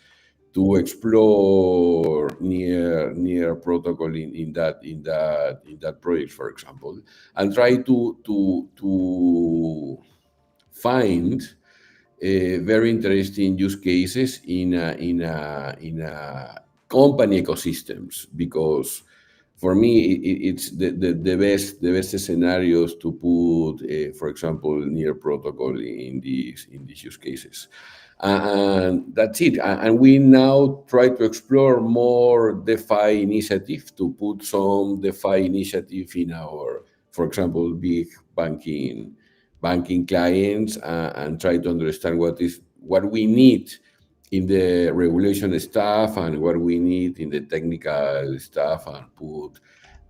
to explore near protocol in that project, for example, and try to find very interesting use cases in a company ecosystems, because for me it's the best scenarios to put, for example, near protocol in these use cases. And that's it. And we now try to explore more DeFi initiative, to put some DeFi initiative in our, for example, big banking clients, and try to understand what we need in the regulation stuff and what we need in the technical stuff, and put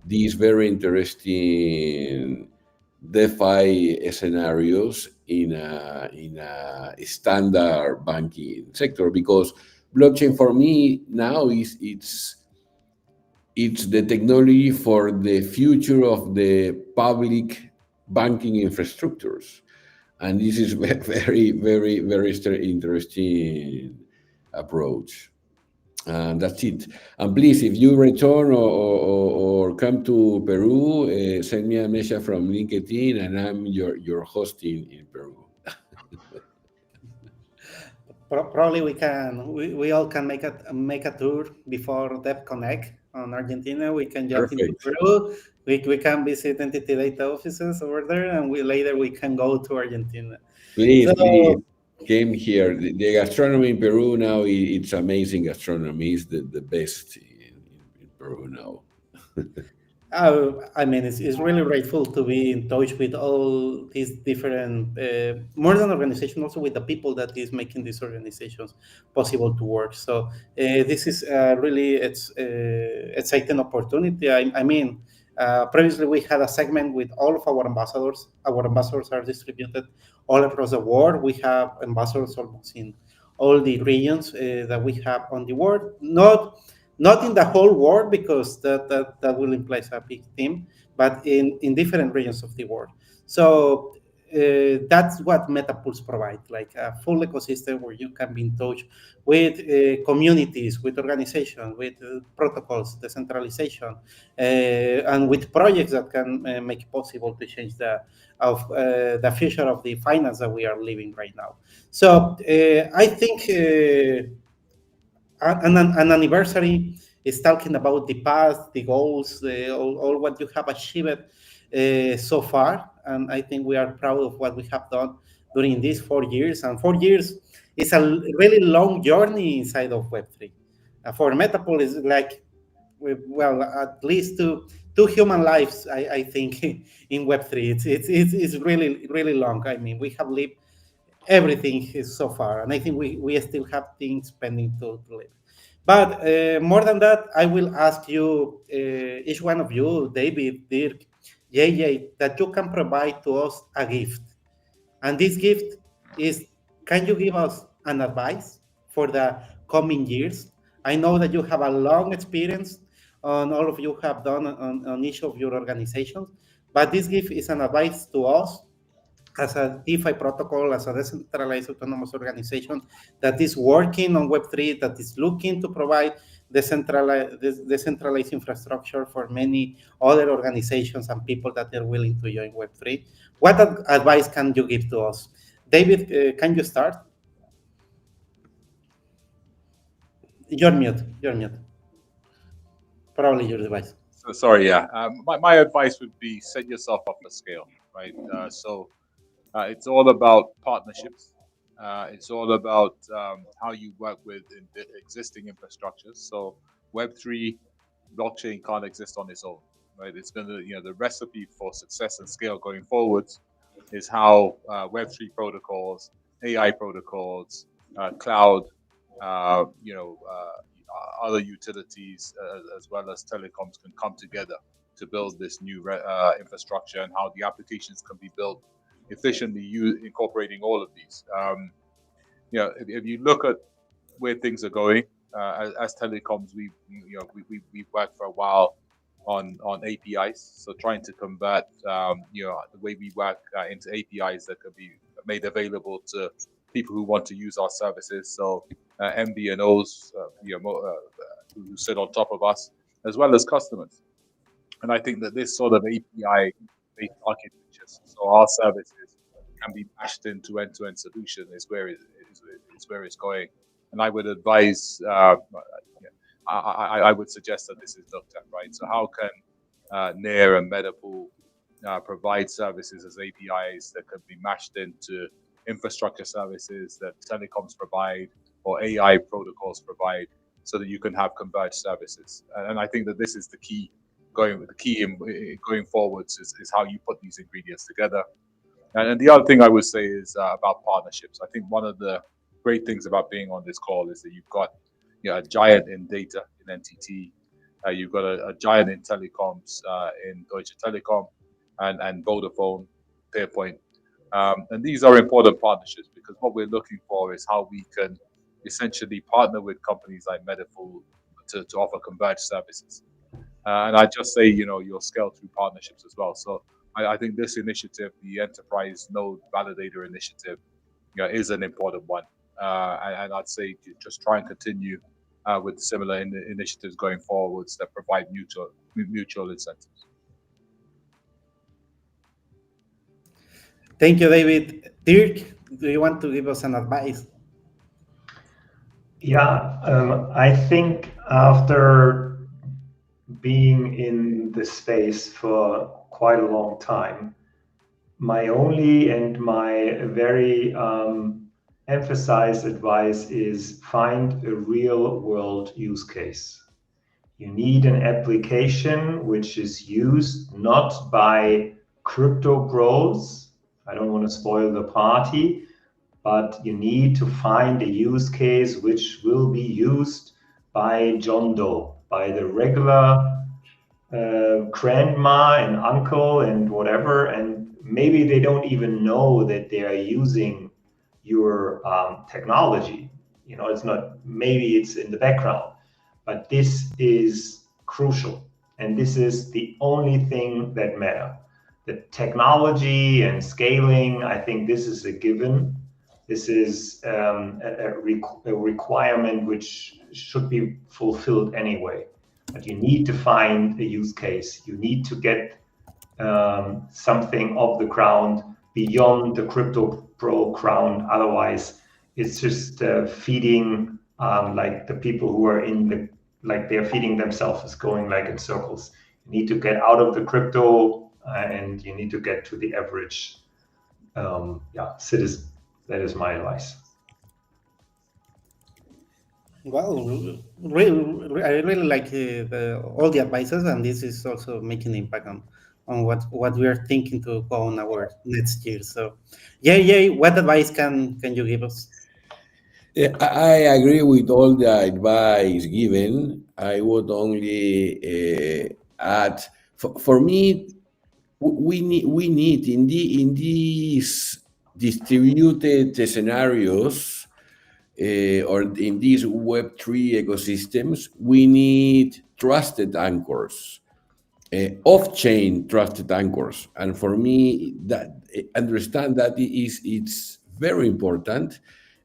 these very interesting DeFi scenarios in a standard banking sector, because blockchain for me now is it's the technology for the future of the public banking infrastructures, and this is very interesting approach. And that's it. And please, if you return or come to Peru, send me a message from LinkedIn, and I'm your host in Peru. Probably we all can make a tour before Dev Connect on Argentina. We can jump into Perfect. Peru. We can visit entity data offices over there, and later we can go to Argentina. Please, So please, came here. The gastronomy in Peru now, it's amazing gastronomy. It's the best in Peru now. I mean, it's really grateful to be in touch with all these different, more than organization, also with the people that is making these organizations possible to work. So this is really exciting opportunity. I mean, previously we had a segment with all of our ambassadors. Our ambassadors are distributed all across the world. We have ambassadors almost in all the regions that we have on the world. Not in the whole world, because that will imply a big team, but in different regions of the world. So that's what MetaPools provide, like a full ecosystem where you can be in touch with communities, with organizations, with protocols, decentralization, and with projects that can make it possible to change the future of the finance that we are living right now. So I think an anniversary is talking about the past, the goals, all what you have achieved so far. And I think we are proud of what we have done during these 4 years. And 4 years is a really long journey inside of Web3. For Metapool, is like, well, at least two human lives, I think, in Web3. It's really long. I mean, we have lived everything so far, and I think we still have things pending to live. But more than that, I will ask you, each one of you, David, Dirk, JJ, that you can provide to us a gift. And this gift is, can you give us an advice for the coming years? I know that you have a long experience on all of you have done on each of your organizations, but this gift is an advice to us as a DeFi protocol, as a decentralized autonomous organization that is working on Web3, that is looking to provide decentralized infrastructure for many other organizations and people that are willing to join Web3. What advice can you give to us? David, can you start? You're mute. Probably your device. So sorry, yeah. My advice would be set yourself up for scale, right? It's all about partnerships. It's all about how you work with existing infrastructures. So Web3 blockchain can't exist on its own, right? It's going to, the recipe for success and scale going forwards is how Web3 protocols, AI protocols, cloud, other utilities, as well as telecoms, can come together to build this new infrastructure, and how the applications can be built efficiently, incorporating all of these. If you look at where things are going, as telecoms, we've worked for a while on APIs, so trying to convert the way we work into APIs that can be made available to people who want to use our services. So MVNOs, who sit on top of us, as well as customers. And I think that this sort of API-based architectures, so our services can be mashed into end-to-end solution, is where it's going. And I would advise, I would suggest that this is looked at, right? So how can NEAR and MetaPool provide services as APIs that can be mashed into infrastructure services that telecoms provide or AI protocols provide, so that you can have converged services? And I think that this is the key going forwards, is how you put these ingredients together. And the other thing I would say is about partnerships. I think one of the great things about being on this call is that you've got a giant in data, in NTT, You've got a giant in telecoms in Deutsche Telekom and Vodafone, Peerpoint. And these are important partnerships because what we're looking for is how we can essentially partner with companies like Metapool to offer converged services. And I just say, you'll scale through partnerships as well. So I think this initiative, the Enterprise Node Validator Initiative, is an important one. And I'd say just try and continue with similar initiatives going forwards that provide mutual incentives. Thank you, David. Dirk, do you want to give us an advice? Yeah, I think after being in the space for quite a long time, my only and my very emphasized advice is find a real world use case. You need an application which is used not by crypto bros. I don't want to spoil the party, but you need to find a use case which will be used by John Doe, by the regular grandma and uncle and whatever, and maybe they don't even know that they are using your technology. It's not, maybe it's in the background, but this is crucial, and this is the only thing that matters. The technology and scaling, I think this is a given. This is a requirement which should be fulfilled anyway. But you need to find a use case. You need to get something off the ground beyond the crypto pro ground. Otherwise, it's just feeding like the people who are they're feeding themselves, is going like in circles. You need to get out of the crypto and you need to get to the average citizen. That is my advice. Well, I really like all the advices, and this is also making an impact on what we are thinking to go on our next year. So, what advice can you give us? Yeah, I agree with all the advice given. I would only add, for me, we need in these distributed scenarios or in these Web3 ecosystems, we need trusted anchors, off-chain trusted anchors. And for me, that understand that it's very important,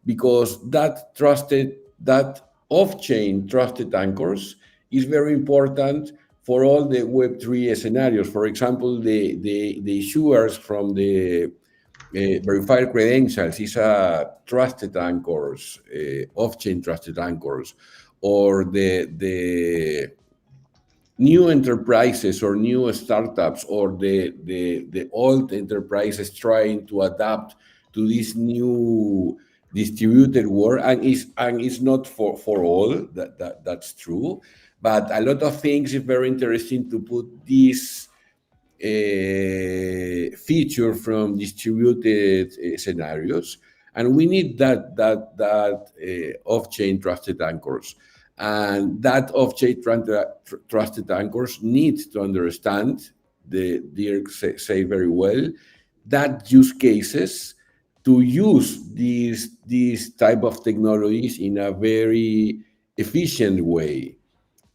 because that off-chain trusted anchors is very important for all the Web3 scenarios. For example, the issuers from the verified credentials is a trusted anchors, off-chain trusted anchors, or the new enterprises or new startups, or the old enterprises trying to adapt to this new distributed world, and it's not for all, that's true, but a lot of things is very interesting to put this feature from distributed scenarios, and we need that off-chain trusted anchors, and that off-chain trusted anchors need to understand, Dirk say very well, that use cases to use these type of technologies in a very efficient way.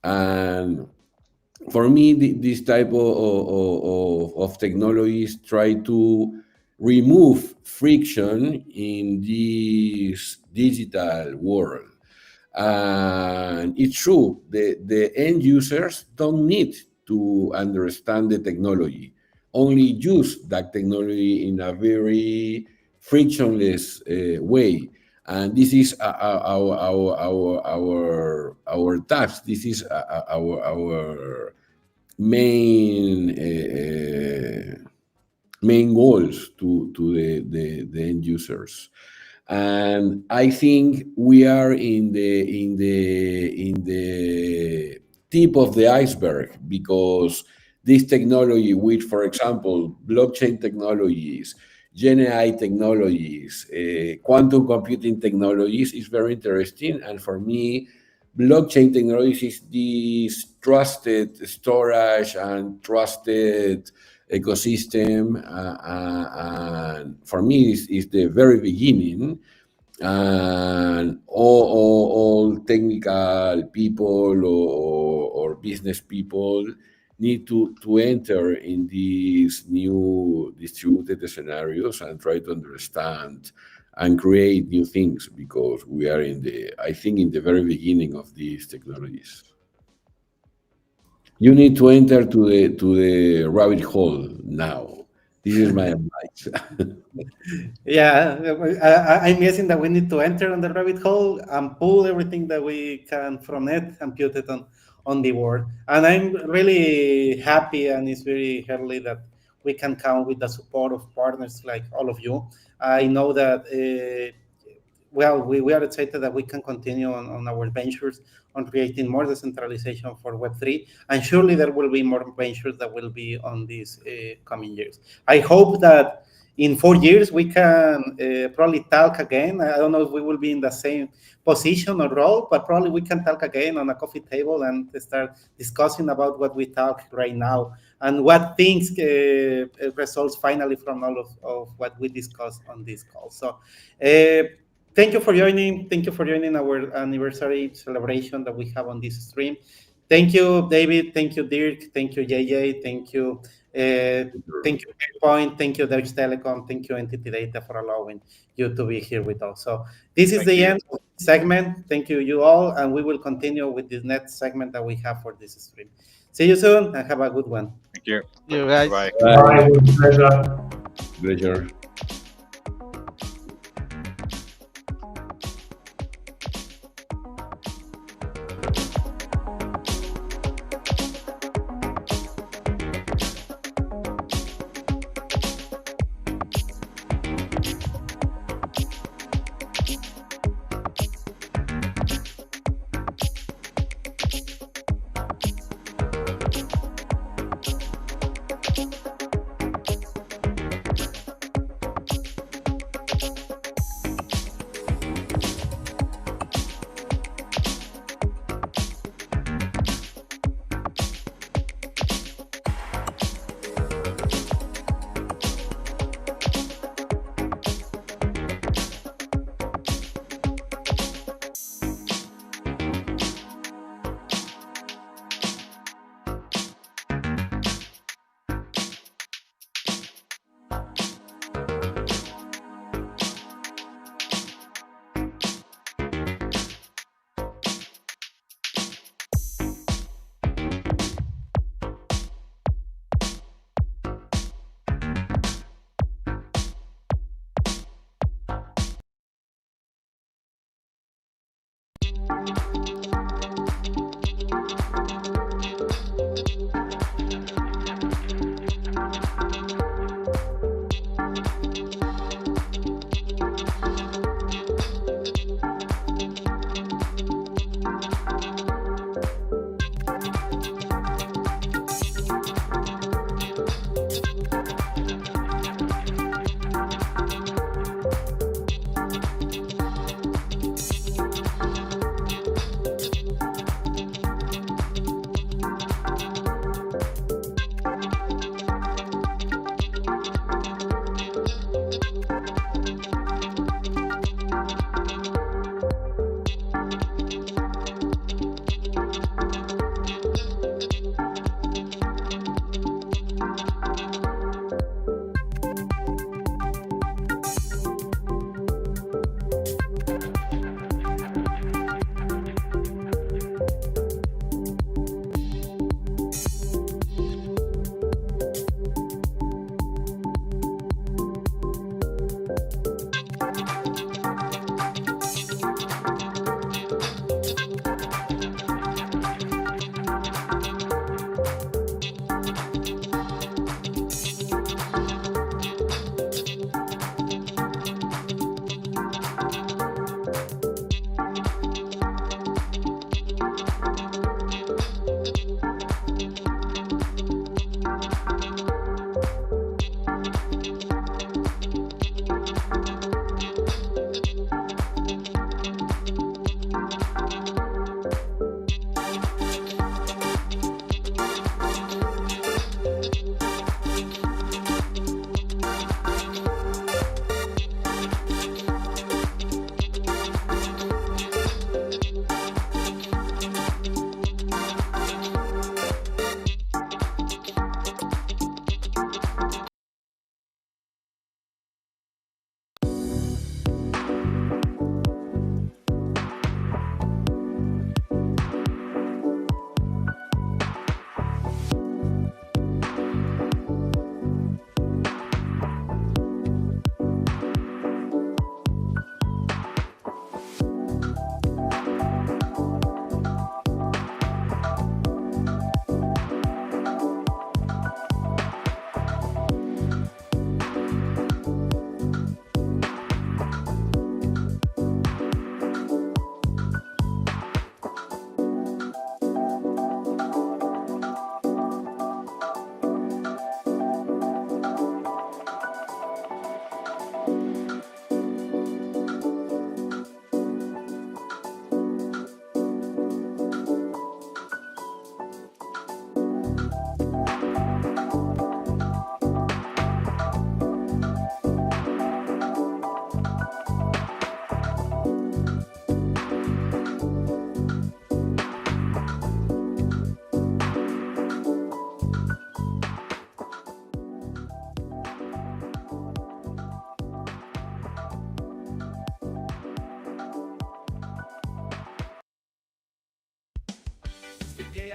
And for me, this type of technologies try to remove friction in this digital world. And it's true, the end users don't need to understand the technology, only use that technology in a very frictionless way. And this is our task. This is our main goals to the end users. And I think we are in the tip of the iceberg, because this technology, which, for example, blockchain technologies, Gen AI technologies, quantum computing technologies, is very interesting. And for me, blockchain technologies is this trusted storage and trusted ecosystem. And for me, is the very beginning. And all technical people or business people need to enter in these new distributed scenarios and try to understand and create new things, because we are I think in the very beginning of these technologies. You need to enter to the rabbit hole now. This is my advice. Yeah, I'm guessing that we need to enter on the rabbit hole and pull everything that we can from it and put it on the board. And I'm really happy, and it's very early that we can count with the support of partners like all of you. I know that well, we are excited that we can continue on our ventures on creating more decentralization for Web3, and surely there will be more ventures that will be on these coming years. I hope that in 4 years we can probably talk again. I don't know if we will be in the same position or role, but probably we can talk again on a coffee table and start discussing about what we talk right now and what things results finally from all of what we discussed on this call. So thank you for joining. Thank you for joining our anniversary celebration that we have on this stream. Thank you, David. Thank you, Dirk. Thank you, JJ. Thank you. Thank you, Point. Thank you, Deutsche Telekom. Thank you, Entity Data, for allowing you to be here with us. So this is the end of the segment. Thank you, you all, and we will continue with this next segment that we have for this stream. See you soon, and have a good one. Thank you. You guys. Bye. Bye. Pleasure. Pleasure.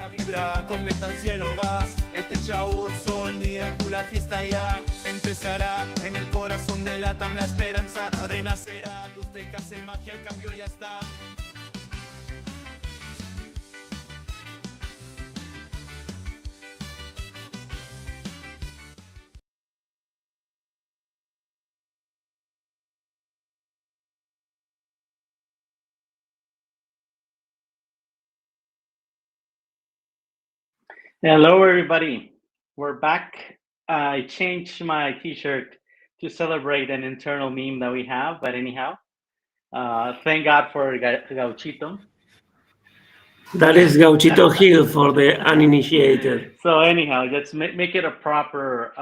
la vibra, con cielo vas. Este show solía la fiesta ya empezará. En el corazón de la TAM la esperanza renacerá. Luz de que hace magia, el cambio ya está. Hello, everybody. We're back. I changed my T-shirt to celebrate an internal meme that we have, but anyhow, thank God for Gauchito. That is Gauchito Hill for the uninitiated. So anyhow, let's make it a proper.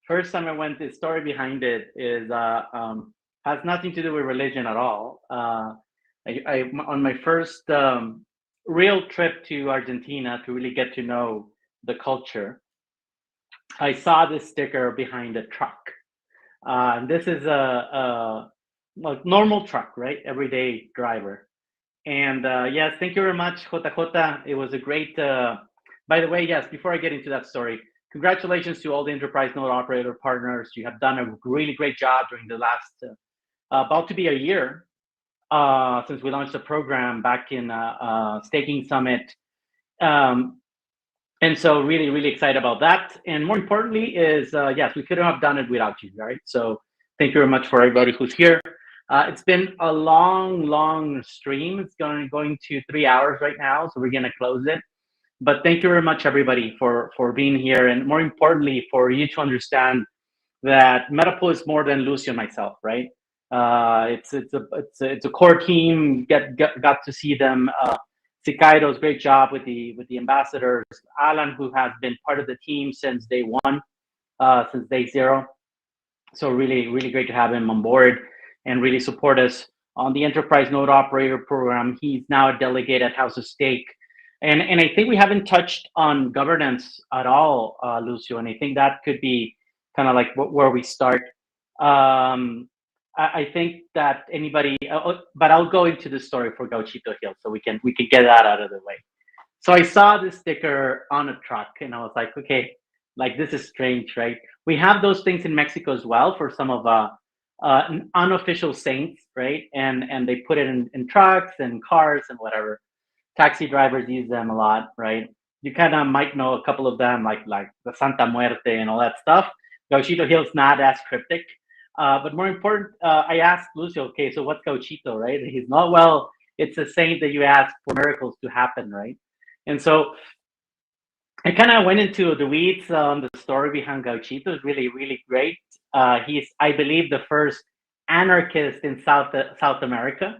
First time I went, the story behind it is has nothing to do with religion at all. I on my first real trip to Argentina to really get to know the culture, I saw this sticker behind a truck. This is a normal truck, right? Everyday driver. And yes, thank you very much, JJ. It was a great. By the way, yes, before I get into that story, congratulations to all the enterprise node operator partners. You have done a really great job during the last about to be a year since we launched the program back in Staking Summit. And so really, really excited about that. And more importantly is, yes, we couldn't have done it without you, right? So thank you very much for everybody who's here. It's been a long stream. It's going to 3 hours right now, so we're gonna close it. But thank you very much, everybody, for being here, and more importantly, for you to understand that metapool is more than Lucio and myself, right? It's a core team. Got to see them. Sikaido's great job with the ambassadors. Alan, who has been part of the team since day one, since day zero. So really, really great to have him on board and really support us on the enterprise node operator program. He's now a delegate at House of Stake. And I think we haven't touched on governance at all, Lucio. And I think that could be kind of like where we start. I think that anybody, but I'll go into the story for Gauchito Hill so we can get that out of the way. So I saw this sticker on a truck and I was like, okay, like this is strange, right? We have those things in Mexico as well for some of unofficial saints, right? And they put it in trucks and cars and whatever. Taxi drivers use them a lot, right? You kind of might know a couple of them, like the Santa Muerte and all that stuff. Gauchito Hill's not as cryptic. But more important, I asked Lucio, okay, so what's Gauchito, right? And he's not, well, it's a saint that you ask for miracles to happen, right? And so I kind of went into the weeds on the story behind Gauchito. It's really, really great. He's, I believe, the first anarchist in South America.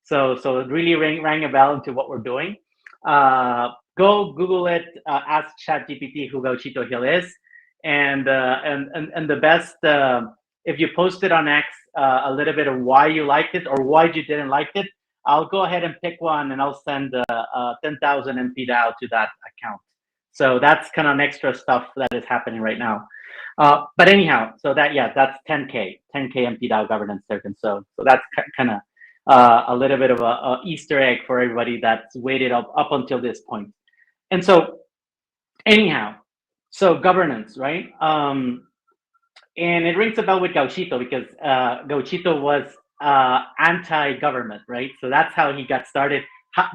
So it really rang a bell into what we're doing. Go Google it, ask ChatGPT who Gauchito Hill is. And the best, if you post it on X, a little bit of why you liked it or why you didn't like it, I'll go ahead and pick one and I'll send 10,000 mpDAO to that account. So that's kind of extra stuff that is happening right now. But anyhow, so that, yeah, that's 10K mpDAO governance token. So that's kind of a little bit of a Easter egg for everybody that's waited up until this point. And so anyhow, so governance, right? And it rings a bell with Gauchito because Gauchito was anti-government, right? So that's how he got started.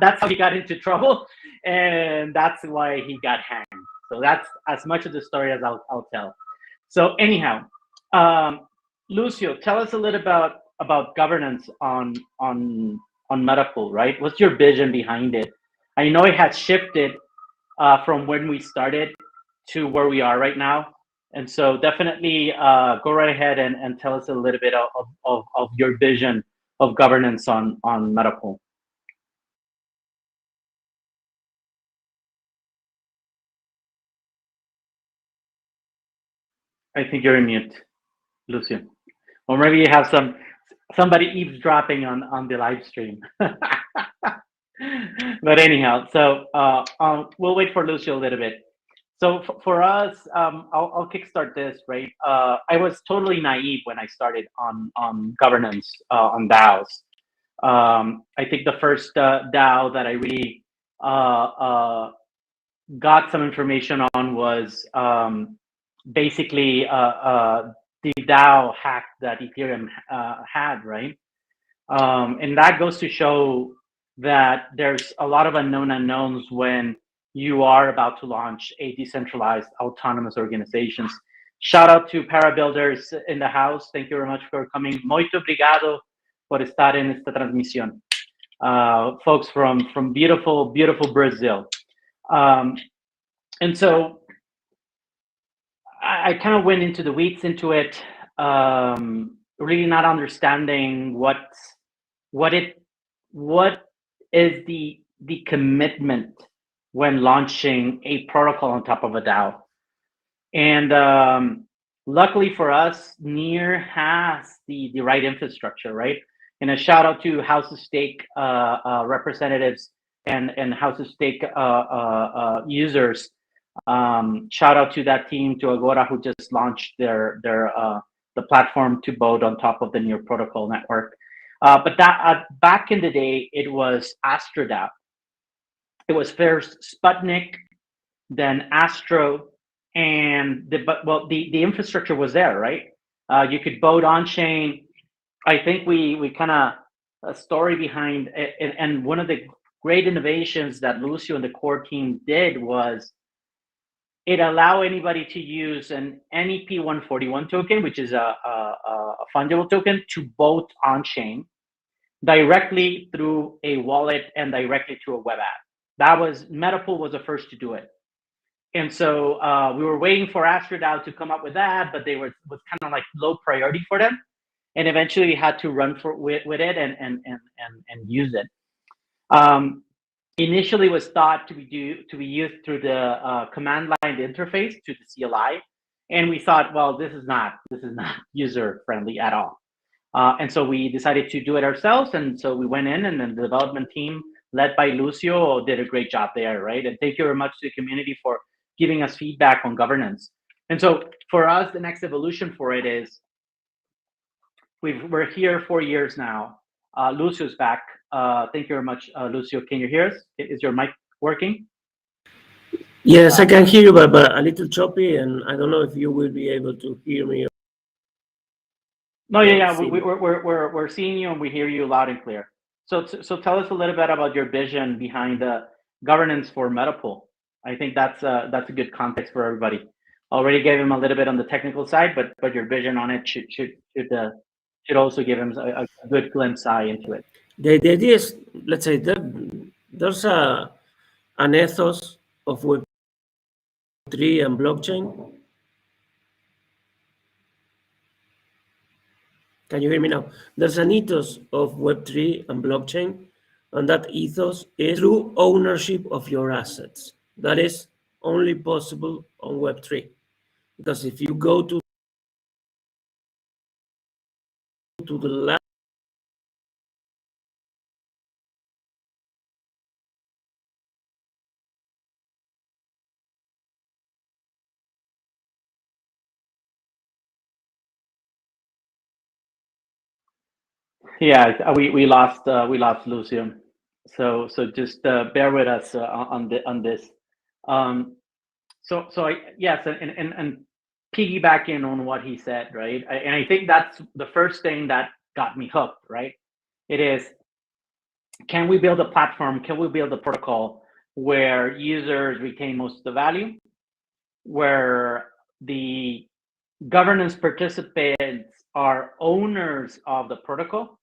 That's how he got into trouble, and that's why he got hanged. So that's as much of the story as I'll tell. So anyhow, Lucio, tell us a little about governance on Metapool, right? What's your vision behind it? I know it has shifted from when we started to where we are right now. And so definitely go right ahead and tell us a little bit of your vision of governance on Metapool. I think you're in mute, Lucio. Or maybe you have somebody eavesdropping on the live stream. But anyhow, so we'll wait for Lucio a little bit. So for us, I'll kickstart this, right? I was totally naive when I started on governance on DAOs. I think the first DAO that I really got some information on was basically the DAO hack that Ethereum had, right? And that goes to show that there's a lot of unknowns when you are about to launch a decentralized autonomous organizations. Shout out to Parabuilders in the house. Thank you very much for coming. Muito obrigado por estar en esta transmisión. Folks from beautiful Brazil. And so I kind of went into the weeds into it, really not understanding what is the commitment when launching a protocol on top of a DAO. And luckily for us, Near has the right infrastructure, right? And a shout out to House of Stake representatives and House of Stake users. Shout out to that team, to Agora, who just launched the platform to vote on top of the Near protocol network. But that back in the day, it was AstroDAO. It was first Sputnik, then Astro, and the infrastructure was there, right? You could vote on chain. I think we kind of a story behind it, and one of the great innovations that Lucio and the core team did was it allowed anybody to use an NEP 141 token, which is a fungible token, to vote on chain directly through a wallet and directly to a web app. That was Metapool was the first to do it. And so we were waiting for AstroDAO to come up with that, but they was kind of like low priority for them. And eventually we had to run with it and use it. Initially was thought to be used through the command line interface to the CLI. And we thought, well, this is not user friendly at all. And so we decided to do it ourselves. And so we went in, and then the development team led by Lucio did a great job there, right? And thank you very much to the community for giving us feedback on governance. And so for us, the next evolution for it is we're here 4 years now. Lucio's back. Thank you very much, Lucio. Can you hear us? Is your mic working? Yes, I can hear you, but a little choppy, and I don't know if you will be able to hear me. No, yeah. We're seeing you and we hear you loud and clear. So tell us a little bit about your vision behind the governance for Metapool. I think that's a good context for everybody. Already gave him a little bit on the technical side, but your vision on it should also give him a good glimpse eye into it. The idea is, let's say, there's an ethos of Web3 and blockchain. Can you hear me now? There's an ethos of Web3 and blockchain, and that ethos is true ownership of your assets. That is only possible on Web3. Because if you go to the last, Yeah, we lost Lucio, so just bear with us on this. Yes, and piggybacking on what he said, right? And I think that's the first thing that got me hooked, right? It is, can we build a platform? Can we build a protocol where users retain most of the value, where the governance participants are owners of the protocol,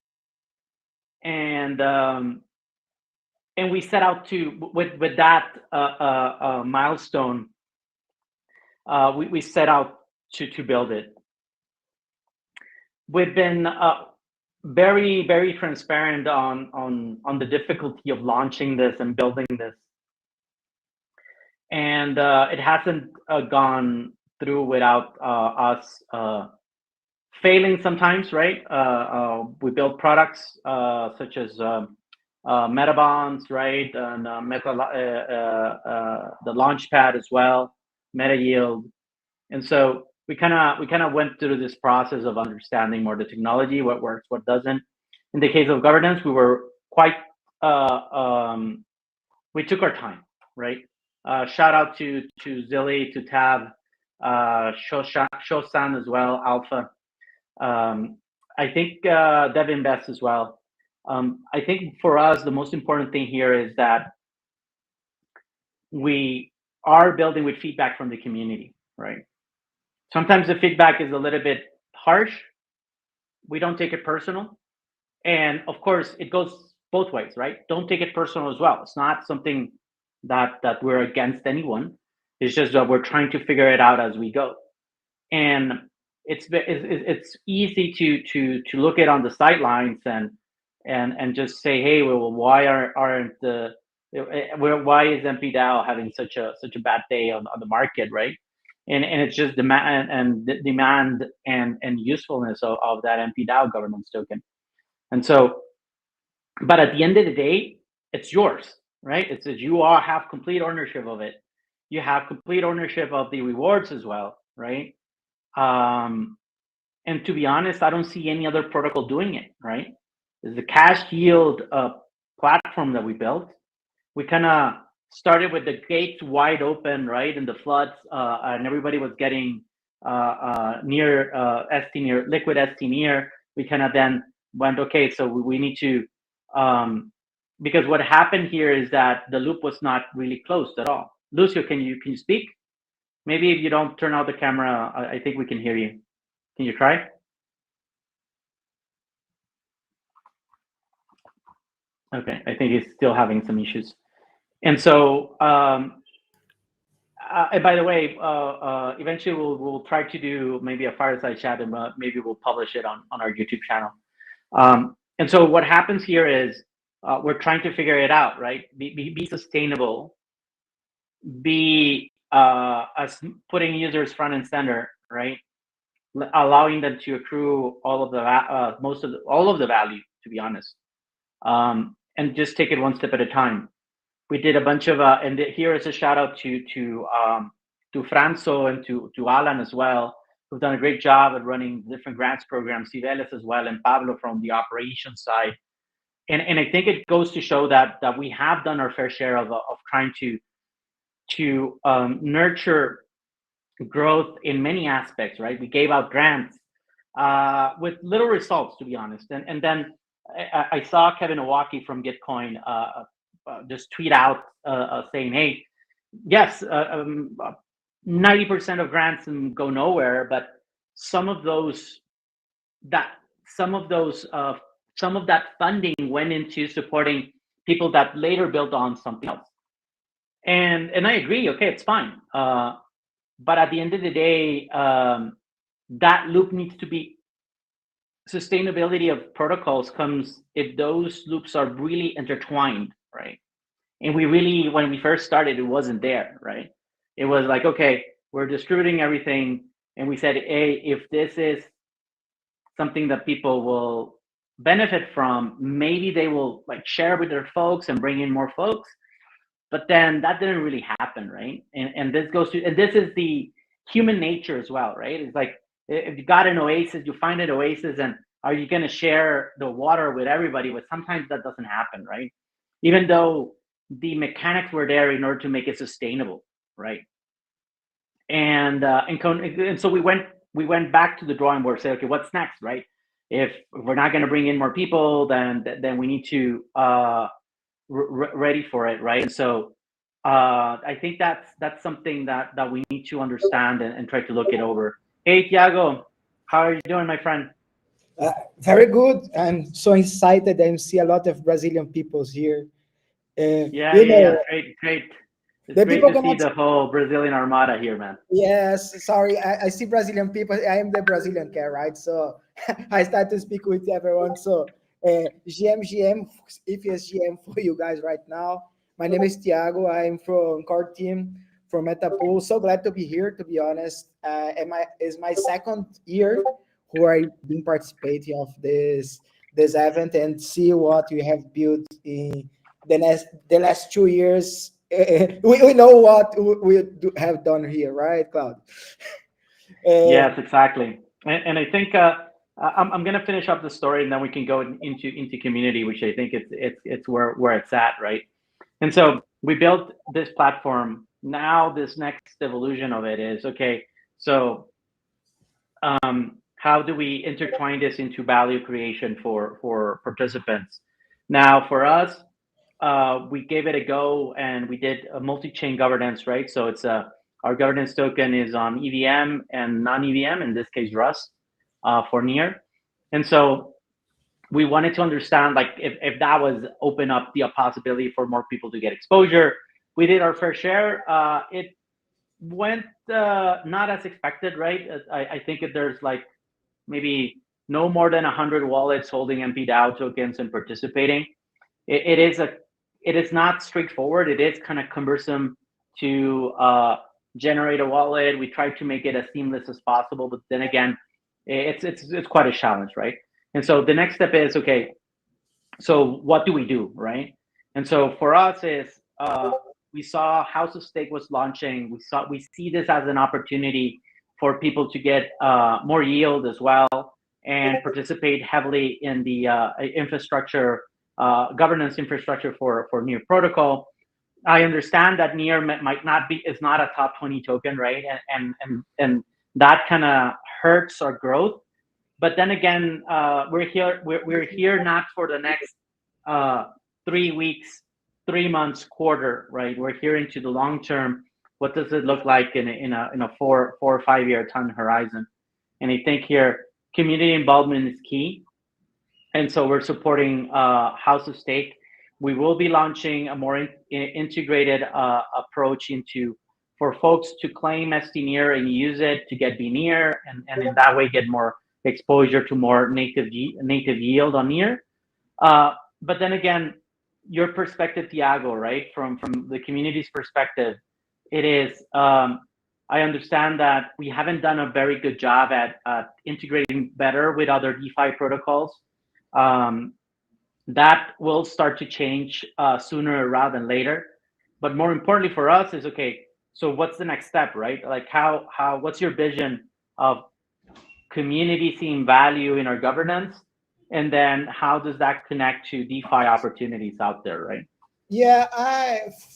and we set out to with that milestone. We set out to build it. We've been very transparent on the difficulty of launching this and building this, and it hasn't gone through without us failing sometimes, right? We build products such as Meta Bonds, right, and the Launchpad as well, Meta Yield, and so we kind of went through this process of understanding more the technology, what works, what doesn't. In the case of governance, we were quite we took our time, right? Shout out to Zilly, to Tab, Shosan as well, Alpha. I think Devin Best as well. I think for us, the most important thing here is that we are building with feedback from the community, right? Sometimes the feedback is a little bit harsh. We don't take it personal. And of course, it goes both ways, right? Don't take it personal as well. It's not something that we're against anyone. It's just that we're trying to figure it out as we go. And it's easy to look at on the sidelines and just say, hey, well, why why is mpDAO having such a bad day on the market, right? And it's just demand and usefulness of that mpDAO governance token. And so, but at the end of the day, it's yours, right? It's you all have complete ownership of it. You have complete ownership of the rewards as well, right? And to be honest, I don't see any other protocol doing it, right? It's the cash yield platform that we built. We kind of started with the gates wide open, right? And the floods, and everybody was getting near ST near liquid ST near. We kind of then went, okay, so we need to, because what happened here is that the loop was not really closed at all. Lucio, can you speak? Maybe if you don't turn out the camera, I think we can hear you. Can you try? Okay, I think he's still having some issues. And so, by the way, eventually we'll try to do maybe a fireside chat, and maybe we'll publish it on our YouTube channel. And so what happens here is we're trying to figure it out, right? Be sustainable, be as putting users front and center, right? Allowing them to accrue all of the all of the value, to be honest, and just take it one step at a time. We did a bunch of and here is a shout out to Franzo and to Alan as well, who've done a great job at running different grants programs, Cibeles as well, and Pablo from the operations side. And I think it goes to show that we have done our fair share of trying to nurture growth in many aspects, right? We gave out grants with little results, to be honest. And then I saw Kevin Owaki from Gitcoin just tweet out saying, hey, yes, 90% of grants go nowhere, but some of that funding went into supporting people that later built on something else. And I agree, okay, it's fine. But at the end of the day, that loop needs to be, sustainability of protocols comes if those loops are really intertwined, right? And we really, when we first started, it wasn't there, right? It was like, okay, we're distributing everything. And we said, hey, if this is something that people will benefit from, maybe they will like share with their folks and bring in more folks. But then that didn't really happen, right? And this goes to, and this is the human nature as well, right? It's like, if you got an oasis, you find an oasis, and are you going to share the water with everybody? But sometimes that doesn't happen, right? Even though the mechanics were there in order to make it sustainable, right? And so we went back to the drawing board, say, okay, what's next, right? If we're not going to bring in more people, then we need to ready for it, right? And so I think that's something that we need to understand and try to look it over. Hey, Thiago, how are you doing, my friend? Very good. I'm so excited. I see a lot of Brazilian people here. Yeah, great. It's the great people to see the whole Brazilian armada here, man. Yes, sorry, I see Brazilian people. I am the Brazilian cat, right? So I start to speak with everyone. So GM, EPS GM for you guys right now. My name is Thiago. I'm from core team for Metapool. So glad to be here, to be honest. It's my second year who I've been participating of this event and see what you have built in the last 2 years. We know what we have done here, right, Claude? Yes, exactly. And I think I'm going to finish up the story, and then we can go into community, which I think it's where it's at, right? And so we built this platform now this next evolution of it is, okay, so how do we intertwine this into value creation for participants? Now, for us, we gave it a go and we did a multi-chain governance, right? So it's our governance token is on EVM and non-EVM, in this case Rust, for Near. And so we wanted to understand, like, if that was open up the possibility for more people to get exposure. We did our fair share. It went not as expected, right? I think if there's like maybe no more than 100 wallets holding mpDAO tokens and participating. It is not straightforward. It is kind of cumbersome to generate a wallet. We try to make it as seamless as possible, but then again, it's quite a challenge, right? And so the next step is, okay, so what do we do, right? And so for us is we saw House of Stake was launching. We see this as an opportunity for people to get more yield as well and participate heavily in the infrastructure, governance infrastructure for Near protocol. I understand that Near is not a top 20 token, right? And that kind of hurts our growth. But then again, we're here not for the next 3 weeks, 3 months, quarter, right? We're here into the long term. What does it look like in a 4 or 5 year time horizon? And I think here community involvement is key. And so we're supporting House of Stake. We will be launching a more integrated approach for folks to claim ST Near and use it to get B Near, and in that way get more exposure to more native yield on Near. But then again, your perspective, Thiago, right? From the community's perspective, it is, I understand that we haven't done a very good job at integrating better with other DeFi protocols. That will start to change sooner rather than later. But more importantly for us is, okay, so what's the next step, right? Like what's your vision of community seeing value in our governance? And then how does that connect to DeFi opportunities out there, right? Yeah,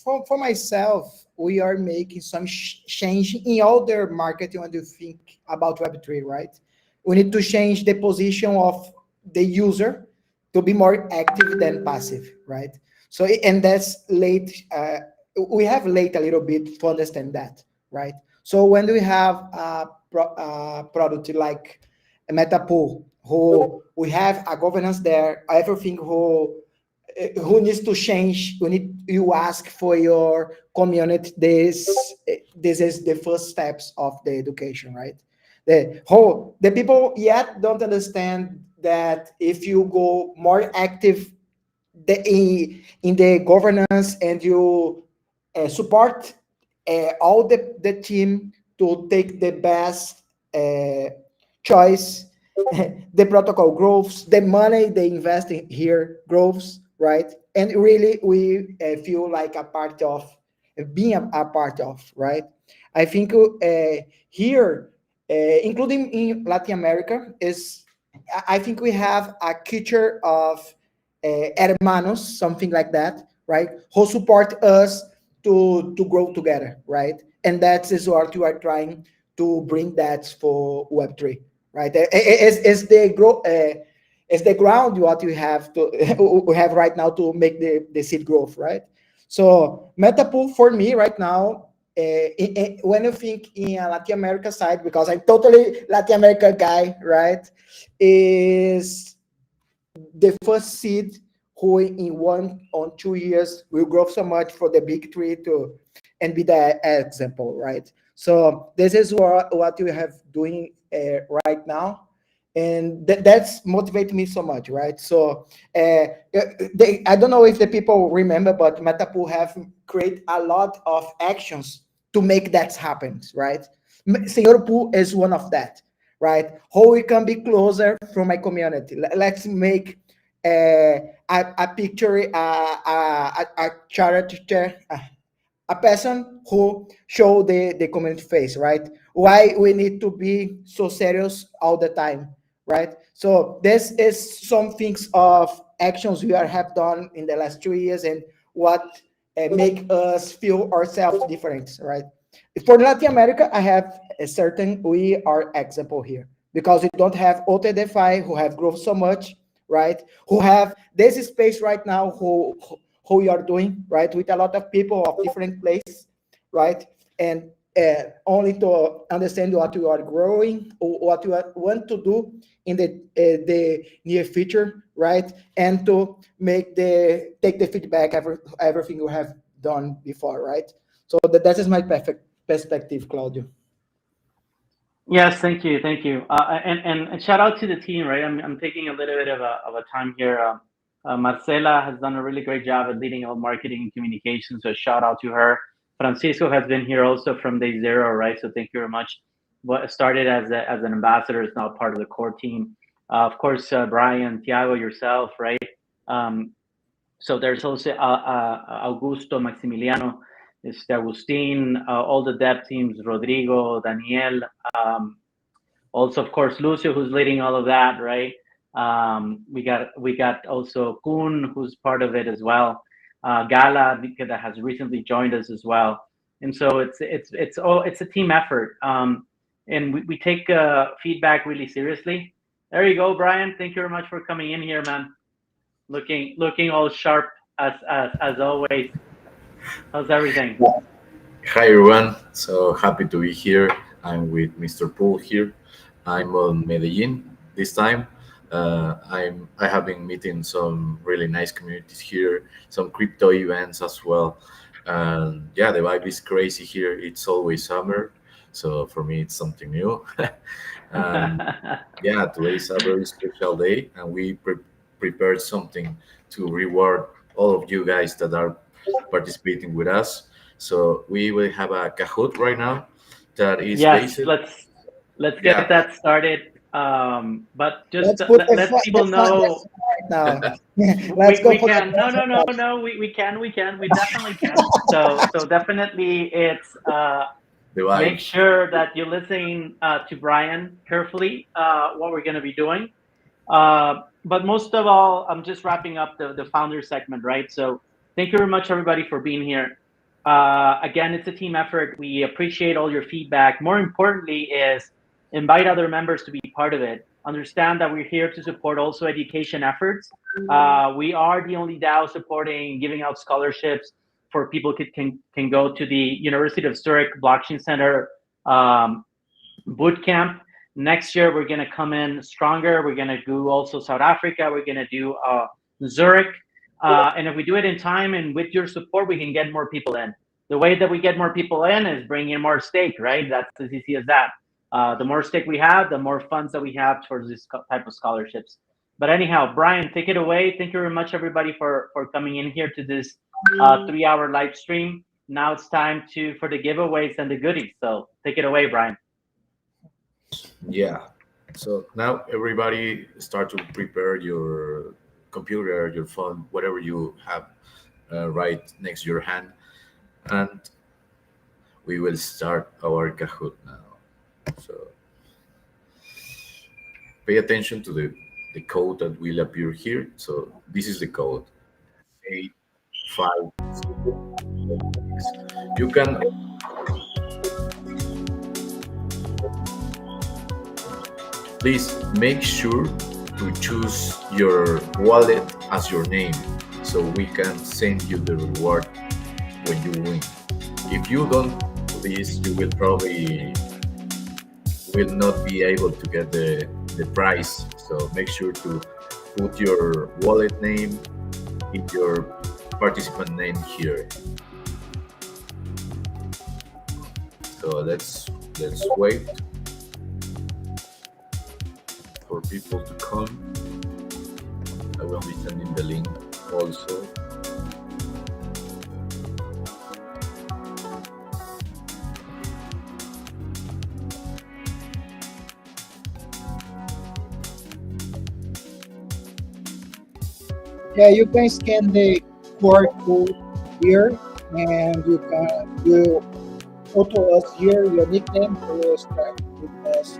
for myself, we are making some change in all the marketing when you think about Web3, right? We need to change the position of the user to be more active than passive, right? So, and that's late. We have late a little bit to understand that, right? So when we have a product like a MetaPool, who we have a governance there, everything who needs to change, you ask for your community. This is the first steps of the education, right? The people yet don't understand that if you go more active in the governance and you support all the team to take the best choice, the protocol grows, the money they invest in here grows, right? And really we feel like a part of being a part of, right? I think here, including in Latin America, I think we have a culture of hermanos, something like that, right? Who support us to grow together, right? And that is what we are trying to bring that for Web3, right? It's the ground what we have right now to make the seed growth, right? So MetaPool for me right now, when you think in a Latin America side, because I'm totally Latin America guy, right, is the first seed who in 1 or 2 years will grow so much for the big tree to and be the example, right? So this is what we have doing right now, and that's motivated me so much, right? So I don't know if the people remember, but MetaPool have created a lot of actions to make that happen, right? Senor Pool is one of that, right? How we can be closer from my community. Let's make a picture, a character, a person who show the community face, right? Why we need to be so serious all the time, right? So this is some things of actions we have done in the last 2 years, and what make us feel ourselves different, right? For Latin America, I have a certain, we are example here because we don't have OTDFI who have grown so much, right? Who have this space right now, who you are doing, right? With a lot of people of different places, right? And only to understand what you are growing or what you want to do in the near future, right? And to take the feedback, everything you have done before, right? So that is my perfect perspective, Claudio. Yes, thank you, thank you, and shout out to the team, right? I'm taking a little bit of a time here. Marcela has done a really great job at leading all marketing and communication, so shout out to her. Francisco has been here also from day zero, right? So thank you very much. What started as an ambassador is now part of the core team. Of course, Brian, Tiago, yourself, right? So there's also Augusto, Maximiliano, Agustin, all the dev teams, Rodrigo, Daniel, also of course Lucio, who's leading all of that, right? We got also Kun, who's part of it as well. Gala, that has recently joined us as well. And so it's a team effort, and we take feedback really seriously. There you go, Brian. Thank you very much for coming in here, man. Looking all sharp as always. How's everything? Hi everyone, so happy to be here. I'm with Mr. Poole here. I'm on Medellin this time. I have been meeting some really nice communities here, some crypto events as well. And yeah, the vibe is crazy here. It's always summer, so for me it's something new. And yeah, today is a very special day, and we prepared something to reward all of you guys that are participating with us. So we will have a Kahoot right now that is Yes, based. let's Yeah. get that started. But just Let's put let people know. right now. Let's go we for can. the No. We can. We definitely can. So definitely it's The vibe. make sure that you're listening to Brian carefully, what we're going to be doing. But most of all, I'm just wrapping up the founder segment, right? So thank you very much, everybody, for being here. Again, it's a team effort. We appreciate all your feedback. More importantly is invite other members to be part of it. Understand that we're here to support also education efforts. We are the only DAO supporting giving out scholarships for people can go to the University of Zurich Blockchain Center boot camp. Next year, we're going to come in stronger. We're going to do also South Africa. We're going to do Zurich. And if we do it in time and with your support, we can get more people in. The way that we get more people in is bring in more stake, right? That's as easy as that. The more stake we have, the more funds that we have towards this type of scholarships. But anyhow, Brian, take it away. Thank you very much, everybody, for coming in here to this 3-hour live stream. Now it's time for the giveaways and the goodies. So take it away, Brian. Yeah. So now everybody start to prepare your computer, your phone, whatever you have right next to your hand, and we will start our Kahoot now. So pay attention to the code that will appear here. So this is the code 850. You can please make sure to choose your wallet as your name so we can send you the reward when you win. If you don't do this, you will probably will not be able to get the prize. So make sure to put your wallet name in your participant name here. So let's wait for people to come. I will be sending the link also. Yeah, you can scan the QR code here, and you photo us here your nickname to start with us.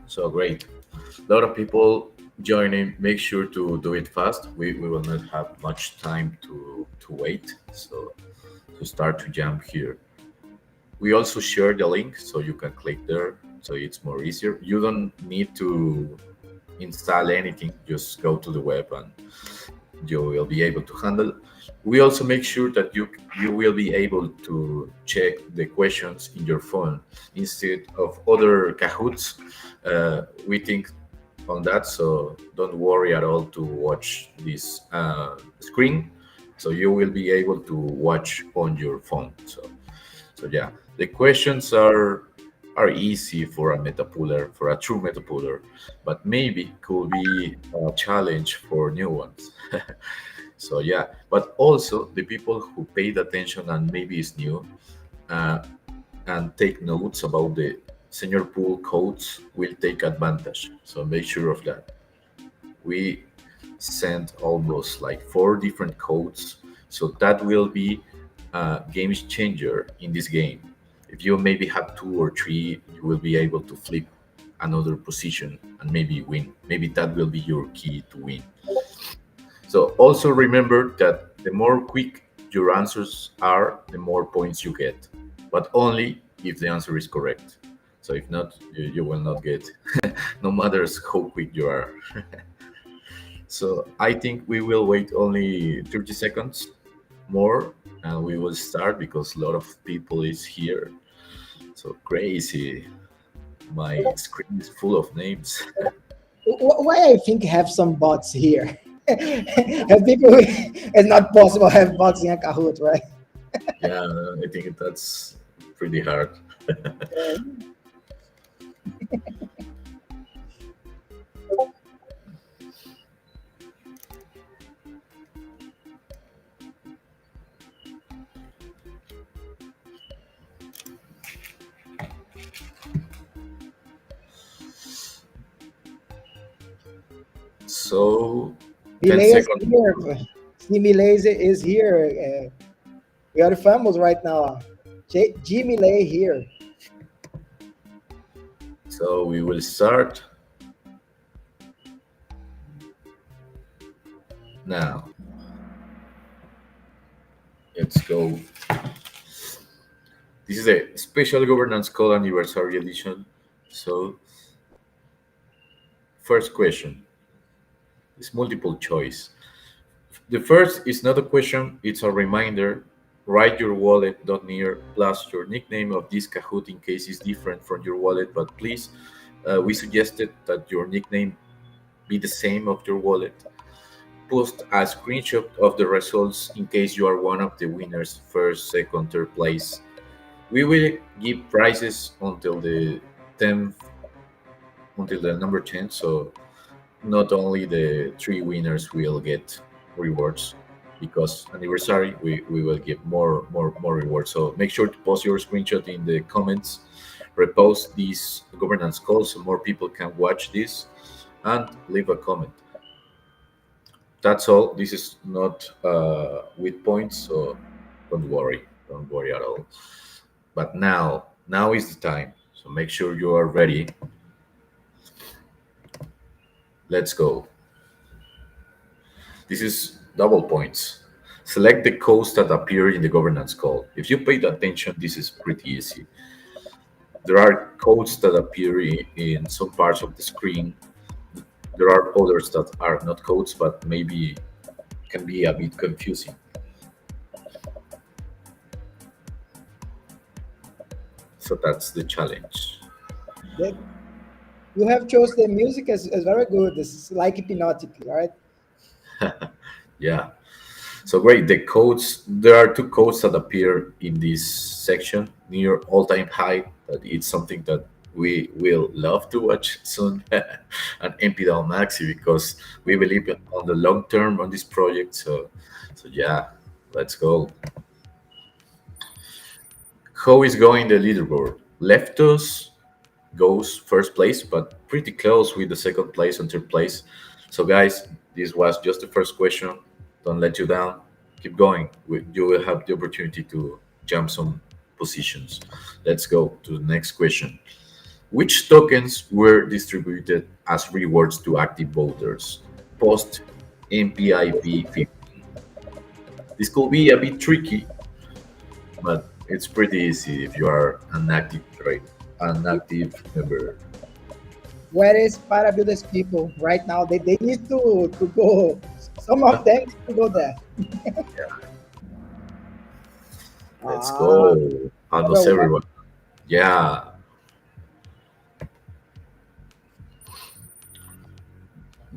So great. A lot of people joining. Make sure to do it fast. We will not have much time to wait. So to start to jump here. We also share the link so you can click there so it's more easier. You don't need to install anything, just go to the web and you will be able to handle. We also make sure that you will be able to check the questions in your phone instead of other Kahoots. We think on that, so don't worry at all to watch this screen. So you will be able to watch on your phone. So yeah, the questions are easy for a metapooler, for a true metapooler, but maybe could be a challenge for new ones. So yeah, but also the people who paid attention and maybe is new uh, and take notes about the senior pool codes will take advantage. So make sure of that. We sent almost like 4 different codes, so that will be a game changer in this game. If you maybe have 2 or 3, you will be able to flip another position and maybe win. Maybe that will be your key to win. So also remember that the more quick your answers are, the more points you get, but only if the answer is correct. So if not, you will not get, no matters how quick you are. So I think we will wait only 30 seconds more and we will start because a lot of people is here. So crazy. My screen is full of names. Why I think have some bots here? Have people? It's not possible to have bots in a Kahoot, right? Yeah, I think that's pretty hard. So 10 Milei is seconds. here. See, Milei is here. We are famous right now. G Milei here. So we will start now. Let's go. This is a special governance call anniversary edition. So first question is multiple choice. The first is not a question, it's a reminder. Write your wallet .near plus your nickname of this Kahoot in case it's different from your wallet, but please, we suggested that your nickname be the same of your wallet. Post a screenshot of the results in case you are one of the winners, first, second, third place. We will give prizes until the 10th, until the number 10. So not only the 3 winners will get rewards, because anniversary we will give more rewards. So make sure to post your screenshot in the comments, repost these governance calls so more people can watch this, and leave a comment. That's all. This is not with points, so don't worry at all. But now is the time, so make sure you are ready. Let's go. This is double points. Select the codes that appear in the governance call. If you paid attention, this is pretty easy. There are codes that appear in some parts of the screen. There are others that are not codes, but maybe can be a bit confusing. So that's the challenge. You have chosen the music as very good. This is like hypnotic, right? Yeah. So great. The codes, there are 2 codes that appear in this section near all-time high. That it's something that we will love to watch soon, and mpDAO Maxi, because we believe on the long term on this project. So yeah, let's go. How is going the leaderboard? Leftos goes first place, but pretty close with the second place and third place. So guys, this was just the first question. Don't let you down. Keep going. You will have the opportunity to jump some positions. Let's go to the next question. Which tokens were distributed as rewards to active voters post MPIP 15? This could be a bit tricky, but it's pretty easy if you are an active member. Where is Parabuilders people right now? They need to go. Some of them need to go there. Let's go. Almost everyone. Yeah.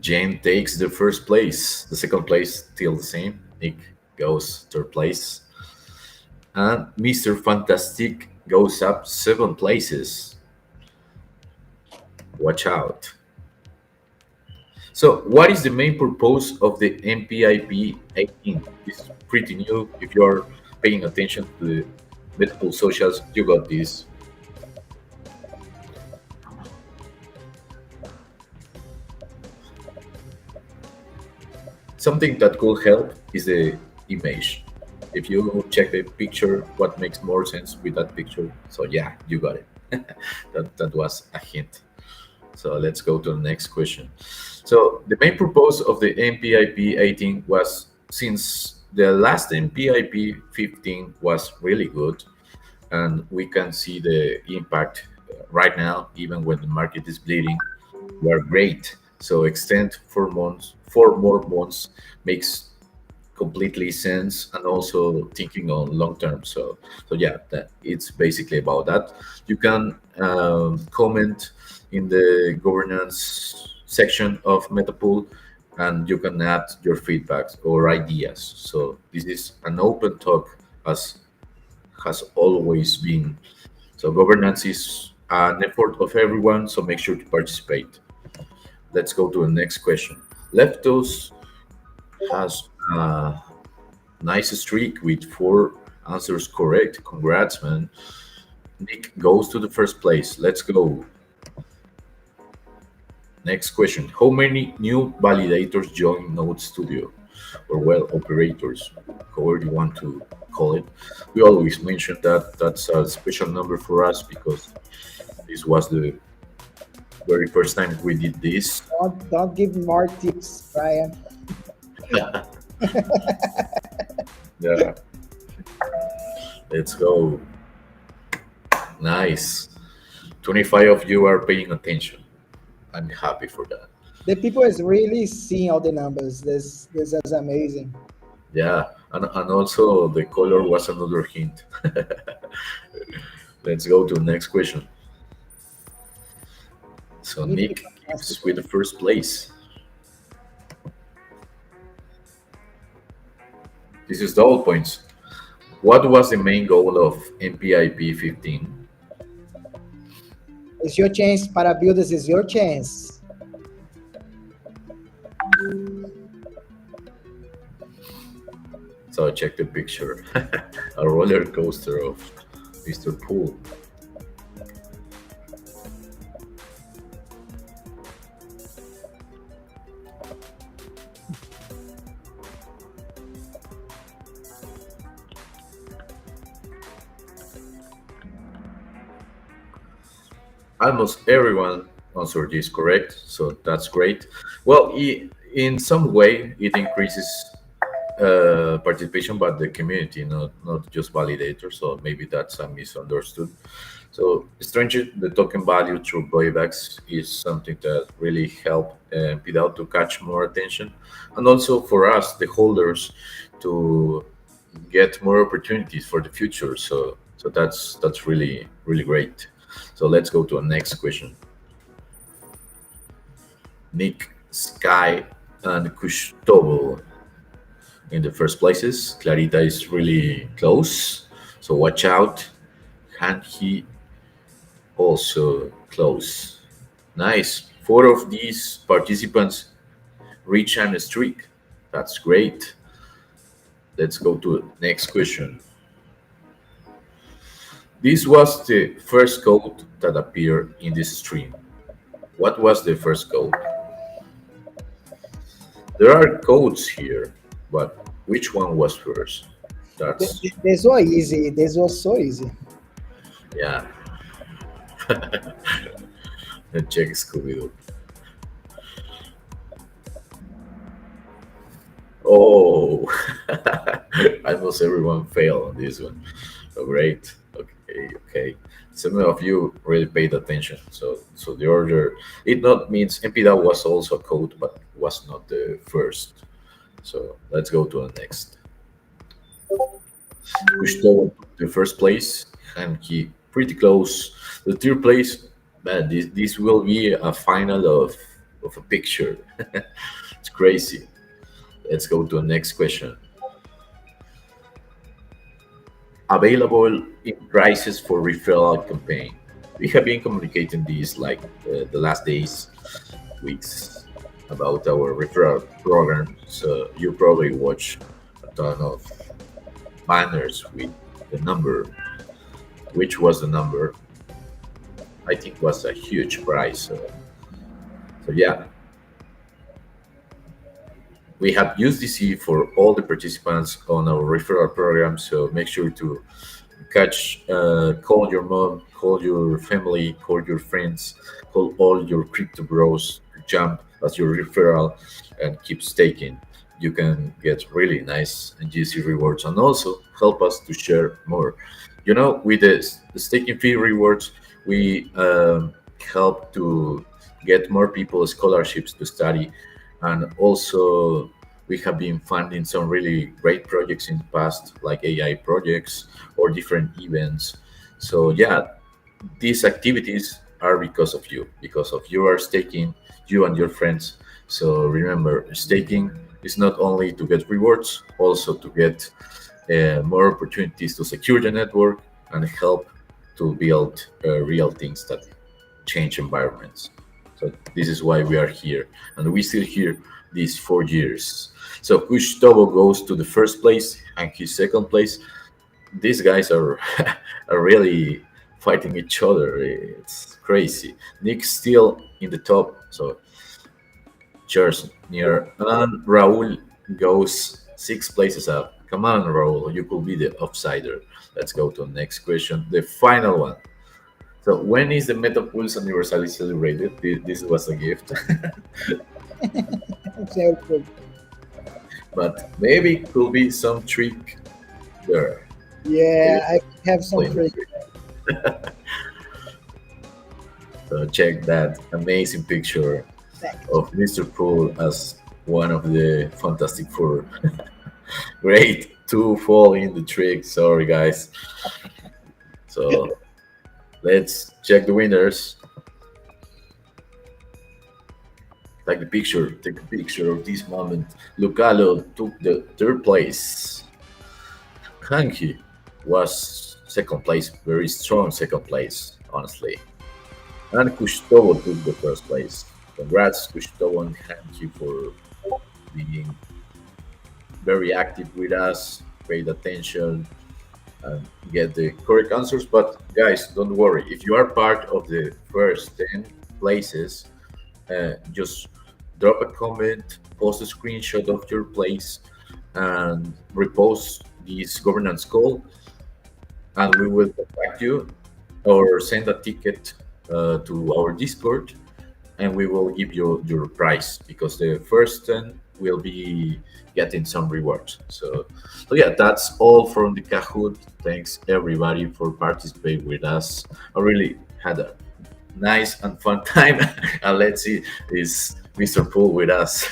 Jane takes the first place. The second place still the same. Nick goes third place. And Mr. Fantastic goes up 7 places. Watch out. So what is the main purpose of the MPIP 18? It's pretty new. If you're paying attention to the multiple socials, you got this. Something that could help is the image. If you check the picture, what makes more sense with that picture? So yeah, you got it. that was a hint. So let's go to the next question. So the main purpose of the MPIP 18 was, since the last MPIP 15 was really good, and we can see the impact right now, even when the market is bleeding, we are great. So extend 4 more months makes completely sense, and also thinking on long term. So yeah, it's basically about that. You can comment in the governance section of Metapool, and you can add your feedbacks or ideas. So this is an open talk, as has always been. So governance is an effort of everyone, so make sure to participate. Let's go to the next question. Leptos has a nice streak with 4 answers correct. Congrats, man. Nick goes to the first place. Let's go. Next question. How many new validators join Node Studio? Or, well, operators, however you want to call it. We always mention that that's a special number for us, because this was the very first time we did this. Don't give more tips, Brian. Yeah. Let's go. Nice. 25 of you are paying attention. I'm happy for that. The people is really seeing all the numbers. This is amazing. Yeah, and also the color was another hint. Let's go to the next question. So Nick is with the first place. This is double points. What was the main goal of MPIP 15? It's your chance, Parabuilders. It's your chance. So check the picture. A roller coaster of Mr. Pool. Almost everyone answered this correct, so that's great. Well, in some way, it increases participation by the community, not just validators. So maybe that's a misunderstood. So strangely, the token value through buybacks is something that really help mpDAO to catch more attention, and also for us, the holders, to get more opportunities for the future. So that's really great. So let's go to our next question. Nick, Sky, and Kushtobo in the first places. Clarita is really close, so watch out. Hanhi also close. Nice. 4 of these participants reach a streak. That's great. Let's go to the next question. This was the first code that appeared in this stream. What was the first code? There are codes here, but which one was first? This was easy. This was so easy. Yeah. Check Scooby-Doo. Oh, almost everyone failed on this one. Oh, great. Okay. Some of you really paid attention. So the order, it not means mpDAO was also a code, but was not the first. So let's go to the next. Gustavo took the first place, and he pretty close. The third place, man, this will be a final of a picture. It's crazy. Let's go to the next question. Available in prices for referral campaign. We have been communicating this like the last days, weeks about our referral program. So you probably watch a ton of banners with the number. Which was the number? I think was a huge price. So yeah, we have USDC for all the participants on our referral program. So make sure to call your mom, call your family, call your friends, call all your crypto bros to jump as your referral and keep staking. You can get really nice and juicy rewards, and also help us to share more. With the staking fee rewards, we help to get more people scholarships to study, and also we have been funding some really great projects in the past, like AI projects or different events. So yeah, these activities are because of you, are staking, you and your friends. So remember, staking is not only to get rewards, also to get more opportunities to secure the network and help to build real things that change environments. So this is why we are here, and we still here these 4 years. So Gustavo goes to the first place, and his second place. These guys are are really fighting each other. It's crazy. Nick's still in the top, so cheers near. And Raul goes 6 places up. Come on, Raul, you could be the outsider. Let's go to the next question, the final one. So when is the MetaPulse anniversary celebrated? This was a gift. But maybe could be some trick there. Yeah, I have some trick. So check that amazing picture of Mr. Poole as one of the Fantastic Four. Great to fall in the trick. Sorry, guys. So let's check the winners. Take a picture of this moment. Lucalo took the 3rd place. Hanky was 2nd place, very strong 2nd place, honestly. And Gustavo took the 1st place. Congrats, Gustavo and Hanky, for being very active with us, paid attention, and get the correct answers. But guys, don't worry. If you are part of the first 10 places, just drop a comment, post a screenshot of your place, and repost this governance call, and we will contact you or send a ticket to our Discord, and we will give you your prize, because the first 10 will be getting some rewards. So yeah, that's all from the Kahoot. Thanks everybody for participating with us. I really had a nice and fun time. And let's see, is Mr. Poole with us?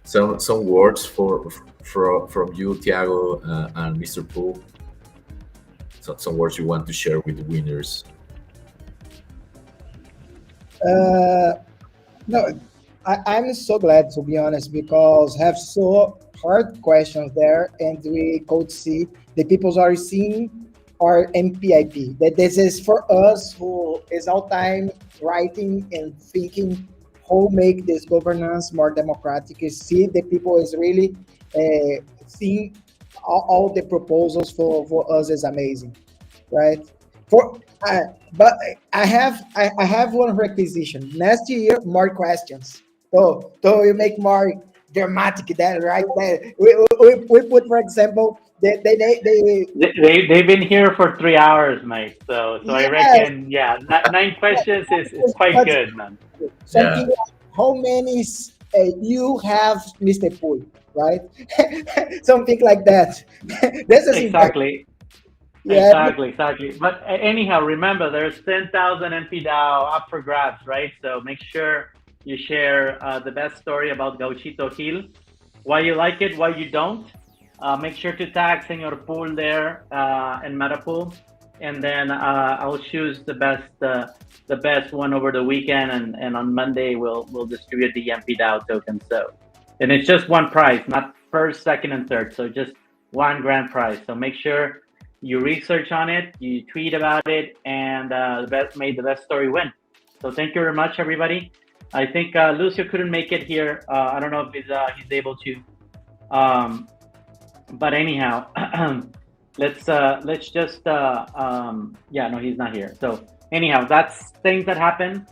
some words from you, Thiago, and Mr. Poole. Some words you want to share with the winners. No, I'm so glad, to be honest, because have so hard questions there, and we could see the people are seeing our MPIP. That this is for us who is all time writing and thinking how make this governance more democratic. You see the people is really seeing all the proposals for us is amazing, right? But I have one requisition. Next year, more questions. So we make more dramatic that right there. We put, for example, They've been here for 3 hours, mate. So I reckon, yeah, 9 questions is quite good, man. Something like how many you have, Mr. Pool, right? Something like that. This is exactly. Yeah. Exactly. But anyhow, remember, there's 10,000 mpDAO up for grabs, right? So make sure you share the best story about Gauchito Hill, why you like it, why you don't. Make sure to tag Senor Pool there and Metapool, and then I'll choose the best one over the weekend, and on Monday we'll distribute the mpDAO token. So, and it's just one prize, not first, second, and third. So just one grand prize. So make sure you research on it, you tweet about it, and the best story win. So thank you very much, everybody. I think Lucio couldn't make it here. I don't know if he's able to. But anyhow, let's just yeah, no, he's not here. So anyhow, that's things that happen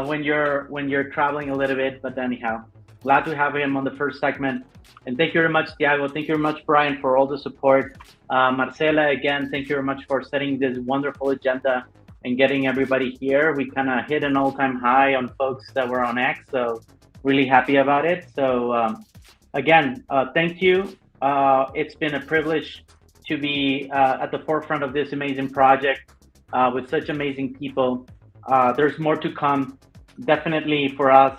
when you're traveling a little bit. But anyhow, glad to have him on the first segment. And thank you very much, Thiago. Thank you very much, Brian, for all the support. Marcela, again, thank you very much for setting this wonderful agenda and getting everybody here. We kind of hit an all-time high on folks that were on X, so really happy about it. So again, thank you. It's been a privilege to be at the forefront of this amazing project with such amazing people. There's more to come. Definitely for us,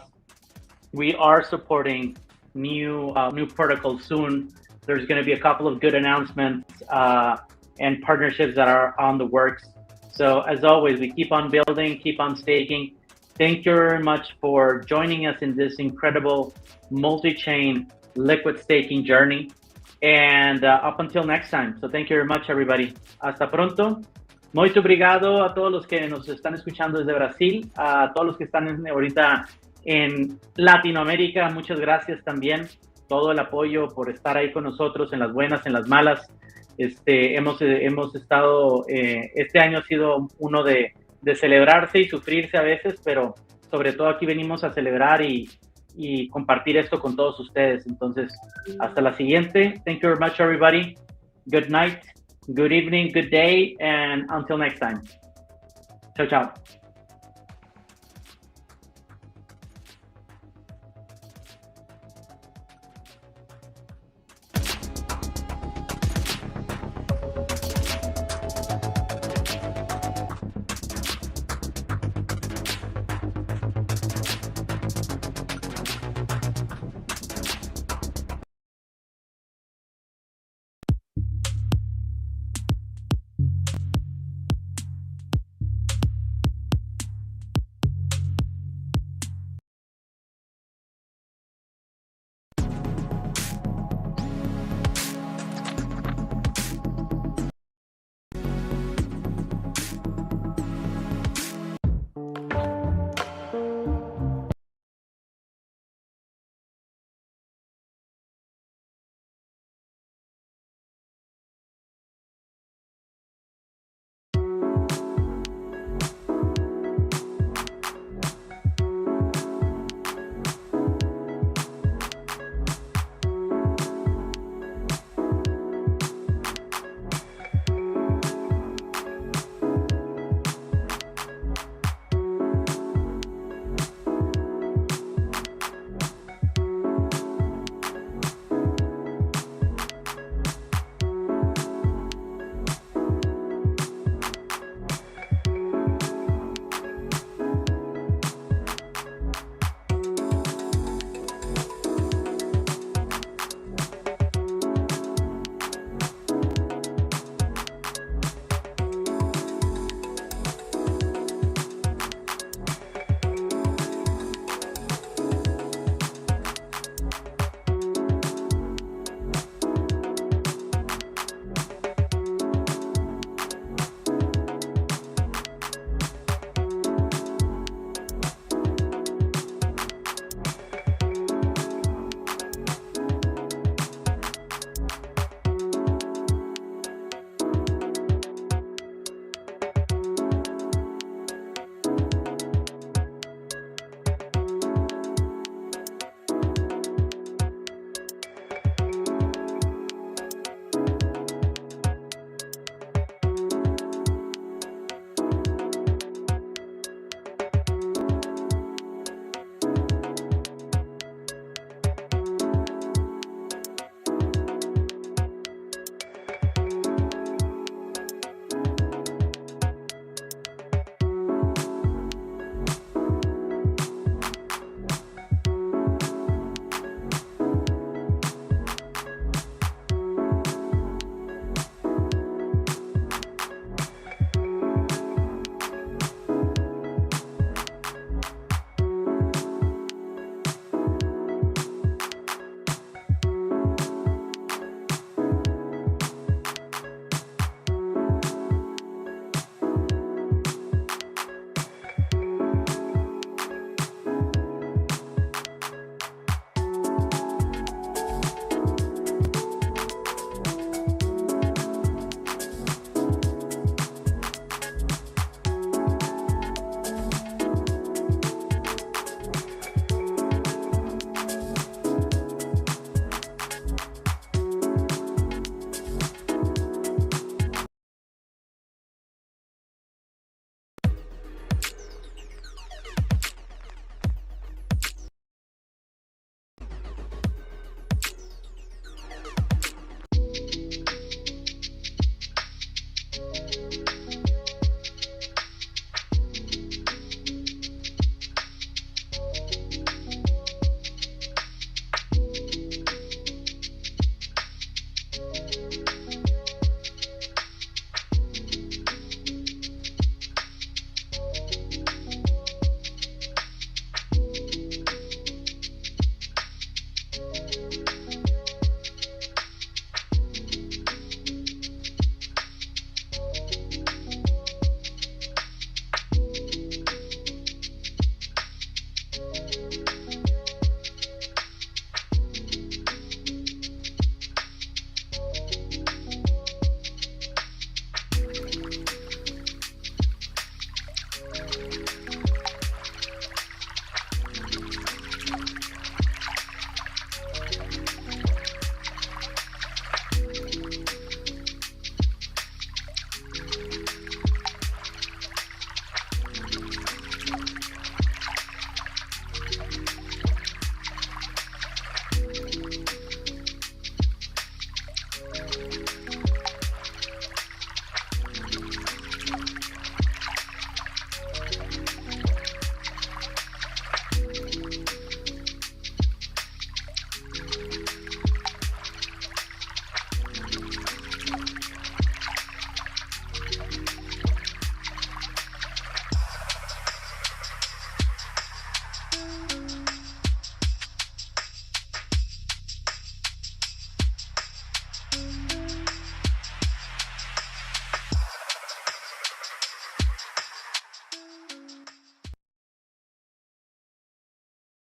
we are supporting new protocols soon. There's going to be a couple of good announcements and partnerships that are on the works. So as always, we keep on building, keep on staking. Thank you very much for joining us in this incredible multi-chain liquid staking journey. And up until next time. So thank you very much, everybody. Hasta pronto. Muito obrigado a todos los que nos están escuchando desde Brasil, a todos los que están ahorita en Latinoamérica. Muchas gracias también. Todo el apoyo por estar ahí con nosotros en las buenas, en las malas. Hemos estado, este año ha sido uno de celebrarse y sufrirse a veces, pero sobre todo aquí venimos a celebrar y compartir esto con todos ustedes. Entonces, hasta la siguiente. Thank you very much, everybody. Good night, good evening, good day, and until next time. Ciao, ciao.